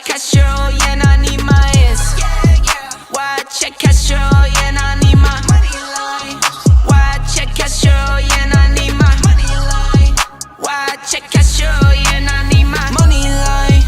cashier, oh yeah, and I need my ass. Why I check cashier, oh yeah, and I need my money line. Why I check cashier, oh yeah, and I need my money line. Why I check cashier, oh yeah, and I need my money line.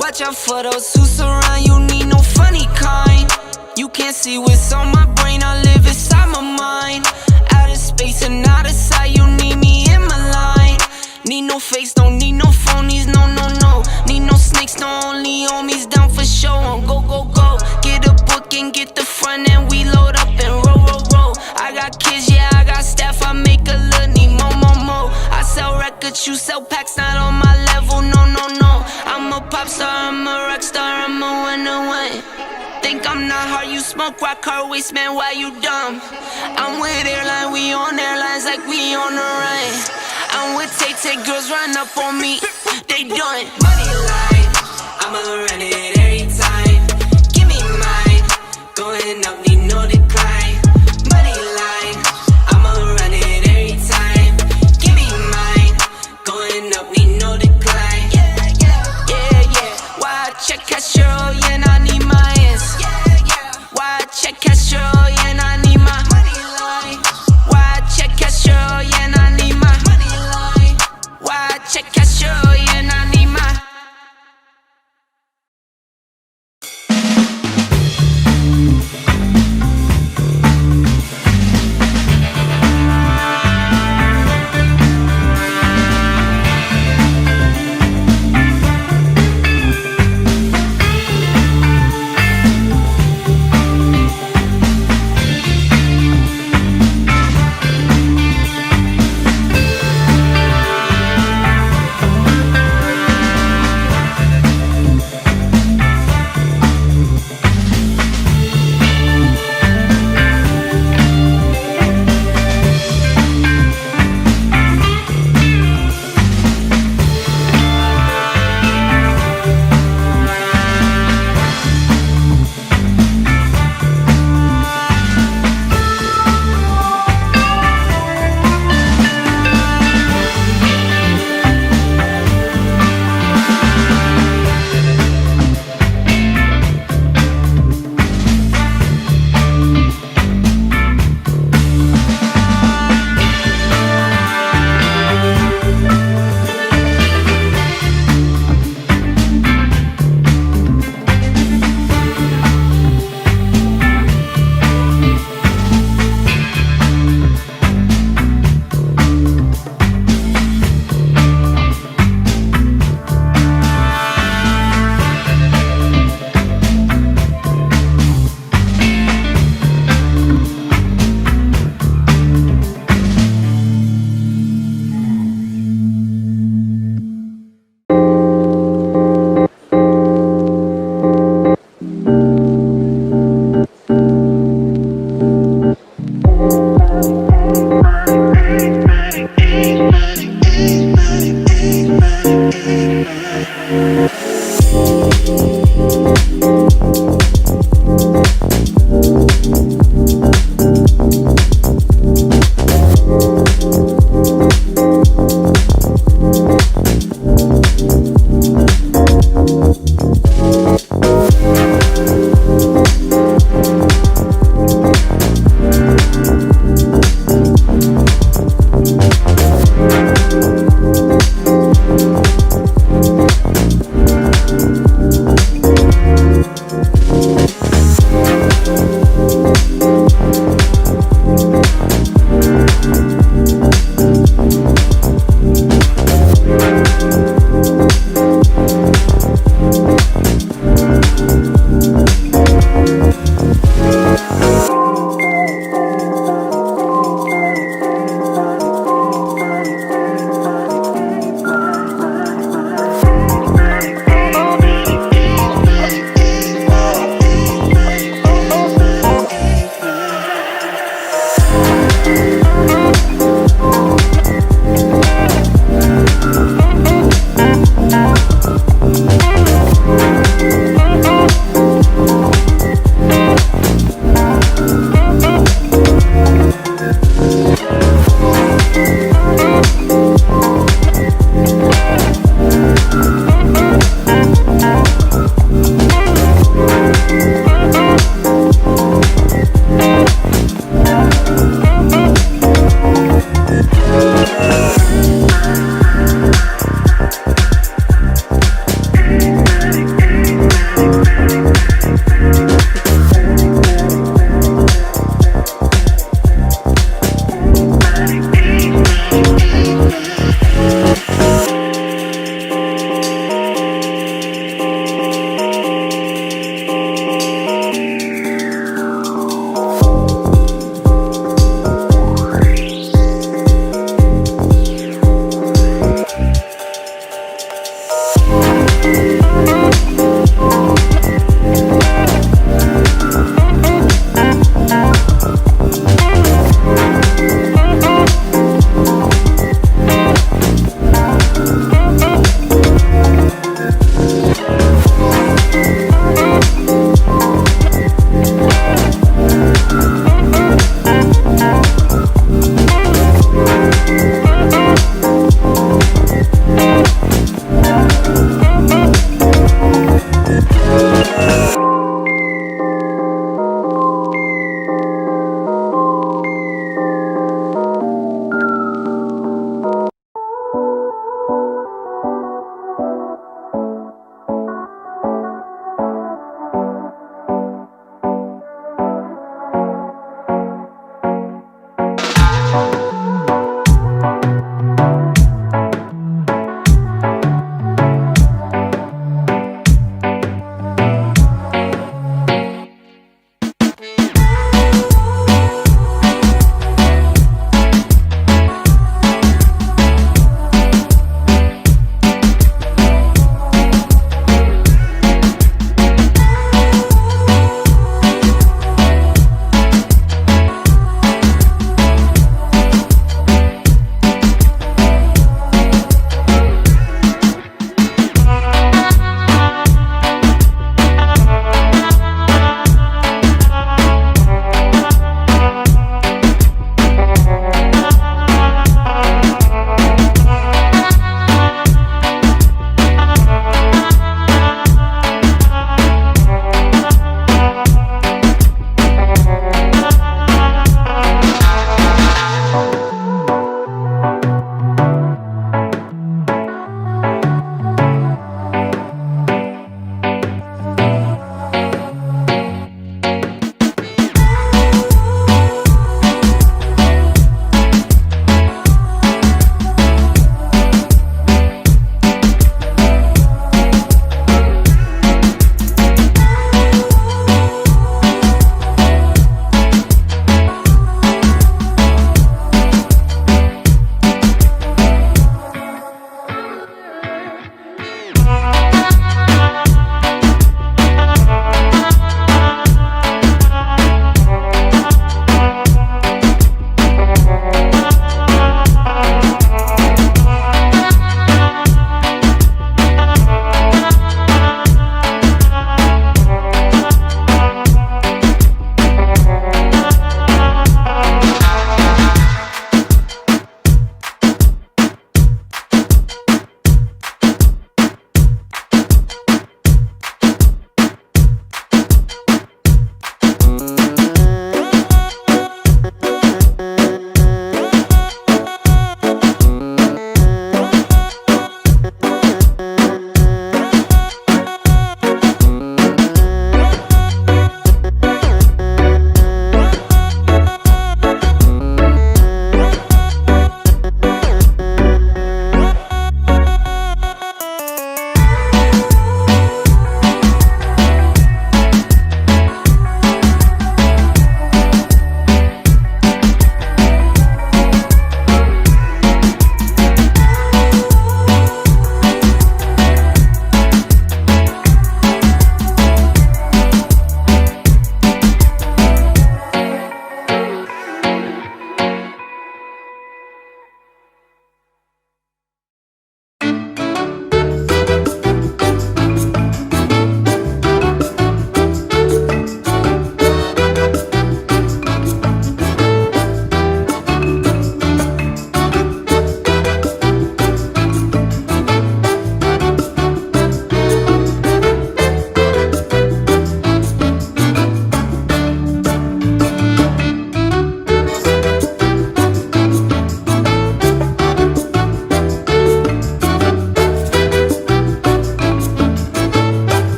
Watch out for those who surround you, need no funny kind. You can't see what's on my brain, I live inside my mind. Out of space and out of sight, you need me in my line. Need no face, don't need no phonies, no, no, no. Need no snakes, no only homies down for show. On go, go, go, get a book and get the front and we load up and roll, roll, roll. I got kids, yeah, I got staff, I make a little need more, more, more. I sell records, you sell packs, not on my level, no, no, no. I'm a pop star, I'm a rock star, I'm a winner. Think I'm not hard, you smoke rock hard waste, man, why you dumb? I'm with airline, we on airlines like we on the run. I'm with Tay, girls run up on me, they done. Money line, I'ma run it every time. Give me mine, going up, need no decline. Money line, I'ma run it every time. Give me mine, going up, need no decline. Why I check cashier, oh yeah, and I need my ass. Why I check cashier, oh yeah, and I need my money line. Why I check cashier, oh yeah, and I need my money line. Why I check cashier, oh yeah, and I need my.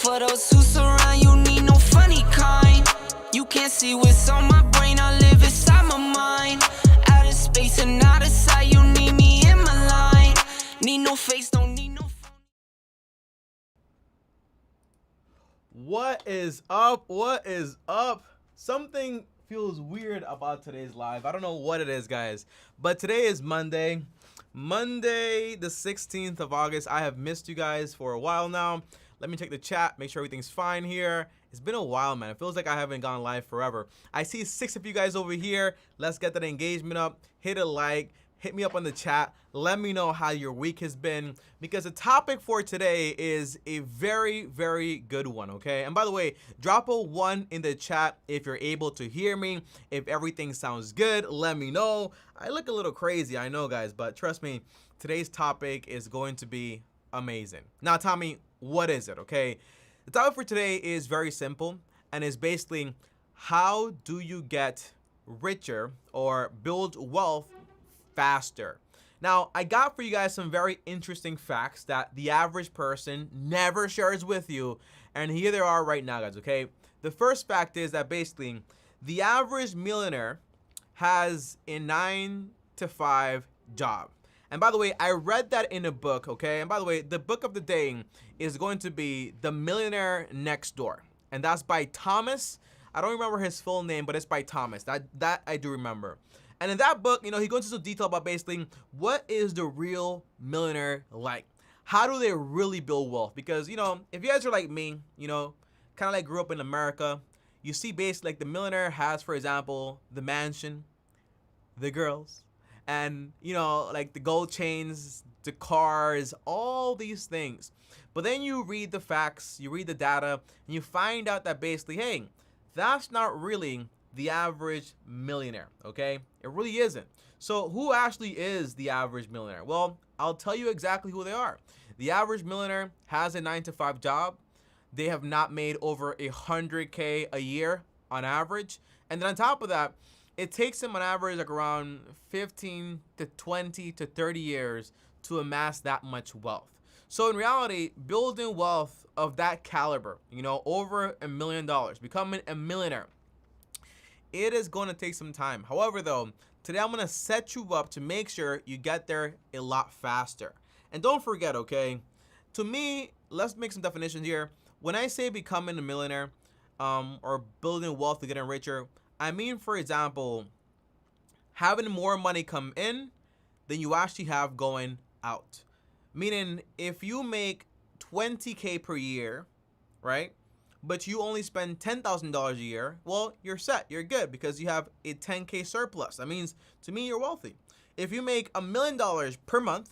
For those who surround you, need no funny kind. You can't see what's on my brain, I live inside my mind. Out of space and out of sight, you need me in my line. Need no face, don't need no phone. What is up? What is up? Something feels weird about today's live. I don't know what it is, guys, but today is Monday the 16th of August. I have missed you guys for a while now. Let me check the chat, make sure everything's fine here. It's been a while, man. It feels like I haven't gone live forever. I see 6 of you guys over here. Let's get that engagement up. Hit a like, hit me up on the chat. Let me know how your week has been, because the topic for today is a very, very good one, okay? And by the way, drop a 1 in the chat if you're able to hear me. If everything sounds good, let me know. I look a little crazy, I know, guys, but trust me, today's topic is going to be amazing. Now, Tommy, what is it, okay? The topic for today is very simple, and is basically, how do you get richer or build wealth faster? Now, I got for you guys some very interesting facts that the average person never shares with you, and here they are right now, guys, okay? The first fact is that basically the average millionaire has a 9-to-5 job. And by the way, I read that in a book, okay? And by the way, the book of the day is going to be The Millionaire Next Door, and that's by Thomas. I don't remember his full name, but it's by Thomas. That I do remember. And in that book, he goes into some detail about basically what is the real millionaire like? How do they really build wealth? Because, if you guys are like me, kind of like grew up in America, you see basically like the millionaire has, for example, the mansion, the girls, and, like the gold chains, the cars, all these things. But then you read the facts, you read the data, and you find out that basically, hey, that's not really the average millionaire, okay? It really isn't. So who actually is the average millionaire? Well, I'll tell you exactly who they are. The average millionaire has a 9-to-5 job. They have not made over $100K a year on average. And then on top of that, it takes them on average like around 15 to 20 to 30 years to amass that much wealth. So in reality, building wealth of that caliber, over $1 million, becoming a millionaire, it is going to take some time. However, though, today I'm going to set you up to make sure you get there a lot faster. And don't forget, okay, to me, let's make some definitions here. When I say becoming a millionaire or building wealth to getting richer, I mean, for example, having more money come in than you actually have going out. Meaning, if you make 20K per year, right, but you only spend $10,000 a year, well, you're set. You're good because you have a 10K surplus. That means, to me, you're wealthy. If you make $1 million per month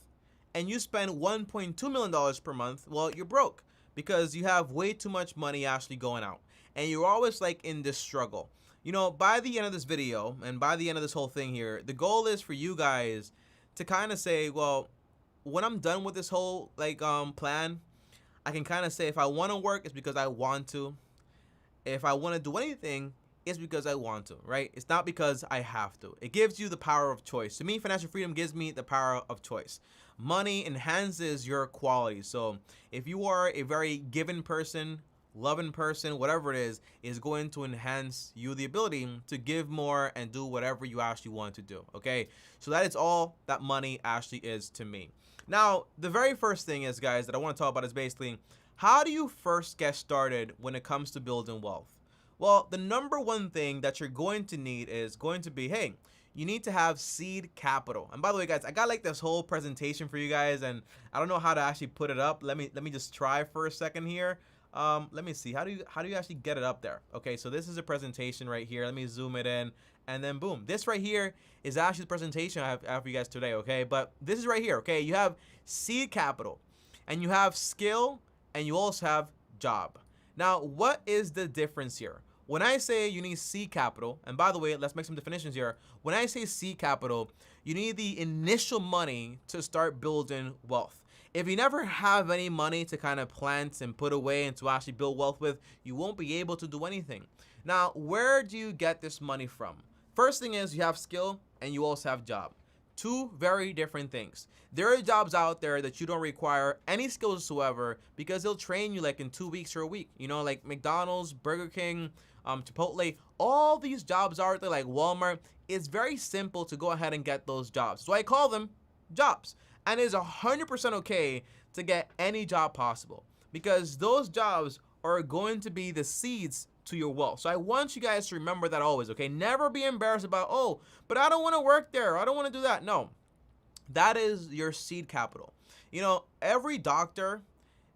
and you spend $1.2 million per month, well, you're broke because you have way too much money actually going out. And you're always like in this struggle. By the end of this video and by the end of this whole thing here, the goal is for you guys to kind of say, well, when I'm done with this whole plan, I can kind of say if I want to work, it's because I want to. If I want to do anything, it's because I want to, right? It's not because I have to. It gives you the power of choice. To me, financial freedom gives me the power of choice. Money enhances your quality. So if you are a very given person, loving person, whatever it is going to enhance you the ability to give more and do whatever you actually want to do, okay? So that is all that money actually is to me. Now, the very first thing is, guys, that I want to talk about is basically, how do you first get started when it comes to building wealth? Well, the number one thing that you're going to need is going to be, hey, you need to have seed capital. And by the way, guys, I got like this whole presentation for you guys, and I don't know how to actually put it up. Let me just try for a second here. Let me see. How do you actually get it up there? Okay, so this is a presentation right here. Let me zoom it in, and then boom. This right here is actually the presentation I have for you guys today, okay? But this is right here, okay? You have seed capital, and you have skill, and you also have job. Now, what is the difference here? When I say you need seed capital, and by the way, let's make some definitions here. When I say seed capital, you need the initial money to start building wealth. If you never have any money to kind of plant and put away and to actually build wealth with, you won't be able to do anything. Now, where do you get this money from? First thing is you have skill and you also have job. Two very different things. There are jobs out there that you don't require any skills whatsoever because they'll train you like in 2 weeks or a week. You know, like McDonald's, Burger King, Chipotle, all these jobs out there, like Walmart. It's very simple to go ahead and get those jobs. So I call them jobs. And it is 100% okay to get any job possible because those jobs are going to be the seeds to your wealth. So I want you guys to remember that always, okay? Never be embarrassed about, oh, but I don't want to work there. I don't want to do that. No, that is your seed capital. You know, every doctor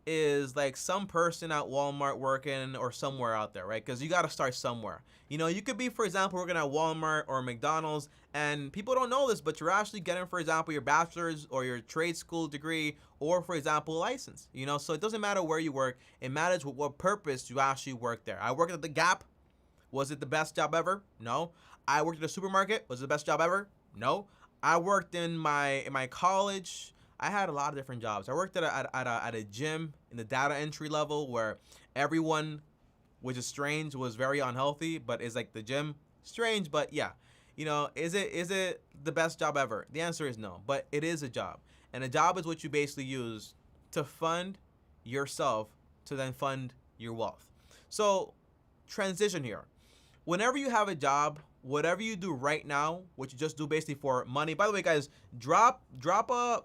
is like some person at Walmart working or somewhere out there, right? Because you got to start somewhere. You know, you could be, for example, working at Walmart or McDonald's, and people don't know this, but you're actually getting, for example, your bachelor's or your trade school degree or, for example, a license. You know, so it doesn't matter where you work. It matters what purpose you actually work there. I worked at the Gap. Was it the best job ever? No. I worked at a supermarket. Was it the best job ever? No. I worked in my college. I had a lot of different jobs. I worked at a gym in the data entry level where everyone, which is strange, was very unhealthy, but it's like the gym. Strange, but yeah. You know, is it the best job ever? The answer is no, but it is a job. And a job is what you basically use to fund yourself to then fund your wealth. So transition here. Whenever you have a job, whatever you do right now, what you just do basically for money. By the way, guys, drop a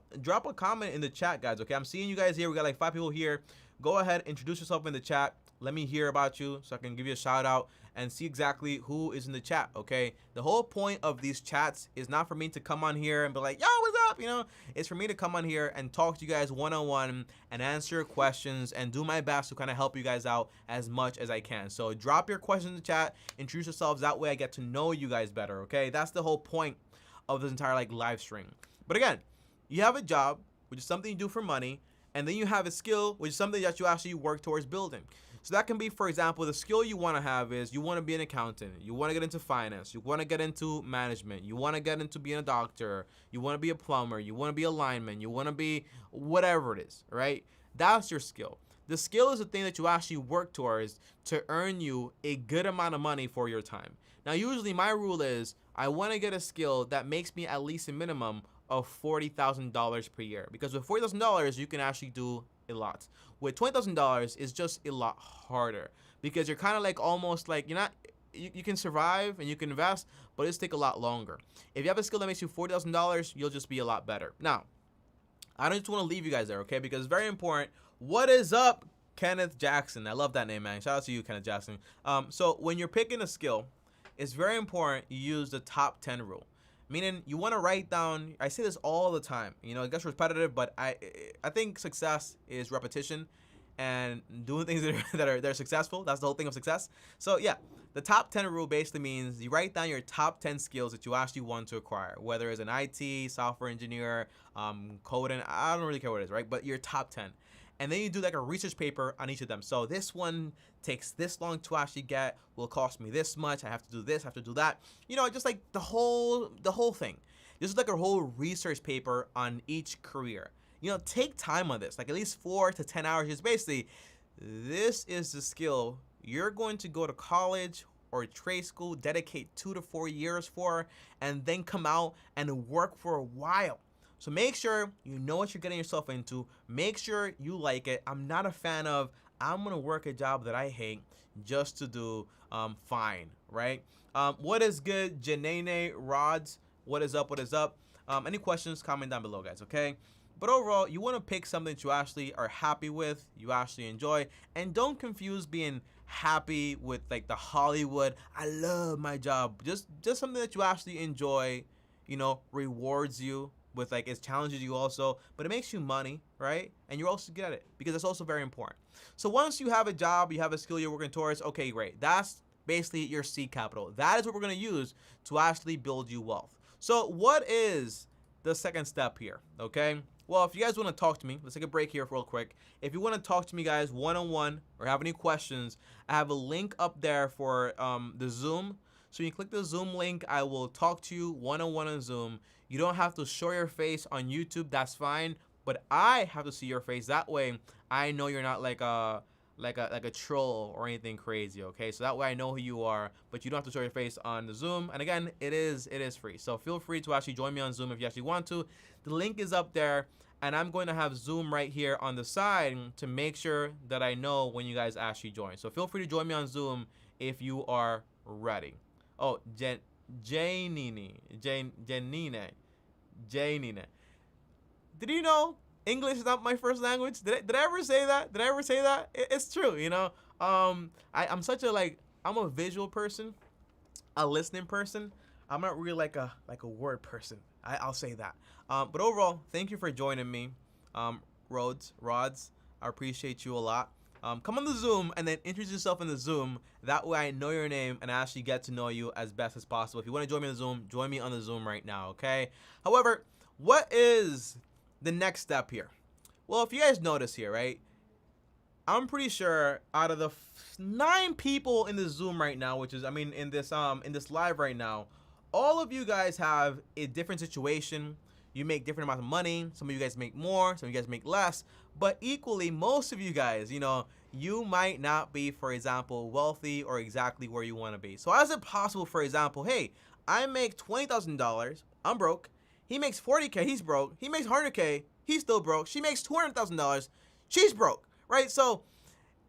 comment in the chat, guys. Okay, I'm seeing you guys here. We got like 5 people here. Go ahead, introduce yourself in the chat. Let me hear about you so I can give you a shout out and see exactly who is in the chat. Okay, the whole point of these chats is not for me to come on here and be like, yo, what's up? You know, it's for me to come on here and talk to you guys one-on-one and answer your questions and do my best to kind of help you guys out as much as I can. So drop your questions in the chat, introduce yourselves. That way I get to know you guys better. Okay, that's the whole point of this entire like live stream. But again, you have a job, which is something you do for money, and then you have a skill, which is something that you actually work towards building. So that can be, for example, the skill you want to have is you want to be an accountant, you want to get into finance, you want to get into management, you want to get into being a doctor, you want to be a plumber, you want to be a lineman, you want to be whatever it is, right? That's your skill. The skill is the thing that you actually work towards to earn you a good amount of money for your time. Now, usually my rule is I want to get a skill that makes me at least a minimum of $40,000 per year, because with $40,000 you can actually do a lot. With $20,000 is just a lot harder because you're kind of like almost like you can survive and you can invest, but it's take a lot longer. If you have a skill that makes you $40,000, you'll just be a lot better. Now, I don't just want to leave you guys there, okay? Because it's very important. What is up, Kenneth Jackson? I love that name, man. Shout out to you, Kenneth Jackson. So when you're picking a skill, it's very important you use the top 10 rule. Meaning you want to write down, I say this all the time, you know, it gets repetitive, but I think success is repetition and doing things that are successful. That's the whole thing of success. So yeah, the top 10 rule basically means you write down your top 10 skills that you actually want to acquire, whether it's an IT, software engineer, coding, I don't really care what it is, right? But your top 10. And then you do like a research paper on each of them. So this one takes this long to actually get, will cost me this much. I have to do this, I have to do that. You know, just like the whole thing. This is like a whole research paper on each career. You know, take time on this, like at least 4 to 10 hours. Just basically, this is the skill you're going to go to college or trade school, dedicate 2 to 4 years for, and then come out and work for a while. So make sure you know what you're getting yourself into. Make sure you like it. I'm not a fan of, I'm going to work a job that I hate just to do fine, right? What is good, Janene Rods? What is up? What is up? Any questions, comment down below, guys, okay? But overall, you want to pick something that you actually are happy with, you actually enjoy, and don't confuse being happy with like the Hollywood, I love my job. Just something that you actually enjoy, you know, rewards you with like it challenges you also, but it makes you money, right? And you're also good at it because it's also very important. So once you have a job, you have a skill you're working towards, okay, great. That's basically your seed capital. That is what we're going to use to actually build you wealth. So what is the second step here, okay? Well, if you guys want to talk to me, let's take a break here real quick. If you want to talk to me, guys, one-on-one or have any questions, I have a link up there for the Zoom. So you click the Zoom link, I will talk to you one-on-one on Zoom. You don't have to show your face on YouTube, that's fine. But I have to see your face. That way, I know you're not like like a troll or anything crazy, okay? So that way I know who you are, but you don't have to show your face on the Zoom. And again, it is free. So feel free to actually join me on Zoom if you actually want to. The link is up there, and I'm going to have Zoom right here on the side to make sure that I know when you guys actually join. So feel free to join me on Zoom if you are ready. Oh, Janine. Did you know English is not my first language? Did I ever say that? It's true, you know. I'm such a I'm a visual person, a listening person. I'm not really like a word person. I'll say that. But overall, thank you for joining me, Rods. I appreciate you a lot. Come on the Zoom and then introduce yourself in the Zoom. That way I know your name and I actually get to know you as best as possible. If you want to join me on the Zoom, join me on the Zoom right now, okay? However, what is the next step here? Well, if you guys notice here, right? I'm pretty sure out of the 9 people in the Zoom right now, which is, I mean, in this live right now, all of you guys have a different situation. You make different amounts of money. Some of you guys make more, some of you guys make less, but equally, most of you guys, you know, you might not be, for example, wealthy or exactly where you want to be. So how is it possible, for example, hey, I make $20,000, I'm broke. He makes 40K, he's broke. He makes 100K, he's still broke. She makes $200,000, she's broke, right? So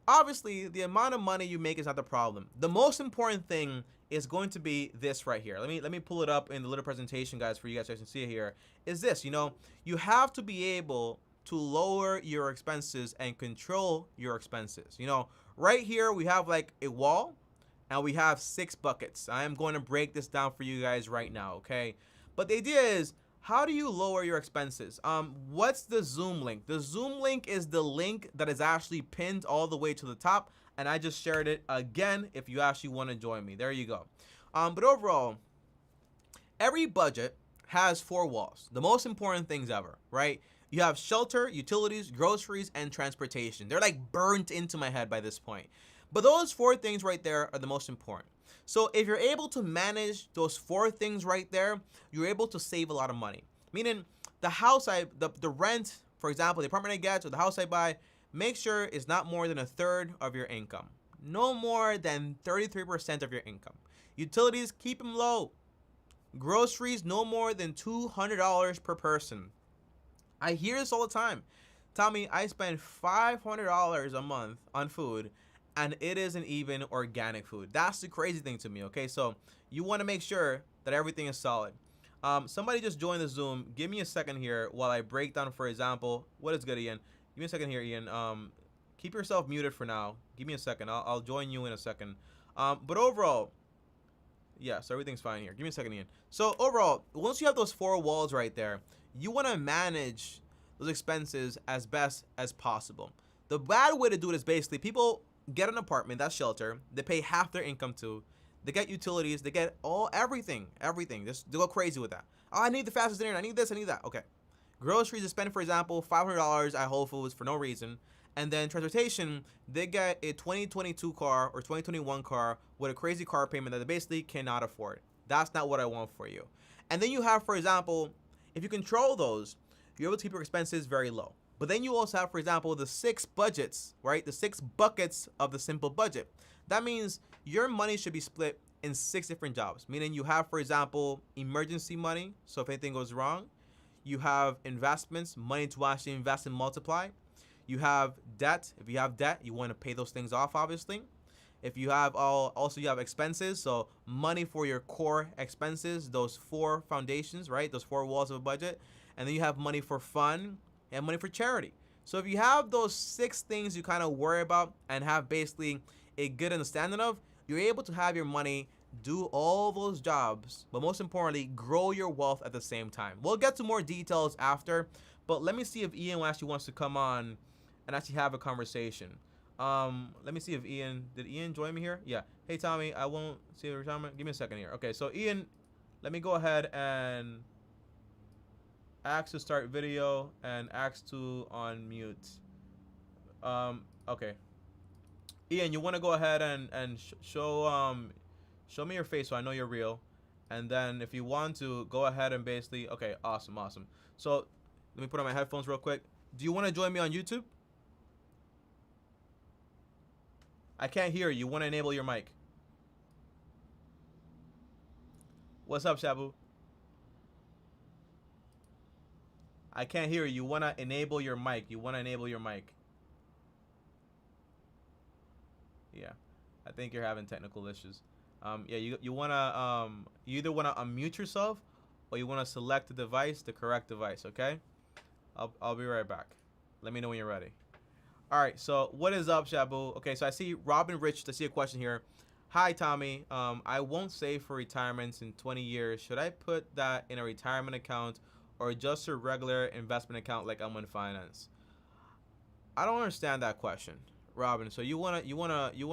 obviously, the amount of money you make is not the problem. The most important thing is going to be this right here. Let me pull it up in the little presentation, guys, for you guys to see it here. Is this, you know, you have to be able to lower your expenses and control your expenses. You know, right here we have like a wall and we have 6 buckets. I am going to break this down for you guys right now, okay? But the idea is, how do you lower your expenses? What's the Zoom link? The Zoom link is the link that is actually pinned all the way to the top, and I just shared it again if you actually want to join me. There you go. But overall, every budget has 4 walls, the most important things ever, right? You have shelter, utilities, groceries, and transportation. They're like burnt into my head by this point. But those 4 things right there are the most important. So if you're able to manage those 4 things right there, you're able to save a lot of money. Meaning the house the rent, for example, the apartment I get or the house I buy, make sure it's not more than 1/3 of your income. No more than 33% of your income. Utilities, keep them low. Groceries, no more than $200 per person. I hear this all the time. Tommy, I spend $500 a month on food, and it isn't even organic food. That's the crazy thing to me, okay? So you want to make sure that everything is solid. Somebody just joined the Zoom. Give me a second here while I break down, for example, what is good, Ian? Give me a second here, Ian. Keep yourself muted for now. Give me a second. I'll join you in a second. But overall, yeah, so everything's fine here. Give me a second, Ian. So overall, once you have those 4 walls right there, you want to manage those expenses as best as possible. The bad way to do it is basically people get an apartment, that's shelter. They pay half their income to. They get utilities. They get everything. Just they go crazy with that. Oh, I need the fastest internet. I need this. I need that. Okay. Groceries, they spend, for example, $500 at Whole Foods for no reason. And then transportation, they get a 2022 car or 2021 car with a crazy car payment that they basically cannot afford. That's not what I want for you. And then you have, for example, if you control those, you're able to keep your expenses very low. But then you also have, for example, the 6 budgets, right? The 6 buckets of the simple budget. That means your money should be split in 6 different jobs. Meaning you have, for example, emergency money. So if anything goes wrong, you have investments, money to actually invest and multiply. You have debt. If you have debt, you want to pay those things off, obviously. If you have also you have expenses, so money for your core expenses, those 4 foundations, right? Those 4 walls of a budget. And then you have money for fun and money for charity. So if you have those 6 things you kind of worry about and have basically a good understanding of, you're able to have your money do all those jobs, but most importantly, grow your wealth at the same time. We'll get to more details after, but let me see if Ian actually wants to come on and actually have a conversation. Let me see if did Ian join me here? Yeah. Hey, Tommy, I won't see the retirement. Give me a second here. Okay, so Ian, let me go ahead and ask to start video and ask to unmute. Okay. Ian, you want to go ahead and show me your face so I know you're real. And then if you want to, go ahead and basically, okay, awesome. So let me put on my headphones real quick. Do you want to join me on YouTube? I can't hear you. You want to enable your mic. What's up, Shabu? I can't hear you. You want to enable your mic. You want to enable your mic. Yeah. I think you're having technical issues. Yeah, you want to you either want to unmute yourself or you want to select the device, the correct device, okay? I'll be right back. Let me know when you're ready. All right, so what is up, Shabu? Okay, so I see Robin Rich. I see a question here. Hi, Tommy. I won't save for retirement in 20 years. Should I put that in a retirement account or just a regular investment account like I'm in finance? I don't understand that question, Robin. So you wanna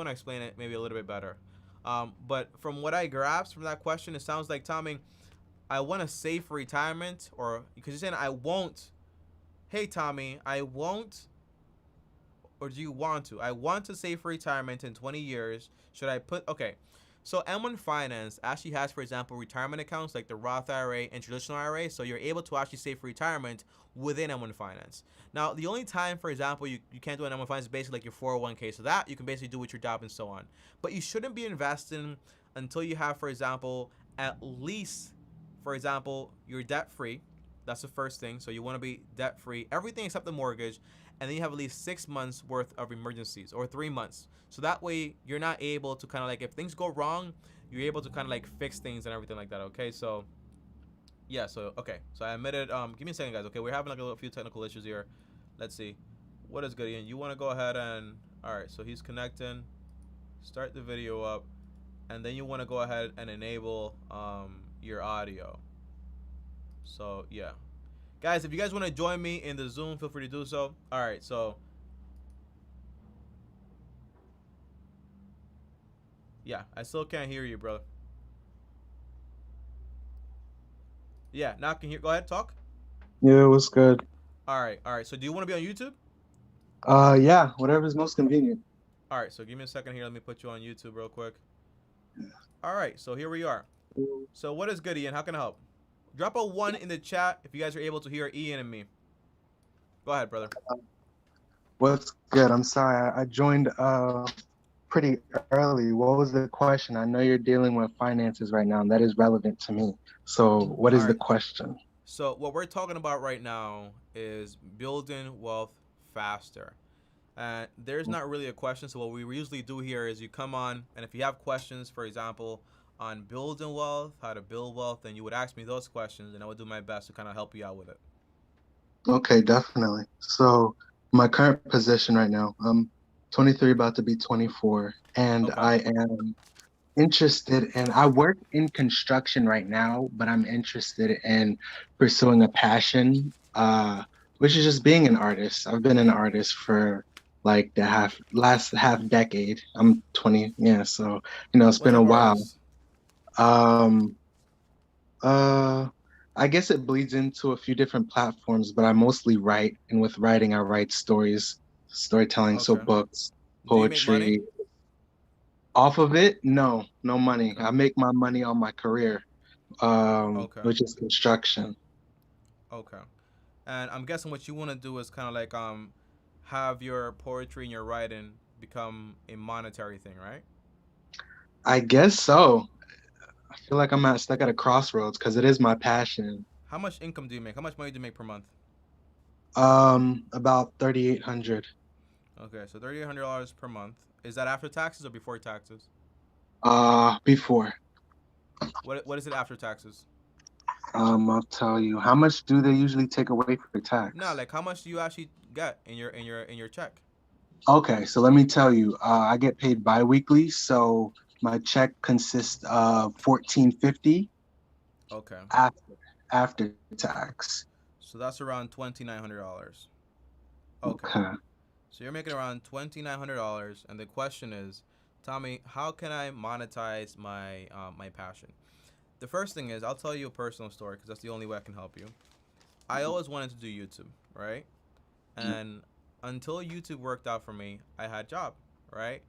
explain it maybe a little bit better. But from what I grasped from that question, it sounds like, Tommy, I want to save for retirement, or because you're saying I won't. Hey, Tommy, I won't. Or do you want to? I want to save for retirement in 20 years. Should I put, okay. So M1 Finance actually has, for example, retirement accounts like the Roth IRA and traditional IRA. So you're able to actually save for retirement within M1 Finance. Now, the only time, for example, you can't do an M1 Finance is basically like your 401k. So that you can basically do with your job and so on. But you shouldn't be investing until you have, for example, at least, for example, you're debt free. That's the first thing. So you want to be debt free, everything except the mortgage. And then you have at least 6 months worth of emergencies, or 3 months. So that way you're not able to kind of like, if things go wrong, you're able to kind of like fix things and everything like that. Okay, so yeah, so okay, so I admitted. Give me a second, guys. Okay, we're having like a few technical issues here. Let's see, what is good, Ian? You want to go ahead and, all right, so he's connecting. Start the video up, and then you want to go ahead and enable your audio. So yeah, guys, if you guys want to join me in the Zoom, feel free to do so. All right, so yeah, I still can't hear you, bro. Yeah, now I can hear. Go ahead, talk. Yeah, it was good. All right, all right. So do you want to be on YouTube? Yeah, whatever's most convenient. All right, so give me a second here. Let me put you on YouTube real quick. All right, so here we are. So what is good, Ian? How can I help? Drop a 1 in the chat if you guys are able to hear Ian and me. Go ahead, brother. What's good? I'm sorry, I joined pretty early. What was the question? I know you're dealing with finances right now, and that is relevant to me. So what is the question? So what we're talking about right now is building wealth faster. There's not really a question. So what we usually do here is you come on, and if you have questions, for example, on building wealth, how to build wealth, then you would ask me those questions, and I would do my best to kind of help you out with it. Okay, definitely. So my current position right now, I'm 23, about to be 24, and Okay. I am interested in, I work in construction right now, but I'm interested in pursuing a passion, which is just being an artist. I've been an artist for like the last half decade. I'm 20, yeah, so it's been a while. I guess it bleeds into a few different platforms, but I mostly write, and with writing, I write stories, storytelling, so books, poetry. Do you make money? Off of it, no money. I make my money on my career, which is construction. Okay. And I'm guessing what you want to do is kind of like have your poetry and your writing become a monetary thing, right? I guess so. I feel like I'm stuck at a crossroads because it is my passion. How much income do you make? How much money do you make per month? About $3,800. Okay, so $3,800 per month. Is that after taxes or before taxes? Before. What is it after taxes? I'll tell you. How much do they usually take away for tax? No, like how much do you actually get in your check? Okay, so let me tell you. I get paid bi-weekly, so my check consists of $1,450. Okay. After tax. So that's around $2,900. Okay. So you're making around $2,900, and the question is, Tommy, how can I monetize my my passion? The first thing is, I'll tell you a personal story because that's the only way I can help you. I always wanted to do YouTube, right? And until YouTube worked out for me, I had a job, right?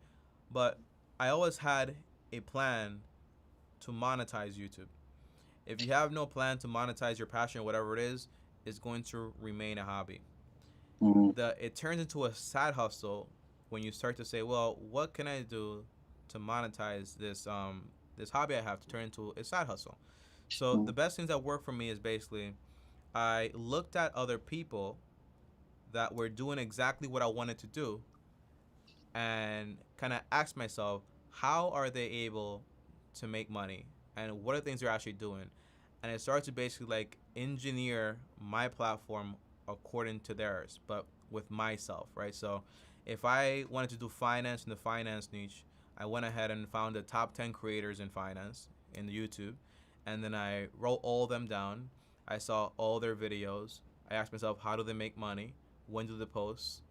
But I always had a plan to monetize YouTube. If you have no plan to monetize your passion, whatever it is, it's going to remain a hobby. It turns into a side hustle when you start to say, well, what can I do to monetize this hobby I have to turn into a side hustle? So the best things that work for me is basically I looked at other people that were doing exactly what I wanted to do and kind of asked myself, how are they able to make money and what are the things they're actually doing? And I started to basically like engineer my platform according to theirs, but with myself, right? So if I wanted to do finance in the finance niche, I went ahead and found the top 10 creators in finance in the YouTube, and then I wrote all of them down. I saw all their videos. I asked myself, how do they make money? When do they post?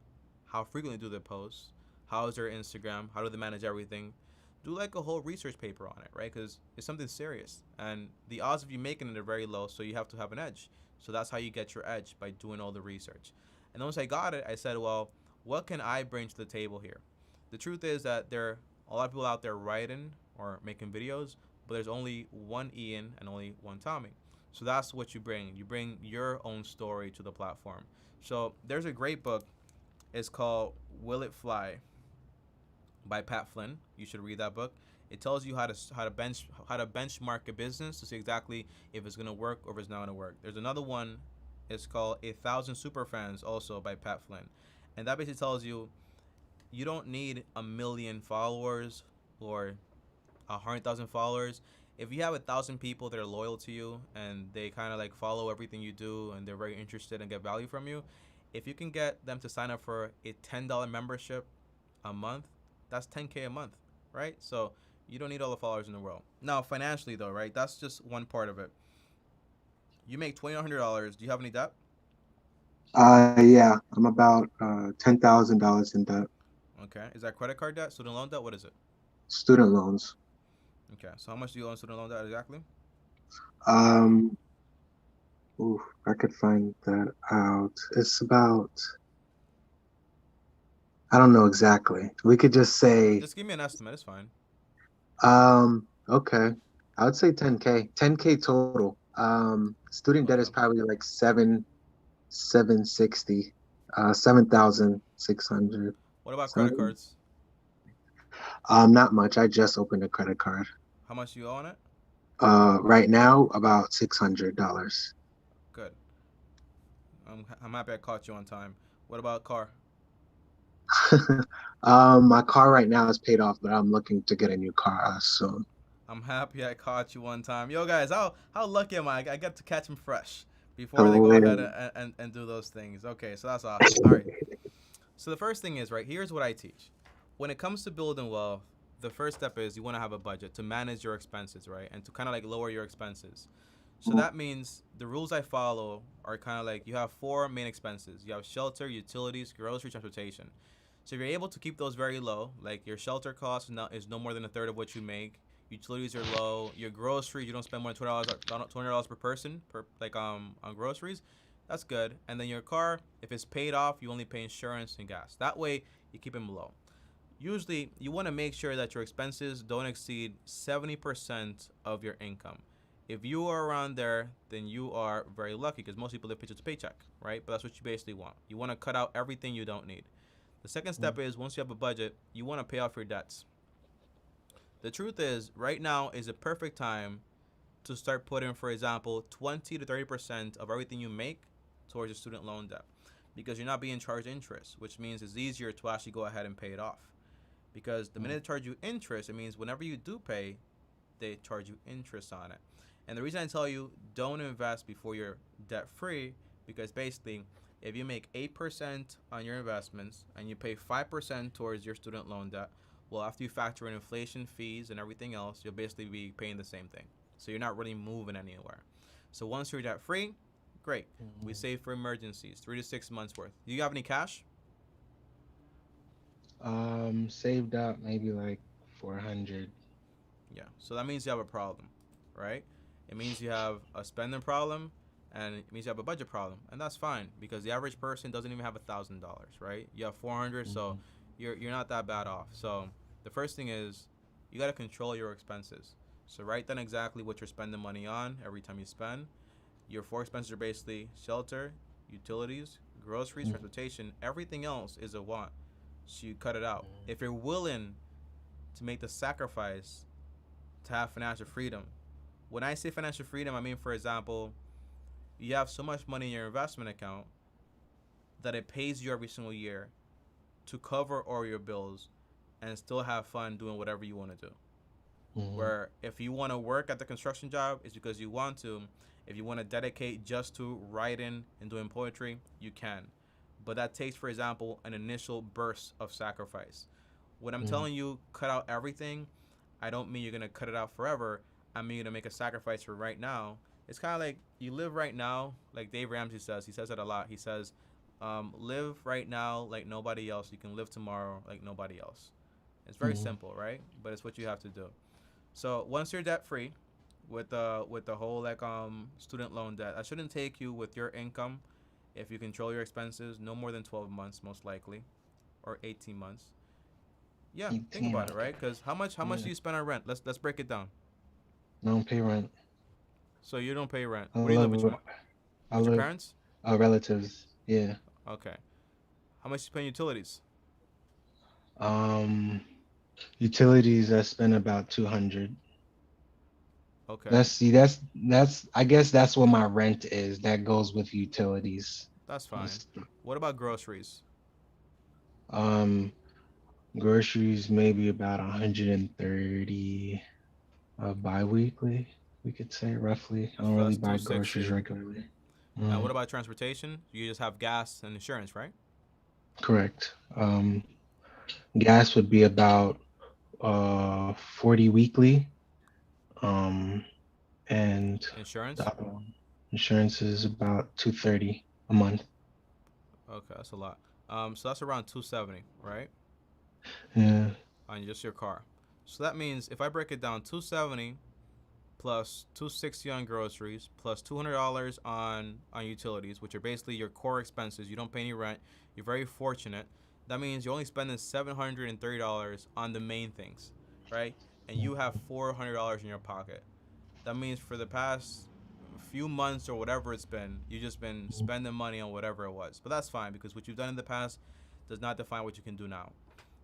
How frequently do they post? How is their Instagram? How do they manage everything? Do like a whole research paper on it, right? Because it's something serious, and the odds of you making it are very low, so you have to have an edge. So that's how you get your edge, by doing all the research. And once I got it, I said, well, what can I bring to the table here? The truth is that there are a lot of people out there writing or making videos, but there's only one Ian and only one Tommy. So that's what you bring. You bring your own story to the platform. So there's a great book. It's called Will It Fly by Pat Flynn. You should read that book. It tells you how to benchmark a business to see exactly if it's gonna work or if it's not gonna work. There's another one. It's called 1,000 Superfans, also by Pat Flynn, and that basically tells you you don't need 1,000,000 followers or 100,000 followers. If you have 1,000 people that are loyal to you and they kind of like follow everything you do and they're very interested and get value from you, if you can get them to sign up for a $10 membership a month, that's 10K a month, right? So you don't need all the followers in the world. Now, financially though, right? That's just one part of it. You make $2,100. Do you have any debt? Yeah, I'm about $10,000 in debt. Okay. Is that credit card debt, student loan debt? What is it? Student loans. Okay. So how much do you owe on student loan debt exactly? Um, ooh, I could find that out. It's about, I don't know exactly. We could just say, Just give me an estimate. It's fine. okay. I would say 10K. 10K total. Student debt is probably like 760, 7,600. What about credit cards? Not much. I just opened a credit card. How much do you owe on it? Right now about $600. Good. I'm happy I caught you on time. What about car? My car right now is paid off, but I'm looking to get a new car soon. I'm happy I caught you one time. Yo, guys, how lucky am I? I get to catch them fresh before they go ahead and do those things. Okay, so that's awesome. All right. So the first thing is, right, here's what I teach. When it comes to building wealth, the first step is you want to have a budget to manage your expenses, right? And to kind of like lower your expenses. So that means the rules I follow are kind of like you have 4 main expenses. You have shelter, utilities, grocery, transportation. So if you're able to keep those very low, like your shelter cost is no more than a third of what you make. Utilities are low. Your groceries, you don't spend more than $200 per person on groceries. That's good. And then your car, if it's paid off, you only pay insurance and gas. That way you keep them low. Usually you want to make sure that your expenses don't exceed 70% of your income. If you are around there, then you are very lucky, because most people live paycheck to paycheck, right? But that's what you basically want. You want to cut out everything you don't need. The second step is, once you have a budget, you want to pay off your debts. The truth is, right now is a perfect time to start putting, for example, 20 to 30% of everything you make towards your student loan debt, because you're not being charged interest, which means it's easier to actually go ahead and pay it off. Because the minute they charge you interest, it means whenever you do pay, they charge you interest on it. And the reason I tell you don't invest before you're debt free, because basically if you make 8% on your investments and you pay 5% towards your student loan debt, well, after you factor in inflation, fees, and everything else, you'll basically be paying the same thing. So you're not really moving anywhere. So once you're debt free, great. We save for emergencies, 3 to 6 months worth. Do you have any cash? Saved up maybe like 400. Yeah. So that means you have a problem, right? It means you have a spending problem, and it means you have a budget problem, and that's fine, because the average person doesn't even have $1,000, right? You have 400, so you're not that bad off. So the first thing is you got to control your expenses. So write down exactly what you're spending money on every time you spend. Your 4 expenses are basically shelter, utilities, groceries, transportation. Everything else is a want. So you cut it out. If you're willing to make the sacrifice to have financial freedom, when I say financial freedom, I mean, for example, you have so much money in your investment account that it pays you every single year to cover all your bills and still have fun doing whatever you want to do. Where if you want to work at the construction job, it's because you want to. If you want to dedicate just to writing and doing poetry, you can. But that takes, for example, an initial burst of sacrifice. When I'm telling you cut out everything, I don't mean you're going to cut it out forever. I mean you're going to make a sacrifice for right now. It's kind of like you live right now, like Dave Ramsey says. He says it a lot. He says, live right now like nobody else. You can live tomorrow like nobody else. It's very simple, right? But it's what you have to do. So once you're debt free, with the whole like student loan debt, that shouldn't take you with your income, if you control your expenses, no more than 12 months most likely, or 18 months. Yeah, 18. Think about it, right? Because how much do you spend on rent? Let's break it down. I don't pay rent. So you don't pay rent. Where do you live with your parents? Relatives. Yeah. Okay. How much you spend on utilities? Utilities, I spend about 200. Okay. That's I guess that's what my rent is. That goes with utilities. That's fine. What about groceries? Groceries maybe about 130 bi-weekly, we could say roughly. I don't really buy groceries regularly. And what about transportation? You just have gas and insurance, right? Correct. Gas would be about 40 weekly. And insurance? Insurance is about 230 a month. Okay, that's a lot. So that's around 270, right? Yeah. On just your car. So that means if I break it down, 270 plus 260 on groceries plus $200 on utilities, which are basically your core expenses. You don't pay any rent. You're very fortunate. That means you're only spending $730 on the main things, right? And you have $400 in your pocket. That means for the past few months or whatever it's been, you've just been spending money on whatever it was. But that's fine, because what you've done in the past does not define what you can do now.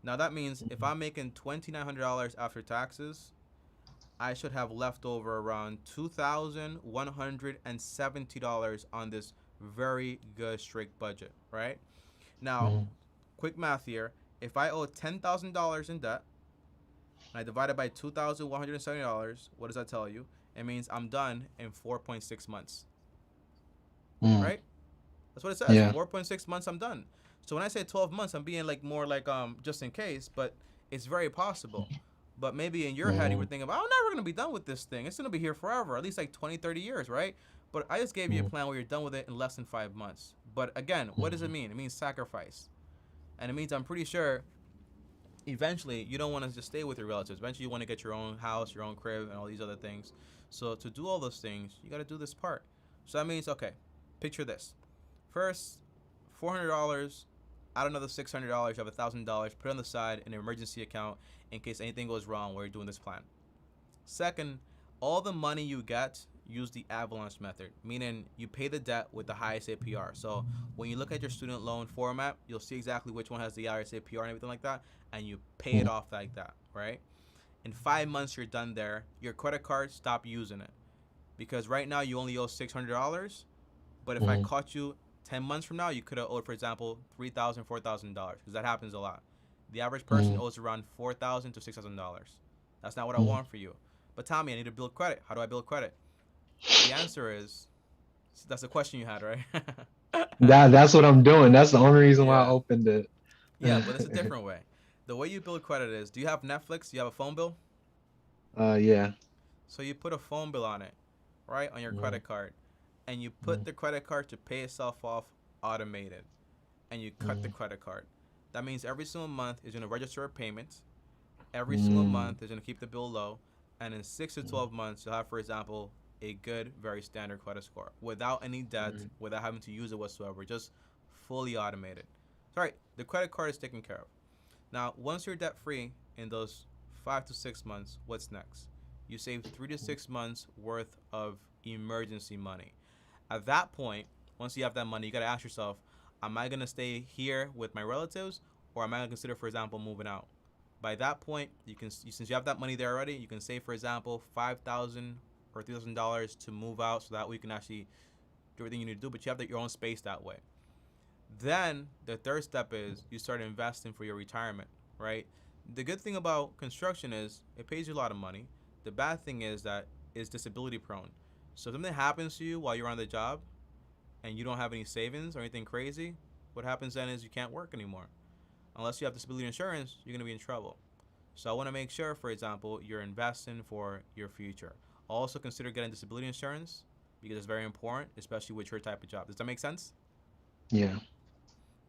Now that means if I'm making $2,900 after taxes, I should have left over around $2,170 on this very good strict budget, right? Now, quick math here. If I owe $10,000 in debt, and I divide it by $2,170, what does that tell you? It means I'm done in 4.6 months. Right? That's what it says. Yeah. 4.6 months, I'm done. So when I say 12 months, I'm being like more like just in case, but it's very possible. But maybe in your head you were thinking, I'm never going to be done with this thing. It's going to be here forever, at least like 20, 30 years, right? But I just gave you a plan where you're done with it in less than 5 months. But again, what does it mean? It means sacrifice. And it means I'm pretty sure eventually you don't want to just stay with your relatives. Eventually you want to get your own house, your own crib, and all these other things. So to do all those things, you got to do this part. So that means, okay, picture this. First, $400, add another $600, you have $1,000, put it on the side in an emergency account in case anything goes wrong while you're doing this plan. Second, all the money you get, use the avalanche method, meaning you pay the debt with the highest APR. So when you look at your student loan format, you'll see exactly which one has the highest APR and everything like that, and you pay it off like that, right? In 5 months, you're done there. Your credit card, stop using it. Because right now, you only owe $600, but if I caught you 10 months from now, you could have owed, for example, $3,000, $4,000, because that happens a lot. The average person owes around $4,000 to $6,000. That's not what I want for you. But Tommy, I need to build credit. How do I build credit? The answer is, that's the question you had, right? That's what I'm doing. That's the only reason why I opened it. Yeah, but it's a different way. The way you build credit is, do you have Netflix? Do you have a phone bill? Yeah. So you put a phone bill on it, right, on your credit card. And you put the credit card to pay itself off automated. And you cut the credit card. That means every single month is going to register a payment. Every single month is going to keep the bill low. And in 6 to 12 months, you'll have, for example, a good, very standard credit score without any debt, without having to use it whatsoever, just fully automated. All right, the credit card is taken care of. Now, once you're debt free in those 5 to 6 months, what's next? You save 3 to 6 months worth of emergency money. At that point, once you have that money, you got to ask yourself, am I going to stay here with my relatives, or am I gonna consider, for example, moving out? By that point, since you have that money there already, you can save, for example, $5,000 or $3,000 to move out, so that way you can actually do everything you need to do. But you have your own space that way. Then the third step is you start investing for your retirement, right? The good thing about construction is it pays you a lot of money. The bad thing is that it's disability prone. So if something happens to you while you're on the job and you don't have any savings or anything crazy, what happens then is you can't work anymore. Unless you have disability insurance, you're going to be in trouble. So I want to make sure, for example, you're investing for your future. Also consider getting disability insurance because it's very important, especially with your type of job. Does that make sense? Yeah.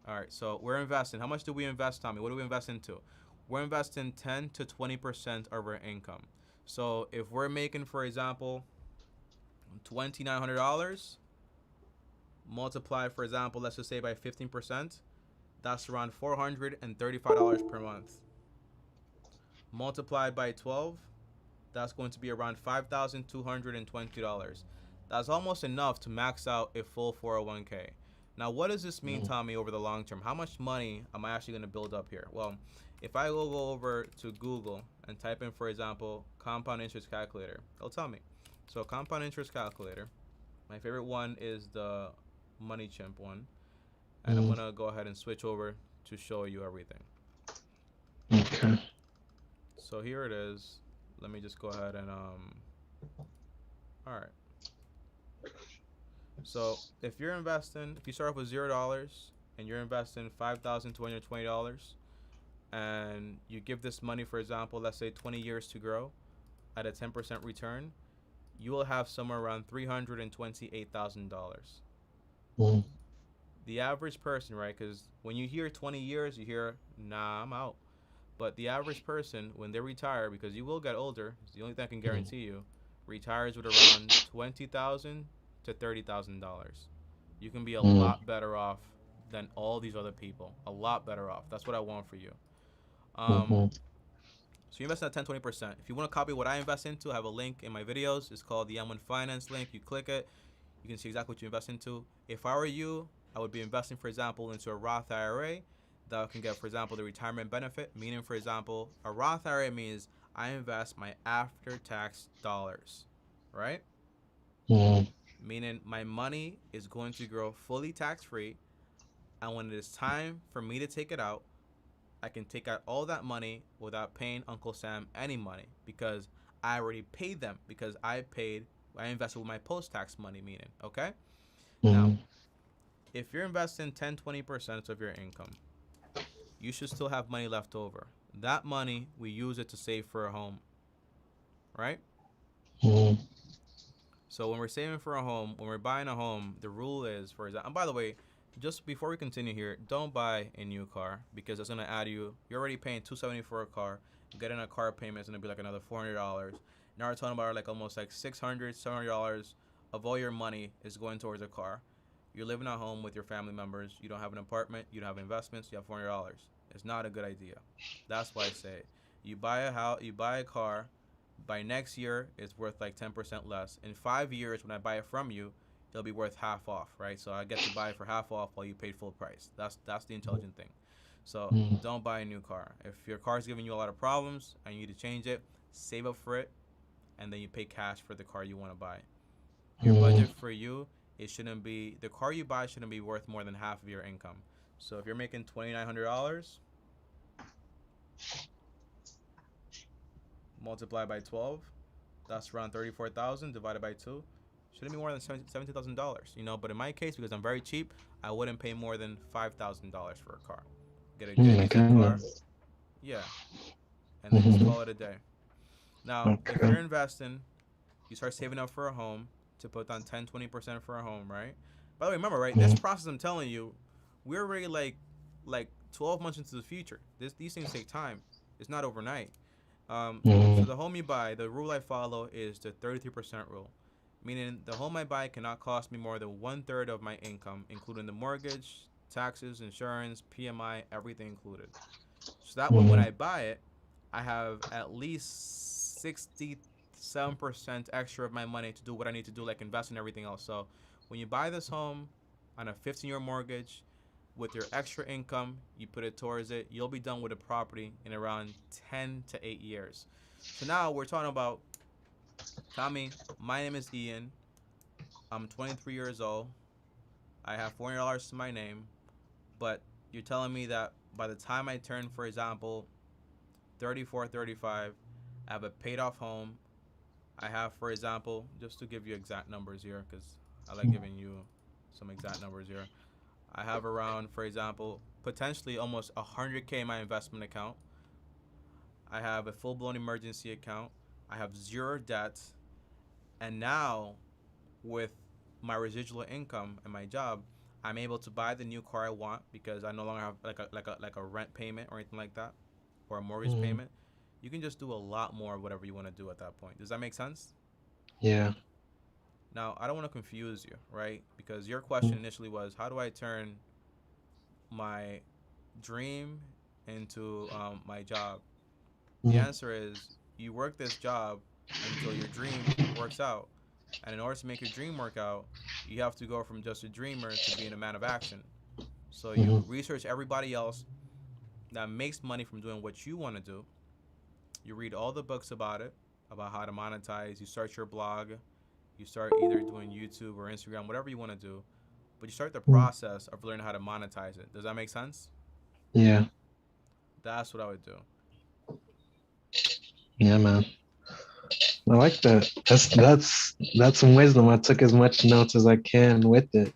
All right, so we're investing. How much do we invest, Tommy? What do we invest into? We're investing 10 to 20% of our income. So if we're making, for example, $2,900, multiplied, for example, let's just say by 15%, that's around $435 per month. Multiplied by 12, that's going to be around $5,220. That's almost enough to max out a full 401k. Now, what does this mean, Tommy, over the long term? How much money am I actually going to build up here? Well, if I go over to Google and type in, for example, compound interest calculator, it'll tell me. So compound interest calculator, my favorite one is the Money Chimp one. And I'm going to go ahead and switch over to show you everything. Okay. So here it is. Let me just go ahead and, all right. So if you're investing, if you start off with $0 and you're investing $5,220 and you give this money, for example, let's say 20 years to grow at a 10% return, you will have somewhere around $328,000. The average person, right? Because when you hear 20 years, you hear, nah, I'm out. But the average person, when they retire, because you will get older, it's the only thing I can guarantee you, retires with around $20,000 to $30,000. You can be a lot better off than all these other people. A lot better off. That's what I want for you. So you invest in 10-20%. If you want to copy what I invest into, I have a link in my videos. It's called the M1 Finance link. You click it, you can see exactly what you invest into. If I were you, I would be investing, for example, into a Roth IRA that can get, for example, the retirement benefit. Meaning, for example, a Roth IRA means I invest my after-tax dollars, right? Meaning my money is going to grow fully tax-free, and when it is time for me to take it out, I can take out all that money without paying Uncle Sam any money because I already paid them because I invested with my post-tax money, meaning, okay? Now, if you're investing 10-20% of your income, you should still have money left over. That money, we use it to save for a home, right? So when we're saving for a home, when we're buying a home, the rule is, for example, and by the way, just before we continue here, don't buy a new car because it's gonna add you're already paying $270 for a car. Getting a car payment is gonna be like another $400. Now we're talking about like almost like $600-$700 of all your money is going towards a car. You're living at home with your family members. You don't have an apartment. You don't have investments. You have $400. It's not a good idea. That's why I say you buy a house, you buy a car. By next year, it's worth like 10% less. In 5 years, when I buy it from you, it'll be worth half off, right? So I get to buy it for half off while you paid full price. That's the intelligent thing. So don't buy a new car. If your car is giving you a lot of problems and you need to change it, save up for it, and then you pay cash for the car you want to buy. Your budget for you, the car you buy shouldn't be worth more than half of your income. So if you're making $2,900, multiply by 12, that's around 34,000 divided by 2. Shouldn't be more than $17,000, you know. But in my case, because I'm very cheap, I wouldn't pay more than $5,000 for a car. Get a good car, yeah, and then just call it a day. Now, if you're investing, you start saving up for a home to put down 10-20% for a home, right? By the way, remember, right? This process I'm telling you, we're already like 12 months into the future. These things take time. It's not overnight. So the home you buy, the rule I follow is the 33% rule, meaning the home I buy cannot cost me more than 1/3 of my income, including the mortgage, taxes, insurance, PMI, everything included. So that way, when I buy it, I have at least 67% extra of my money to do what I need to do, like invest in everything else. So when you buy this home on a 15-year mortgage, with your extra income, you put it towards it, you'll be done with a property in around 10 to 8 years. So now we're talking about, Tommy, my name is Ian. I'm 23 years old. I have $400 to my name, but you're telling me that by the time I turn, for example, 34, 35, I have a paid off home. I have, for example, just to give you exact numbers here, because I like giving you some exact numbers here. I have around, for example, potentially almost 100K in my investment account. I have a full-blown emergency account. I have zero debt. And now, with my residual income and my job, I'm able to buy the new car I want because I no longer have like a rent payment or anything like that, or a mortgage payment. You can just do a lot more of whatever you want to do at that point. Does that make sense? Yeah. Now, I don't want to confuse you, right? Because your question initially was, how do I turn my dream into my job? The answer is, you work this job until your dream works out. And in order to make your dream work out, you have to go from just a dreamer to being a man of action. So you research everybody else that makes money from doing what you want to do. You read all the books about it, about how to monetize. You start your blog. You start either doing YouTube or Instagram, whatever you want to do. But you start the process of learning how to monetize it. Does that make sense? Yeah. That's what I would do. Yeah, man. I like that. That's some wisdom. I took as much notes as I can with it.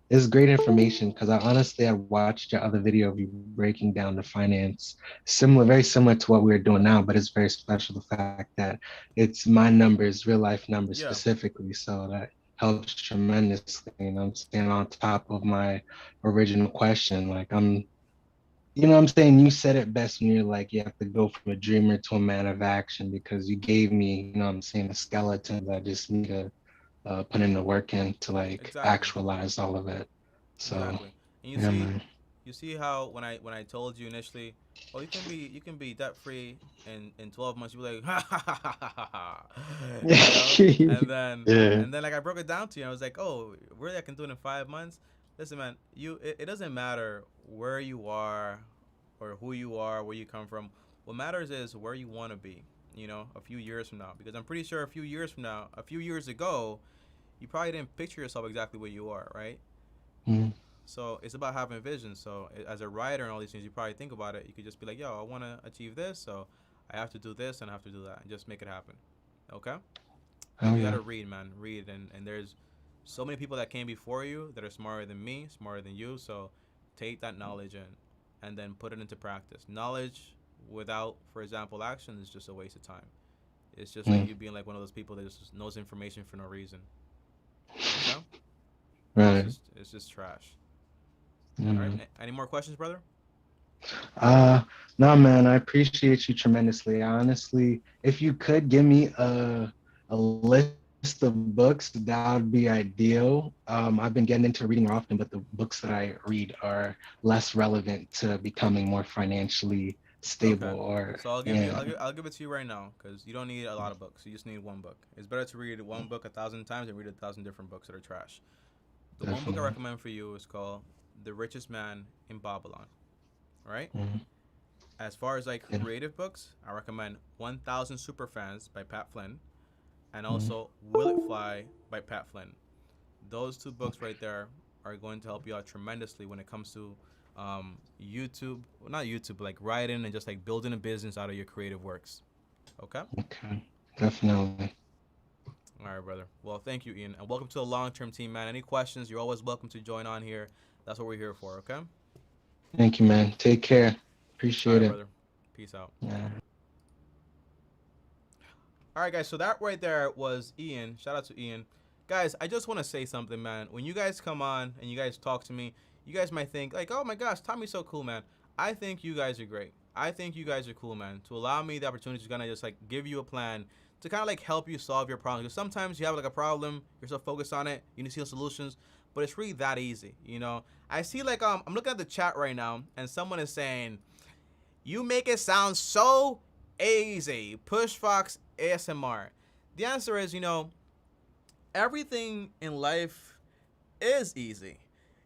It's great information because I watched your other video of you breaking down the finance, very similar to what we were doing now, but it's very special the fact that it's my numbers, real life numbers Yeah. specifically. So that helps tremendously. You know, I'm staying on top of my original question. You know what I'm saying? You said it best when you're like, you have to go from a dreamer to a man of action because you gave me, you know what I'm saying, a skeleton that I just need to put in the work in to like Exactly. actualize all of it. So, Exactly. And yeah, man. you see how when I told you initially, oh, you can be debt free in 12 months. You were like, ha ha ha ha ha ha, Yeah. and then like I broke it down to you. And I was like, oh, really? I can do it in 5 months. Listen, man, it doesn't matter where you are, or who you are, where you come from. What matters is where you want to be. You know, a few years from now, because I'm pretty sure a few years ago, you probably didn't picture yourself exactly where you are, right? So it's about having vision. So as a writer and all these things, you probably think about it. You could just be like, yo, I want to achieve this, so I have to do this and I have to do that, and just make it happen. Okay? Oh, You yeah. gotta read, man. Read, and there's so many people that came before you that are smarter than me, smarter than you. So take that knowledge in, and then put it into practice. Knowledge without, for example, action is just a waste of time. It's just like you being like one of those people that just knows information for no reason. Okay? Right. It's just trash. Mm. All right. Any more questions, brother? No, man, I appreciate you tremendously. Honestly, if you could give me a list of books, that would be ideal. I've been getting into reading often, but the books that I read are less relevant to becoming more financially stable. Okay. Or So I'll give it to you right now, because you don't need a lot of books. You just need one book. It's better to read one book 1,000 times than read 1,000 different books that are trash. The one book I recommend for you is called The Richest Man in Babylon. Right? As far as like creative books, I recommend 1,000 Superfans by Pat Flynn, and also Will It Fly by Pat Flynn. Those two books right there are going to help you out tremendously when it comes to YouTube, well, not YouTube, but like writing and just like building a business out of your creative works. Okay? Okay, definitely. All right, brother. Well, thank you, Ian, and welcome to the long-term team, man. Any questions, you're always welcome to join on here. That's what we're here for, okay? Thank you, man. Take care. Appreciate it. Brother. Peace out. Yeah. All right, guys. So that right there was Ian. Shout out to Ian. Guys, I just want to say something, man. When you guys come on and you guys talk to me, you guys might think like, oh my gosh, Tommy's so cool, man. I think you guys are great. I think you guys are cool, man. To allow me the opportunity to kind of just like give you a plan to kind of like help you solve your problem. Because sometimes you have like a problem, you're so focused on it, you need to see solutions, but it's really that easy, you know? I see like, I'm looking at the chat right now, and someone is saying, you make it sound so easy. Push Fox ASMR. The answer is, you know, everything in life is easy.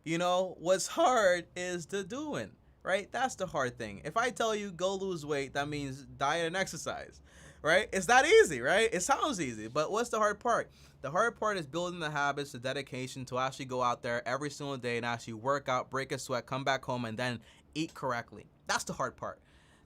You know, what's hard is the doing, right? That's the hard thing. If I tell you go lose weight, that means diet and exercise, right? It's that easy, right? It sounds easy, but what's the hard part? The hard part is building the habits, the dedication to actually go out there every single day and actually work out, break a sweat, come back home, and then eat correctly. That's the hard part.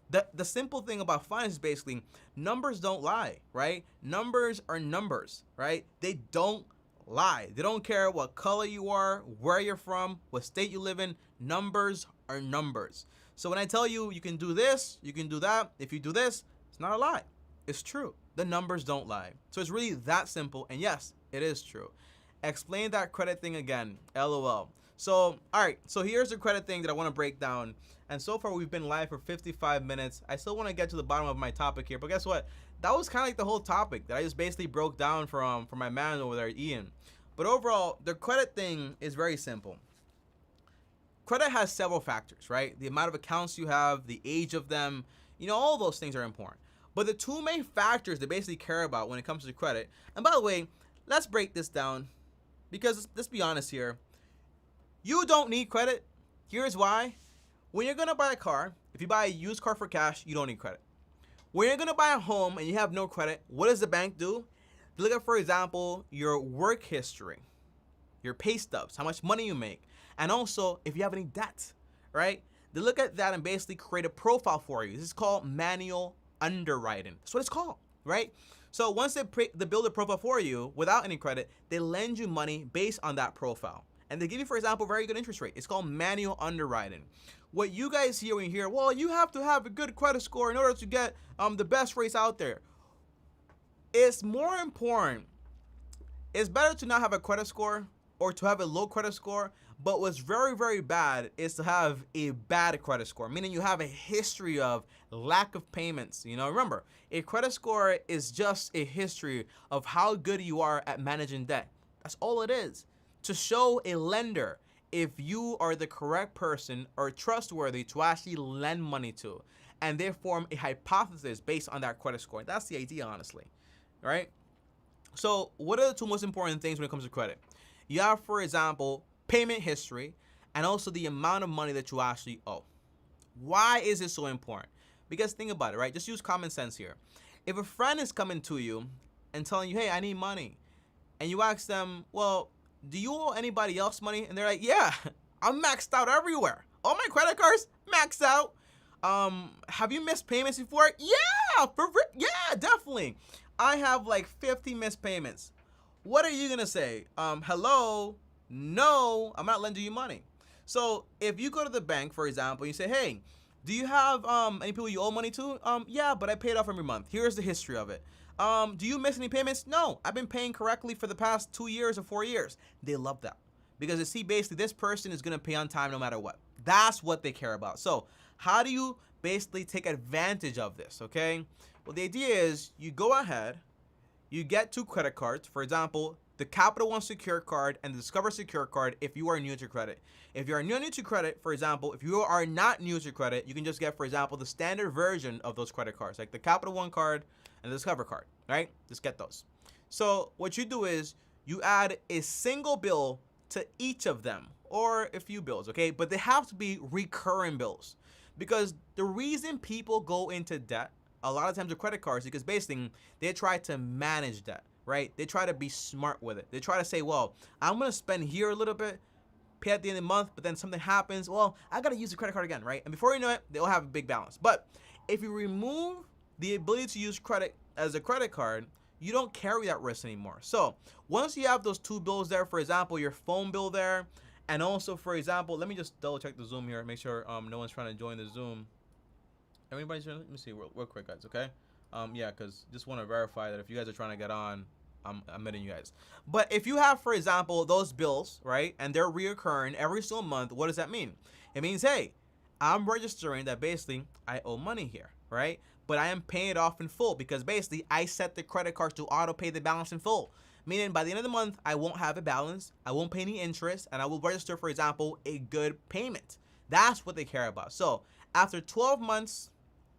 The simple thing about finance is basically numbers don't lie, right? Numbers are numbers, right? They don't lie. They don't care what color you are, where you're from, what state you live in. Numbers are numbers. So when I tell you you can do this, you can do that, if you do this, it's not a lie. It's true. The numbers don't lie. So it's really that simple. And yes, it is true. Explain that credit thing again. LOL. So, all right. So here's the credit thing that I want to break down. And so far, we've been live for 55 minutes. I still want to get to the bottom of my topic here. But guess what? That was kind of like the whole topic that I just basically broke down from my man over there, Ian. But overall, the credit thing is very simple. Credit has several factors, right? The amount of accounts you have, the age of them, you know, all those things are important. But the two main factors they basically care about when it comes to credit, and by the way, let's break this down because let's be honest here. You don't need credit. Here's why. When you're going to buy a car, if you buy a used car for cash, you don't need credit. When you're going to buy a home and you have no credit, what does the bank do? They look at, for example, your work history, your pay stubs, how much money you make, and also if you have any debt, right? They look at that and basically create a profile for you. This is called manual underwriting. That's what it's called, right? So once they build a profile for you without any credit, they lend you money based on that profile. And they give you, for example, a very good interest rate. It's called manual underwriting. What you guys hear when you hear, well, you have to have a good credit score in order to get the best rates out there. It's more important. It's better to not have a credit score or to have a low credit score. But what's very, very bad is to have a bad credit score, meaning you have a history of lack of payments. You know, remember, a credit score is just a history of how good you are at managing debt. That's all it is. To show a lender if you are the correct person or trustworthy to actually lend money to. And they form a hypothesis based on that credit score. That's the idea, honestly, right? So what are the two most important things when it comes to credit? You have, for example, payment history and also the amount of money that you actually owe. Why is it so important? Because think about it, right? Just use common sense here. If a friend is coming to you and telling you, hey, I need money, and you ask them, well, do you owe anybody else money? And they're like, yeah, I'm maxed out everywhere. All my credit cards maxed out. Have you missed payments before? Yeah, yeah, definitely. I have like 50 missed payments. What are you gonna say? Hello? No, I'm not lending you money. So if you go to the bank, for example, you say, hey, do you have any people you owe money to? Yeah, but I pay it off every month. Here's the history of it. Do you miss any payments? No, I've been paying correctly for the past 2 years or 4 years. They love that because they see basically this person is gonna pay on time no matter what. That's what they care about. So how do you basically take advantage of this, okay? Well, the idea is you go ahead, you get 2 credit cards. For example, the Capital One Secure card and the Discover Secure card if you are new to credit. If you are new to credit, for example, if you are not new to credit, you can just get, for example, the standard version of those credit cards, like the Capital One card and the Discover card, right? Just get those. So what you do is you add a single bill to each of them or a few bills, okay? But they have to be recurring bills because the reason people go into debt a lot of times with credit cards is because basically they try to manage debt, right? They try to be smart with it. They try to say, well, I'm going to spend here a little bit, pay at the end of the month, but then something happens. Well, I got to use the credit card again, right? And before you know it, they'll have a big balance. But if you remove the ability to use credit as a credit card, you don't carry that risk anymore. So once you have those 2 bills there, for example, your phone bill there, and also, for example, let me just double check the Zoom here, make sure no one's trying to join the Zoom. Everybody's trying, let me see real quick, guys, okay? Yeah, because just want to verify that if you guys are trying to get on, I'm admitting you guys. But if you have, for example, those bills, right, and they're reoccurring every single month, what does that mean? It means, hey, I'm registering that basically I owe money here, right? But I am paying it off in full because basically I set the credit cards to auto pay the balance in full. Meaning by the end of the month, I won't have a balance, I won't pay any interest, and I will register, for example, a good payment. That's what they care about. So after 12 months,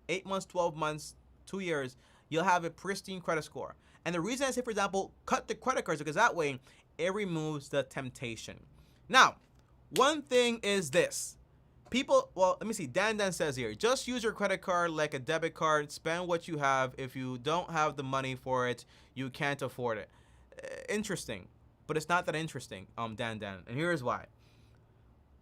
8 months, 12 months, 2 years, you'll have a pristine credit score. And the reason I say, for example, cut the credit cards, because that way it removes the temptation. Now, One thing is this. People, well, let me see. Dan says here, just use your credit card like a debit card. Spend what you have. If you don't have the money for it, you can't afford it. Interesting, but it's not that interesting, Dan. And here's why.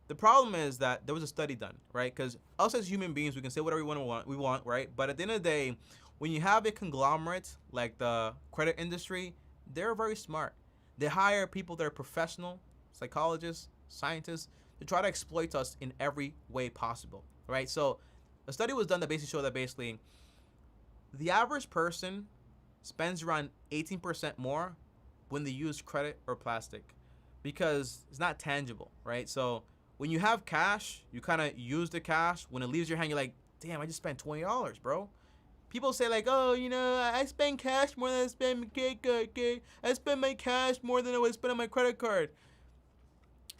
The problem is that there was a study done, right? Because us as human beings, we can say whatever we want, right? But at the end of the day, when you have a conglomerate like the credit industry, they're very smart. They hire people that are professional, psychologists, scientists, to try to exploit us in every way possible, right? So a study was done that basically showed that basically the average person spends around 18% more when they use credit or plastic because it's not tangible, right? So when you have cash, you kind of use the cash. When it leaves your hand, you're like, damn, I just spent $20, bro. People say like, oh, you know, I spend cash more than I spend my credit card, okay? I spend my cash more than I would spend on my credit card.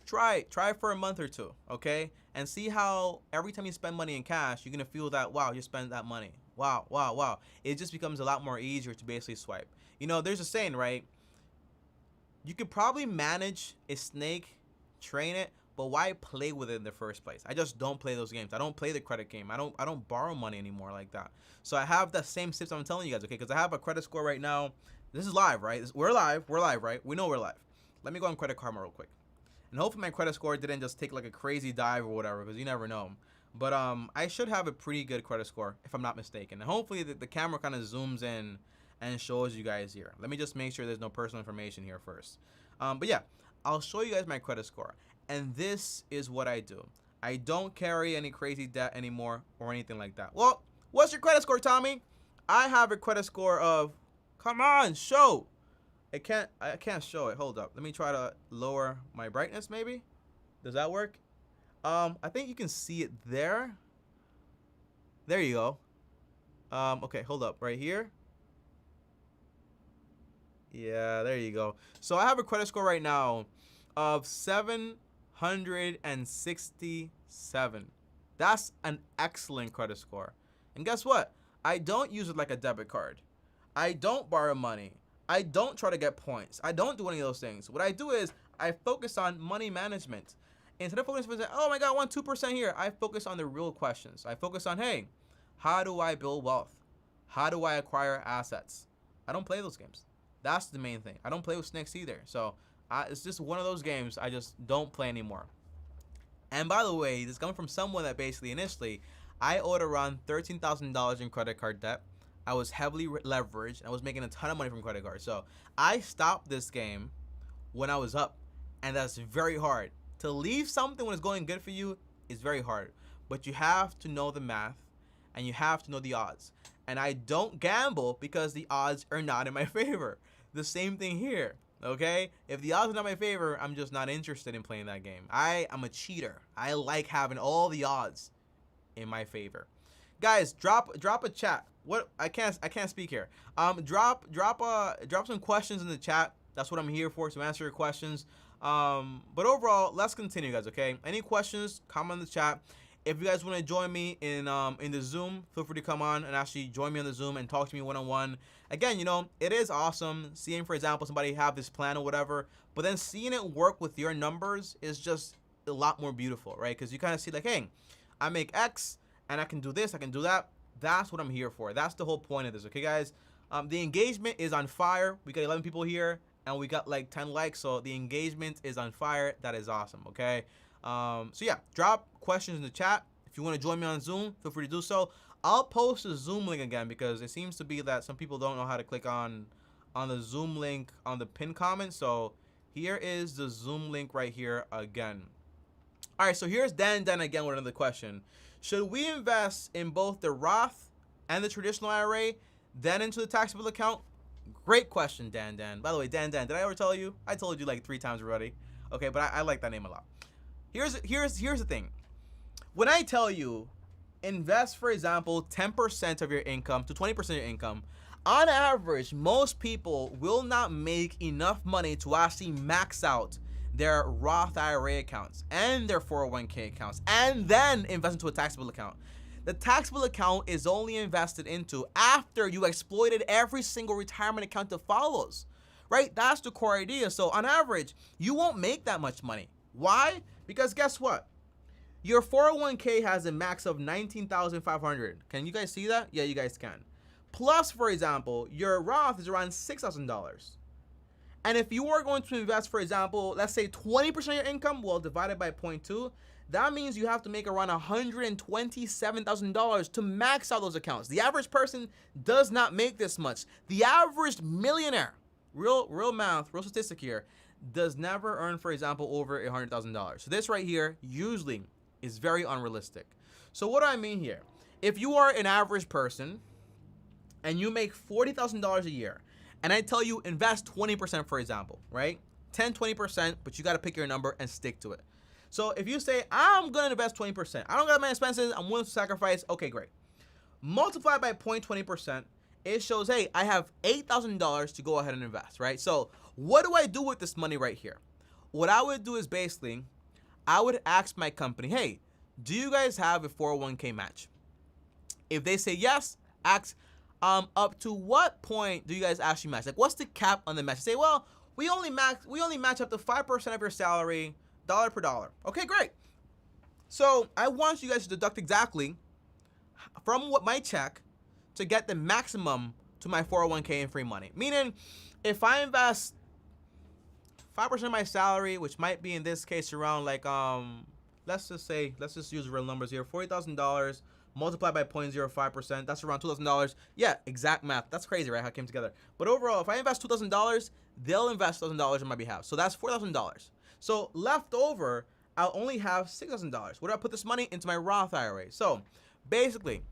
Try for a month or two, okay? And see how every time you spend money in cash, you're going to feel that, wow, you spend that money. Wow. It just becomes a lot more easier to basically swipe. You know, there's a saying, right? You could probably manage a snake, train it, but why play with it in the first place? I just don't play those games. I don't play the credit game. I don't borrow money anymore like that. So I have the same tips I'm telling you guys, okay? Because I have a credit score right now. This is live, right? We're live, right? We know we're live. Let me go on Credit Karma real quick. And hopefully my credit score didn't just take like a crazy dive or whatever, because you never know. But I should have a pretty good credit score, if I'm not mistaken. And hopefully the camera kind of zooms in and shows you guys here. Let me just make sure there's no personal information here first. But yeah, I'll show you guys my credit score. And this is what I do. I don't carry any crazy debt anymore or anything like that. Well, what's your credit score, Tommy? I have a credit score of, come on, show. I can't show it. Hold up. Let me try to lower my brightness maybe. Does that work? I think you can see it there. There you go. Okay, hold up. Right here. Yeah, there you go. So I have a credit score right now of 767. That's an excellent credit score. And guess what? I don't use it like a debit card. I don't borrow money. I don't try to get points. I don't do any of those things. What I do is I focus on money management. Instead of focusing on, oh my God, I want 2% here, I focus on the real questions. I focus on, hey, how do I build wealth? How do I acquire assets? I don't play those games. That's the main thing. I don't play with snakes either. So it's just one of those games I just don't play anymore. And by the way, this is coming from someone that basically initially, I owed around $13,000 in credit card debt. I was heavily leveraged. I was making a ton of money from credit cards. So I stopped this game when I was up. And that's very hard. To leave something when it's going good for you is very hard. But you have to know the math and you have to know the odds. And I don't gamble because the odds are not in my favor. The same thing here, okay? If the odds are not in my favor, I'm just not interested in playing that game. I am a cheater. I like having all the odds in my favor. Guys, drop a chat. What I can't speak here. Drop some questions in the chat. That's what I'm here for, to answer your questions. But overall, let's continue, guys. Okay. Any questions? Comment in the chat. If you guys want to join me in the Zoom, feel free to come on and actually join me on the Zoom and talk to me one-on-one. Again, you know, it is awesome seeing, for example, somebody have this plan or whatever, but then seeing it work with your numbers is just a lot more beautiful, right? Because you kind of see like, hey, I make X and I can do this, I can do that. That's what I'm here for. That's the whole point of this, okay, guys? The engagement is on fire. We got 11 people here and we got like 10 likes, so the engagement is on fire. That is awesome, okay? So yeah, drop questions in the chat. If you want to join me on Zoom, feel free to do so. I'll post the Zoom link again because it seems to be that some people don't know how to click on the Zoom link on the pinned comment. So here is the Zoom link right here again. All right, so here's Dan again with another question. Should we invest in both the Roth and the traditional IRA, then into the taxable account? Great question, Dan. By the way, Dan, did I ever tell you? I told you like 3 times already. Okay, but I like that name a lot. Here's the thing. When I tell you invest, for example, 10% of your income to 20% of your income, on average, most people will not make enough money to actually max out their Roth IRA accounts and their 401k accounts and then invest into a taxable account. The taxable account is only invested into after you exploited every single retirement account that follows, right? That's the core idea. So on average, you won't make that much money. Why? Because guess what? Your 401k has a max of $19,500. Can you guys see that? Yeah, you guys can. Plus, for example, your Roth is around $6,000. And if you are going to invest, for example, let's say 20% of your income, well, divided by 0.2, that means you have to make around $127,000 to max out those accounts. The average person does not make this much. The average millionaire, real math, real statistic here, does never earn, for example, over $100,000. So this right here usually is very unrealistic. So what do I mean here? If you are an average person and you make $40,000 a year, and I tell you invest 20%, for example, right? 10, 20%, but you got to pick your number and stick to it. So if you say, I'm going to invest 20%, I don't got my expenses, I'm willing to sacrifice, okay, great. Multiply by 0.20%, it shows, hey, I have $8,000 to go ahead and invest, right? So what do I do with this money right here? What I would do is basically, I would ask my company, hey, do you guys have a 401k match? If they say yes, ask, up to what point do you guys actually match? Like, what's the cap on the match? Say, well, we only match up to 5% of your salary, dollar per dollar. Okay, great. So I want you guys to deduct exactly from what my check to get the maximum to my 401k and free money. Meaning, if I invest 5% of my salary, which might be in this case around like let's just use real numbers here, $40,000 multiplied by 0.05%, that's around $2,000. Yeah, exact math. That's crazy, right? How it came together. But overall, if I invest $2,000, they'll invest $1,000 on my behalf. So that's $4,000. So left over, I'll only have $6,000. Where do I put this money? Into my Roth IRA. So basically,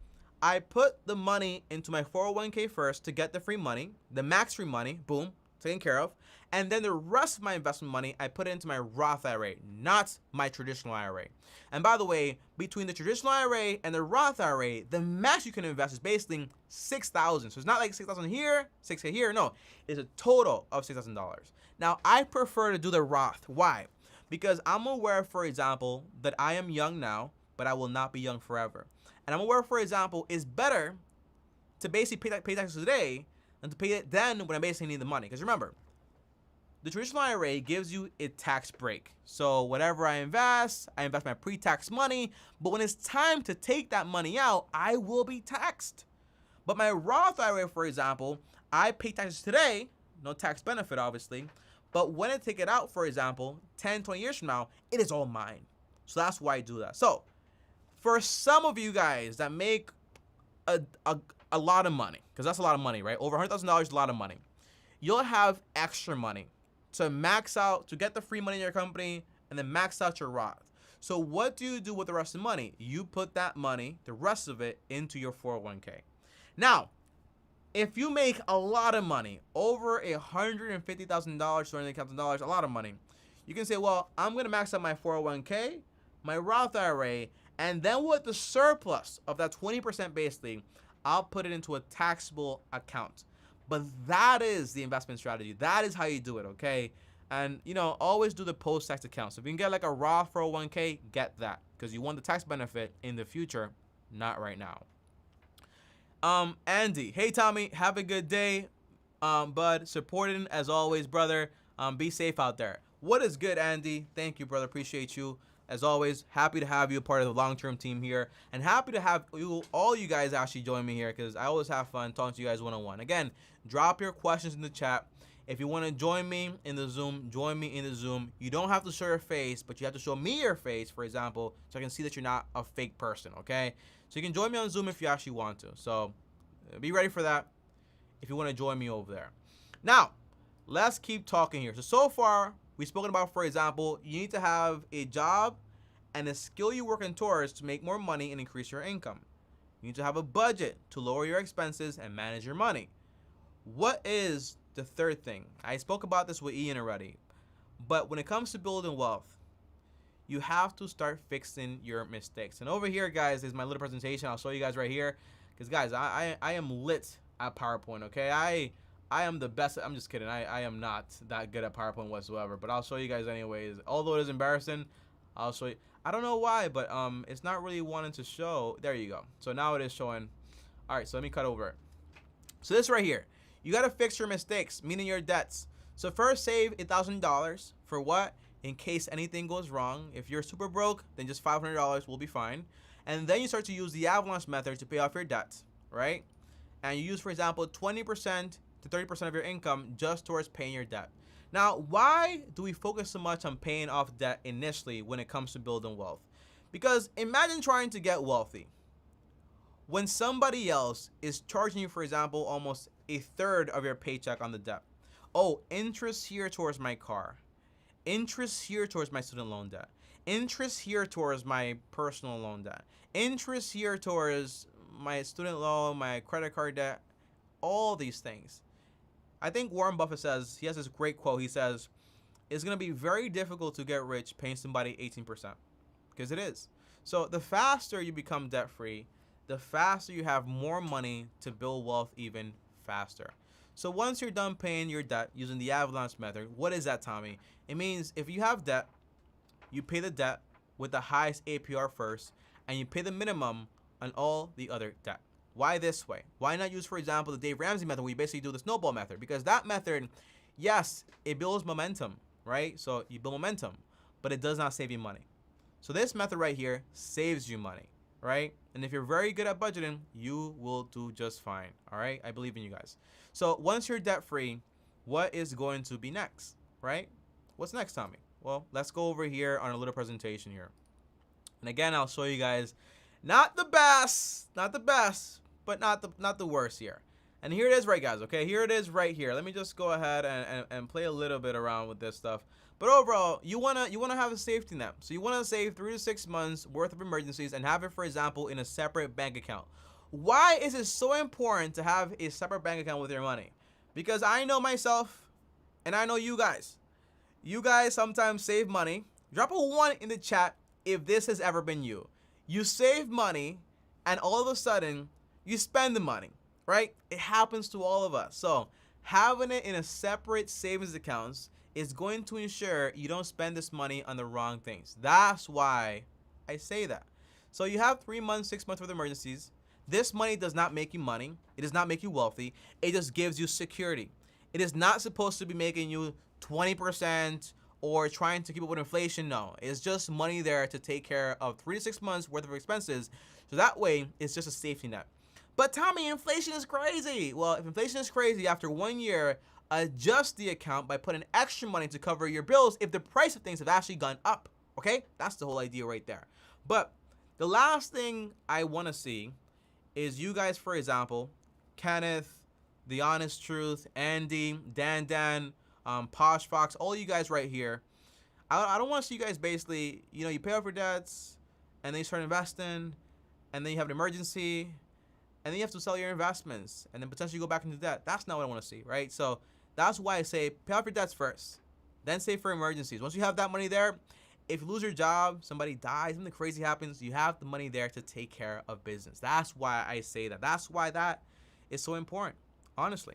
I put the money into my 401k first to get the free money, the max free money, boom, taken care of. And then the rest of my investment money, I put it into my Roth IRA, not my traditional IRA. And by the way, between the traditional IRA and the Roth IRA, the max you can invest is basically $6,000. So it's not like $6,000 here, $6K here. No, it's a total of $6,000. Now, I prefer to do the Roth. Why? Because I'm aware, for example, that I am young now, but I will not be young forever. And I'm aware, for example, it's better to basically pay taxes today than to pay it then when I basically need the money. Because remember, the traditional IRA gives you a tax break. So whatever I invest my pre-tax money, but when it's time to take that money out, I will be taxed. But my Roth IRA, for example, I pay taxes today, no tax benefit, obviously, but when I take it out, for example, 10, 20 years from now, it is all mine. So that's why I do that. So for some of you guys that make a lot of money, because that's a lot of money, right? Over $100,000 is a lot of money. You'll have extra money to max out, to get the free money in your company, and then max out your Roth. So what do you do with the rest of the money? You put that money, the rest of it, into your 401k. Now, if you make a lot of money, over $150,000, $200,000, a lot of money, you can say, well, I'm going to max out my 401k, my Roth IRA, and then with the surplus of that 20% basically, I'll put it into a taxable account. But that is the investment strategy. That is how you do it, okay? And, you know, always do the post-tax account. So if you can get like a Roth 401k, get that. Because you want the tax benefit in the future, not right now. Andy, hey Tommy, have a good day. Bud, supporting as always, brother. Be safe out there. What is good, Andy? Thank you, brother. Appreciate you. As always, happy to have you a part of the long-term team here. And happy to have all you guys actually join me here, because I always have fun talking to you guys one-on-one. Again, drop your questions in the chat. If you want to join me in the Zoom, join me in the Zoom. You don't have to show your face, but you have to show me your face, for example, so I can see that you're not a fake person, okay? So you can join me on Zoom if you actually want to. So be ready for that if you want to join me over there. Now, let's keep talking here. So far, we've spoken about, for example, you need to have a job and a skill you're working towards to make more money and increase your income. You need to have a budget to lower your expenses and manage your money. What is the third thing? I spoke about this with Ian already, but when it comes to building wealth, you have to start fixing your mistakes. And over here, guys, is my little presentation. I'll show you guys right here, because guys, I am lit at PowerPoint, okay? I am the best. I'm just kidding. I am not that good at PowerPoint whatsoever, but I'll show you guys anyways. Although it is embarrassing, I'll show you. I don't know why, but it's not really wanting to show. There you go. So now it is showing. All right, so let me cut over it. So this right here, you got to fix your mistakes, meaning your debts. So first, save $1,000 for what? in case anything goes wrong. If you're super broke, then just $500 will be fine. And then you start to use the avalanche method to pay off your debt, right? And you use, for example, 20% to 30% of your income just towards paying your debt. Now, why do we focus so much on paying off debt initially when it comes to building wealth? Because imagine trying to get wealthy when somebody else is charging you, for example, almost a third of your paycheck on the debt. Oh, interest here towards my car. Interest here towards my student loan debt. Interest here towards my personal loan debt. Interest here towards my student loan, my credit card debt, all these things. I think Warren Buffett says, he has this great quote. He says, it's going to be very difficult to get rich paying somebody 18%. Because it is. So the faster you become debt free, the faster you have more money to build wealth even faster. So once you're done paying your debt using the avalanche method, what is that, Tommy? It means if you have debt, you pay the debt with the highest APR first, and you pay the minimum on all the other debt. Why this way? Why not use, for example, the Dave Ramsey method, where you basically do the snowball method? Because that method, yes, it builds momentum, right? So you build momentum, but it does not save you money. So this method right here saves you money, right? And if you're very good at budgeting, you will do just fine, all right? I believe in you guys. So once you're debt free, what is going to be next, right? What's next, Tommy? Well, let's go over here on a little presentation here. And again, I'll show you guys not the best, but not the worst here. And here it is, right, guys, okay? Here it is right here. Let me just go ahead and play a little bit around with this stuff. But overall, you wanna have a safety net. So you wanna save 3 to 6 months worth of emergencies and have it, for example, in a separate bank account. Why is it so important to have a separate bank account with your money? Because I know myself, and I know you guys. You guys sometimes save money. Drop a 1 in the chat if this has ever been you. You save money, and all of a sudden, you spend the money, right? It happens to all of us. So having it in a separate savings accounts is going to ensure you don't spend this money on the wrong things. That's why I say that. So you have 3 months, 6 months worth of emergencies. This money does not make you money. It does not make you wealthy. It just gives you security. It is not supposed to be making you 20% or trying to keep up with inflation. No, it's just money there to take care of 3 to 6 months worth of expenses. So that way, it's just a safety net. But Tommy, inflation is crazy. Well, if inflation is crazy, after 1 year, adjust the account by putting extra money to cover your bills if the price of things have actually gone up. Okay? That's the whole idea right there. But the last thing I want to see is you guys, for example, Kenneth, The Honest Truth, Andy, Dan, Posh Fox, all you guys right here. I don't want to see you guys basically, you pay off your debts, and then you start investing, and then you have an emergency, and then you have to sell your investments, and then potentially go back into debt. That's not what I want to see, right? So that's why I say pay off your debts first, then save for emergencies. Once you have that money there, if you lose your job, somebody dies, something crazy happens, you have the money there to take care of business. That's why I say that. That's why that is so important, honestly.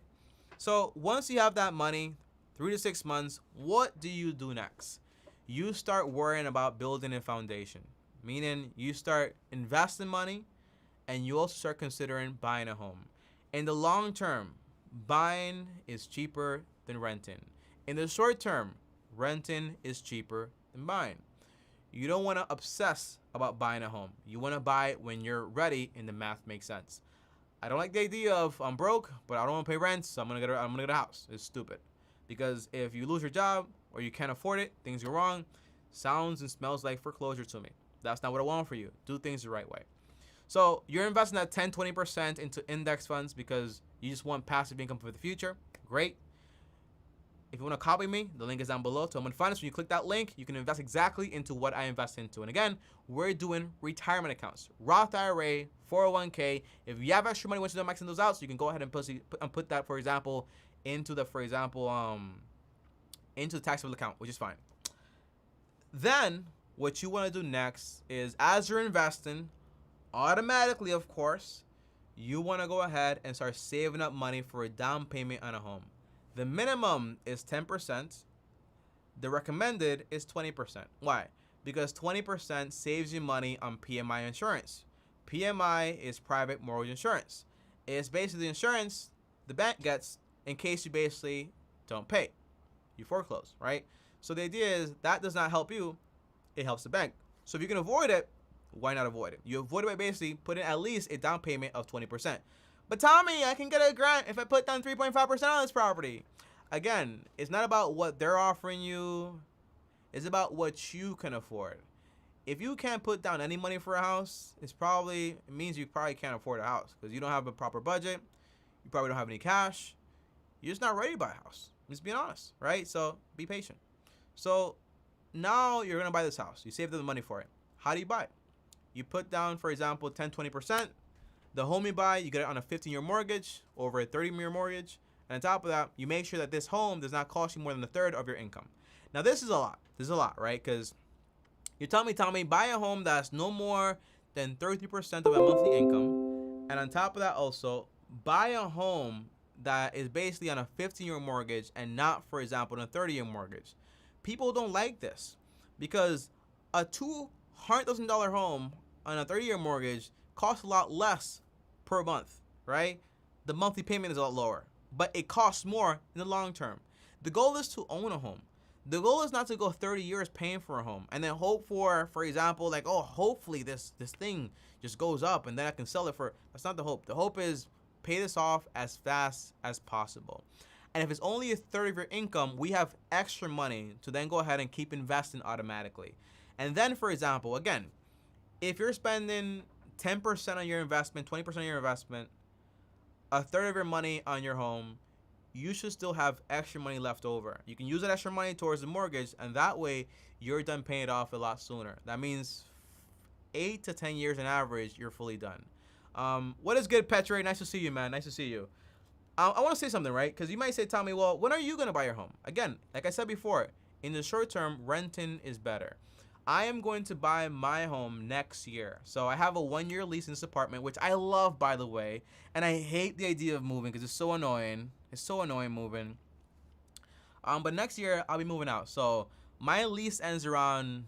So once you have that money, 3 to 6 months, what do you do next? You start worrying about building a foundation, meaning you start investing money, and you also start considering buying a home. In the long term, buying is cheaper than renting. In the short term, renting is cheaper than buying. You don't want to obsess about buying a home. You want to buy it when you're ready and the math makes sense. I don't like the idea of I'm broke, but I don't want to pay rent, so I'm gonna get a house. It's stupid. Because if you lose your job or you can't afford it, things go wrong, sounds and smells like foreclosure to me. That's not what I want for you. Do things the right way. So you're investing that 10, 20% into index funds because you just want passive income for the future. Great. If you want to copy me, the link is down below. Tillman Finance. When you click that link, you can invest exactly into what I invest into. And again, we're doing retirement accounts, Roth IRA, 401k. If you have extra money, once you're done maxing those out, so you can go ahead and put that, for example, into the taxable account, which is fine. Then what you want to do next is, as you're investing, automatically, of course, you want to go ahead and start saving up money for a down payment on a home. The minimum is 10%. The recommended is 20%. Why? Because 20% saves you money on PMI insurance. PMI is private mortgage insurance. It's basically the insurance the bank gets in case you basically don't pay. You foreclose, right? So the idea is that does not help you, it helps the bank. So if you can avoid it, why not avoid it? You avoid it by basically putting at least a down payment of 20%. But Tommy, I can get a grant if I put down 3.5% on this property. Again, it's not about what they're offering you. It's about what you can afford. If you can't put down any money for a house, it means you probably can't afford a house because you don't have a proper budget. You probably don't have any cash. You're just not ready to buy a house. Just being honest, right? So be patient. So now you're gonna buy this house. You save the money for it. How do you buy it? You put down, for example, 10-20%. The home you buy, you get it on a 15-year mortgage, over a 30-year mortgage. And on top of that, you make sure that this home does not cost you more than a third of your income. Now, this is a lot. This is a lot, right? Because you're telling me, Tommy, buy a home that's no more than 33% of a monthly income. And on top of that, also, buy a home that is basically on a 15-year mortgage and not, for example, on a 30-year mortgage. People don't like this because a $200,000 home on a 30-year mortgage costs a lot less per month, right? The monthly payment is a lot lower, but it costs more in the long term. The goal is to own a home. The goal is not to go 30 years paying for a home and then hope for example, like, oh, hopefully this thing just goes up and then I can sell it for. That's not the hope. The hope is pay this off as fast as possible. And if it's only a third of your income, we have extra money to then go ahead and keep investing automatically. And then, for example, again, if you're spending 10% on your investment, 20% on your investment, a third of your money on your home, you should still have extra money left over. You can use that extra money towards the mortgage, and that way you're done paying it off a lot sooner. That means 8 to 10 years on average, you're fully done. What is good, Petre? Nice to see you, man. Nice to see you. I want to say something, right? Because you might say, Tommy, well, when are you going to buy your home? Again, like I said before, in the short term, renting is better. I am going to buy my home next year. So I have a 1-year lease in this apartment, which I love, by the way. And I hate the idea of moving because it's so annoying. It's so annoying moving. But next year, I'll be moving out. So my lease ends around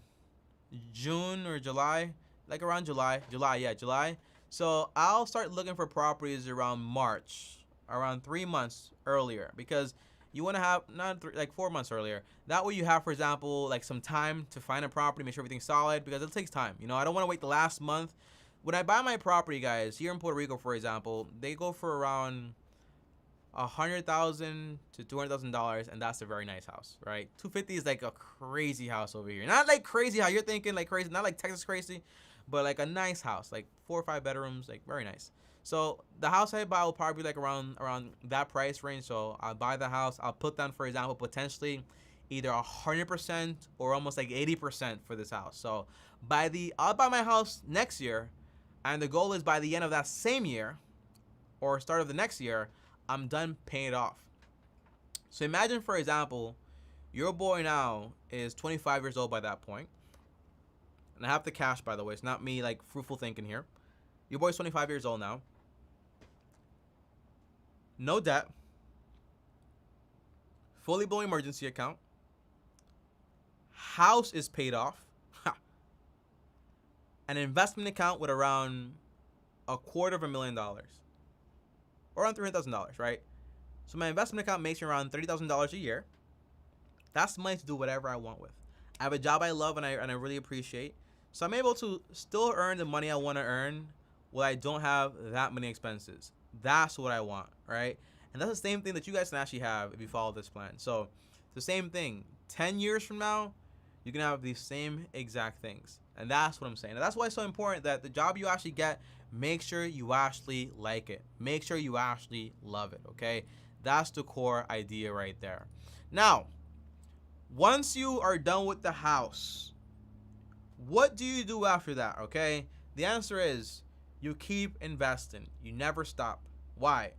June or July. Like around July. July. So I'll start looking for properties around March. Around 3 months earlier. Because you want to have, like 4 months earlier. That way you have, for example, like some time to find a property, make sure everything's solid, because it takes time. You know, I don't want to wait the last month. When I buy my property, guys, here in Puerto Rico, for example, they go for around $100,000 to $200,000, and that's a very nice house, right? $250 is like a crazy house over here. Not like crazy how you're thinking, like crazy, not like Texas crazy, but like a nice house, like 4 or 5 bedrooms, like very nice. So the house I buy will probably be like around that price range. So I'll buy the house. I'll put down, for example, potentially either 100% or almost like 80% for this house. So I'll buy my house next year, and the goal is by the end of that same year or start of the next year, I'm done paying it off. So imagine, for example, your boy now is 25 years old by that point. And I have the cash, by the way. It's not me like fruitful thinking here. Your boy's 25 years old now. No debt. Fully blown emergency account. House is paid off. An investment account with around $250,000. Or around $300,000, right? So my investment account makes me around $30,000 a year. That's money to do whatever I want with. I have a job I love and I really appreciate. So I'm able to still earn the money I want to earn while I don't have that many expenses. That's what I want, right? And that's the same thing that you guys can actually have if you follow this plan. So it's the same thing. 10 years from now, you can have these same exact things. And that's what I'm saying. And that's why it's so important that the job you actually get, make sure you actually like it. Make sure you actually love it, okay? That's the core idea right there. Now, once you are done with the house, what do you do after that, okay? The answer is you keep investing. You never stop. Why?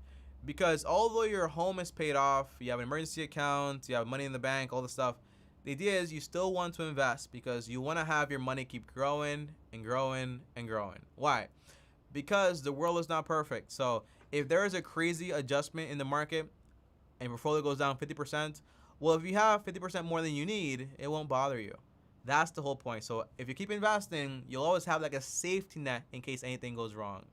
Because although your home is paid off, you have an emergency account, you have money in the bank, all the stuff, the idea is you still want to invest because you want to have your money keep growing and growing and growing. Why? Because the world is not perfect. So if there is a crazy adjustment in the market and your portfolio goes down 50%, well, if you have 50% more than you need, it won't bother you. That's the whole point. So if you keep investing, you'll always have like a safety net in case anything goes wrong.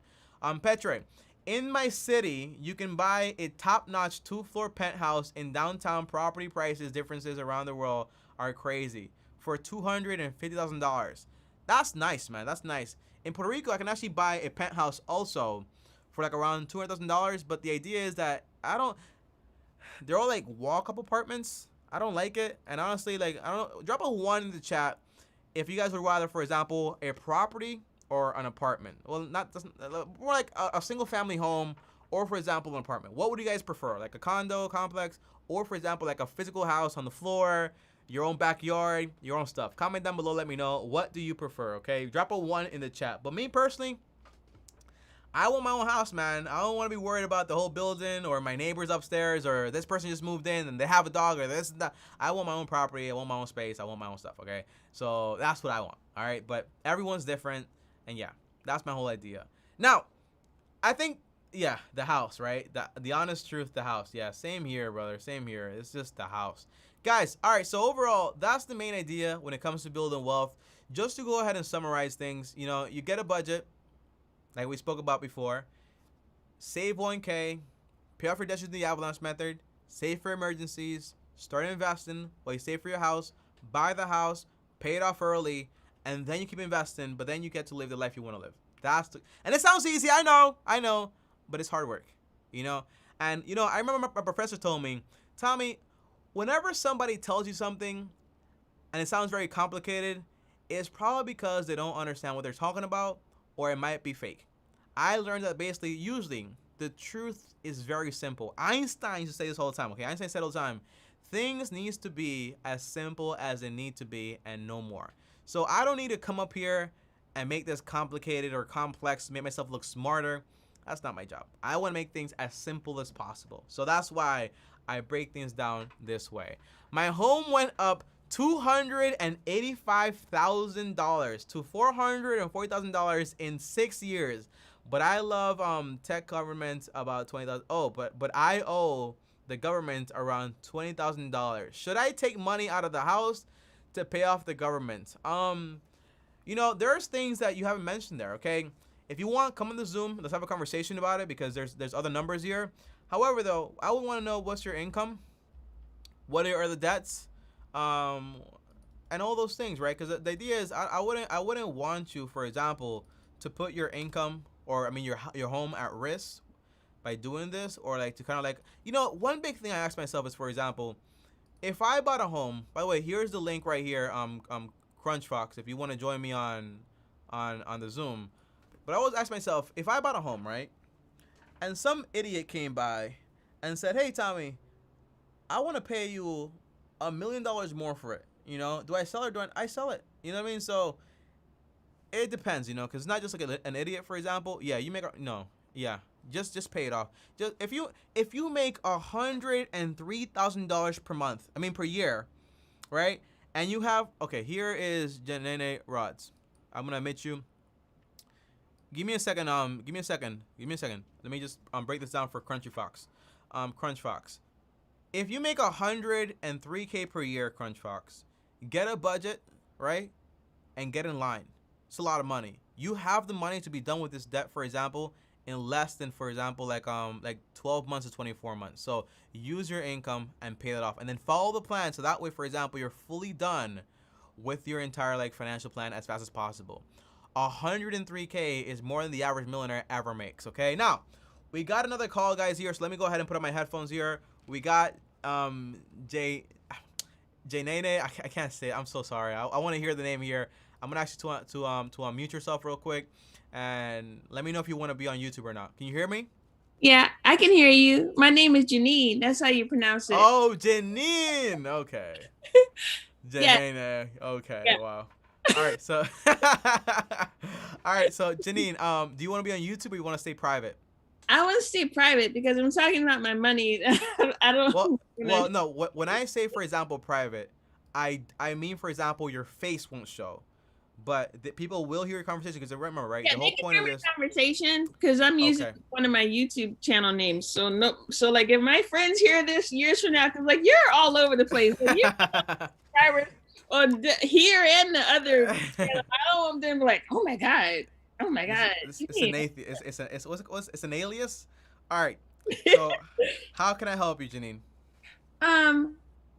Petre, in my city, you can buy a top-notch 2-floor penthouse in downtown. Property prices differences around the world are crazy. For $250,000. That's nice, man. That's nice. In Puerto Rico, I can actually buy a penthouse also for like around $200,000. But the idea is that they're all like walk-up apartments. I don't like it. And honestly, like, I don't, drop a 1 in the chat if you guys would rather, for example, a property or an apartment. Well, more like a single family home, or for example, an apartment. What would you guys prefer? Like a condo complex, or for example, like a physical house on the floor, your own backyard, your own stuff. Comment down below, let me know, what do you prefer, okay? Drop a 1 in the chat. But me personally, I want my own house, man. I don't want to be worried about the whole building or my neighbors upstairs or this person just moved in and they have a dog or this and that. I want my own property. I want my own space. I want my own stuff, okay? So that's what I want, all right? But everyone's different, and yeah, that's my whole idea. Now, I think, yeah, the house, right? The honest truth, the house. Yeah, same here, brother. Same here. It's just the house. Guys, all right, so overall, that's the main idea when it comes to building wealth. Just to go ahead and summarize things, you know, you get a budget, like we spoke about before. Save 1K, pay off your debts using the avalanche method, save for emergencies, start investing while you save for your house, buy the house, pay it off early, and then you keep investing, but then you get to live the life you want to live. And it sounds easy, I know, but it's hard work, you know? And, you know, I remember my professor told me, Tommy, whenever somebody tells you something and it sounds very complicated, it's probably because they don't understand what they're talking about, or it might be fake. I learned that basically, usually, the truth is very simple. Einstein used to say this all the time, okay? Einstein said all the time, things needs to be as simple as they need to be and no more. So I don't need to come up here and make this complicated or complex to make myself look smarter. That's not my job. I want to make things as simple as possible. So that's why I break things down this way. My home went up $285,000 to $440,000 in 6 years. But I love tech government about $20,000. Oh, but I owe the government around $20,000. Should I take money out of the house to pay off the government? You know, there's things that you haven't mentioned there, okay? If you want, come on the Zoom. Let's have a conversation about it because there's other numbers here. However, though, I would want to know what's your income, what are the debts, and all those things, right? Because the idea is I wouldn't want you, for example, to put your income or your home at risk by doing this, or like to kind of like, you know, one big thing I ask myself is, for example, if I bought a home. By the way, here's the link right here. CrunchFox, if you want to join me on the Zoom. But I always ask myself, if I bought a home, right, and some idiot came by and said, hey, Tommy, I want to pay you $1 million more for it. You know, do I sell it or don't I sell it? You know what I mean? So it depends, you know, because it's not just like an idiot, for example. Yeah, you make just pay it off. Just if you make $103,000 per month, per year, right? And you have, okay, here is Janene Rods. I'm gonna admit you. Give me a second. Let me just break this down for CrunchyFox. CrunchFox. If you make $103K per year, CrunchFox, get a budget, right? And get in line. It's a lot of money. You have the money to be done with this debt, for example, in less than, for example, like 12 months to 24 months. So use your income and pay that off, and then follow the plan. So that way, for example, you're fully done with your entire financial plan as fast as possible. 103K is more than the average millionaire ever makes. Okay, now we got another call, guys, here. So let me go ahead and put on my headphones here. We got Jay Nene. I can't say it. I'm so sorry. I want to hear the name here. I'm gonna ask you to unmute yourself real quick and let me know if you want to be on YouTube or not. Can you hear me? Yeah, I can hear you. My name is Janine. That's how you pronounce it. Oh, Janine. Okay. Janine. Yeah. Okay. Yeah. Wow. All right. So, Janine, do you want to be on YouTube or you want to stay private? I want to stay private because I'm talking about my money. I don't. Well, no. When I say, for example, private, I mean, for example, your face won't show, but people will hear your conversation because remember, right? Yeah, the whole point of this conversation because I'm using one of my YouTube channel names. So like if my friends hear this years from now, because like you're all over the place. Like, you're here and the other channel, I don't want them like, oh my god. It's an alias. All right. So how can I help you, Janine?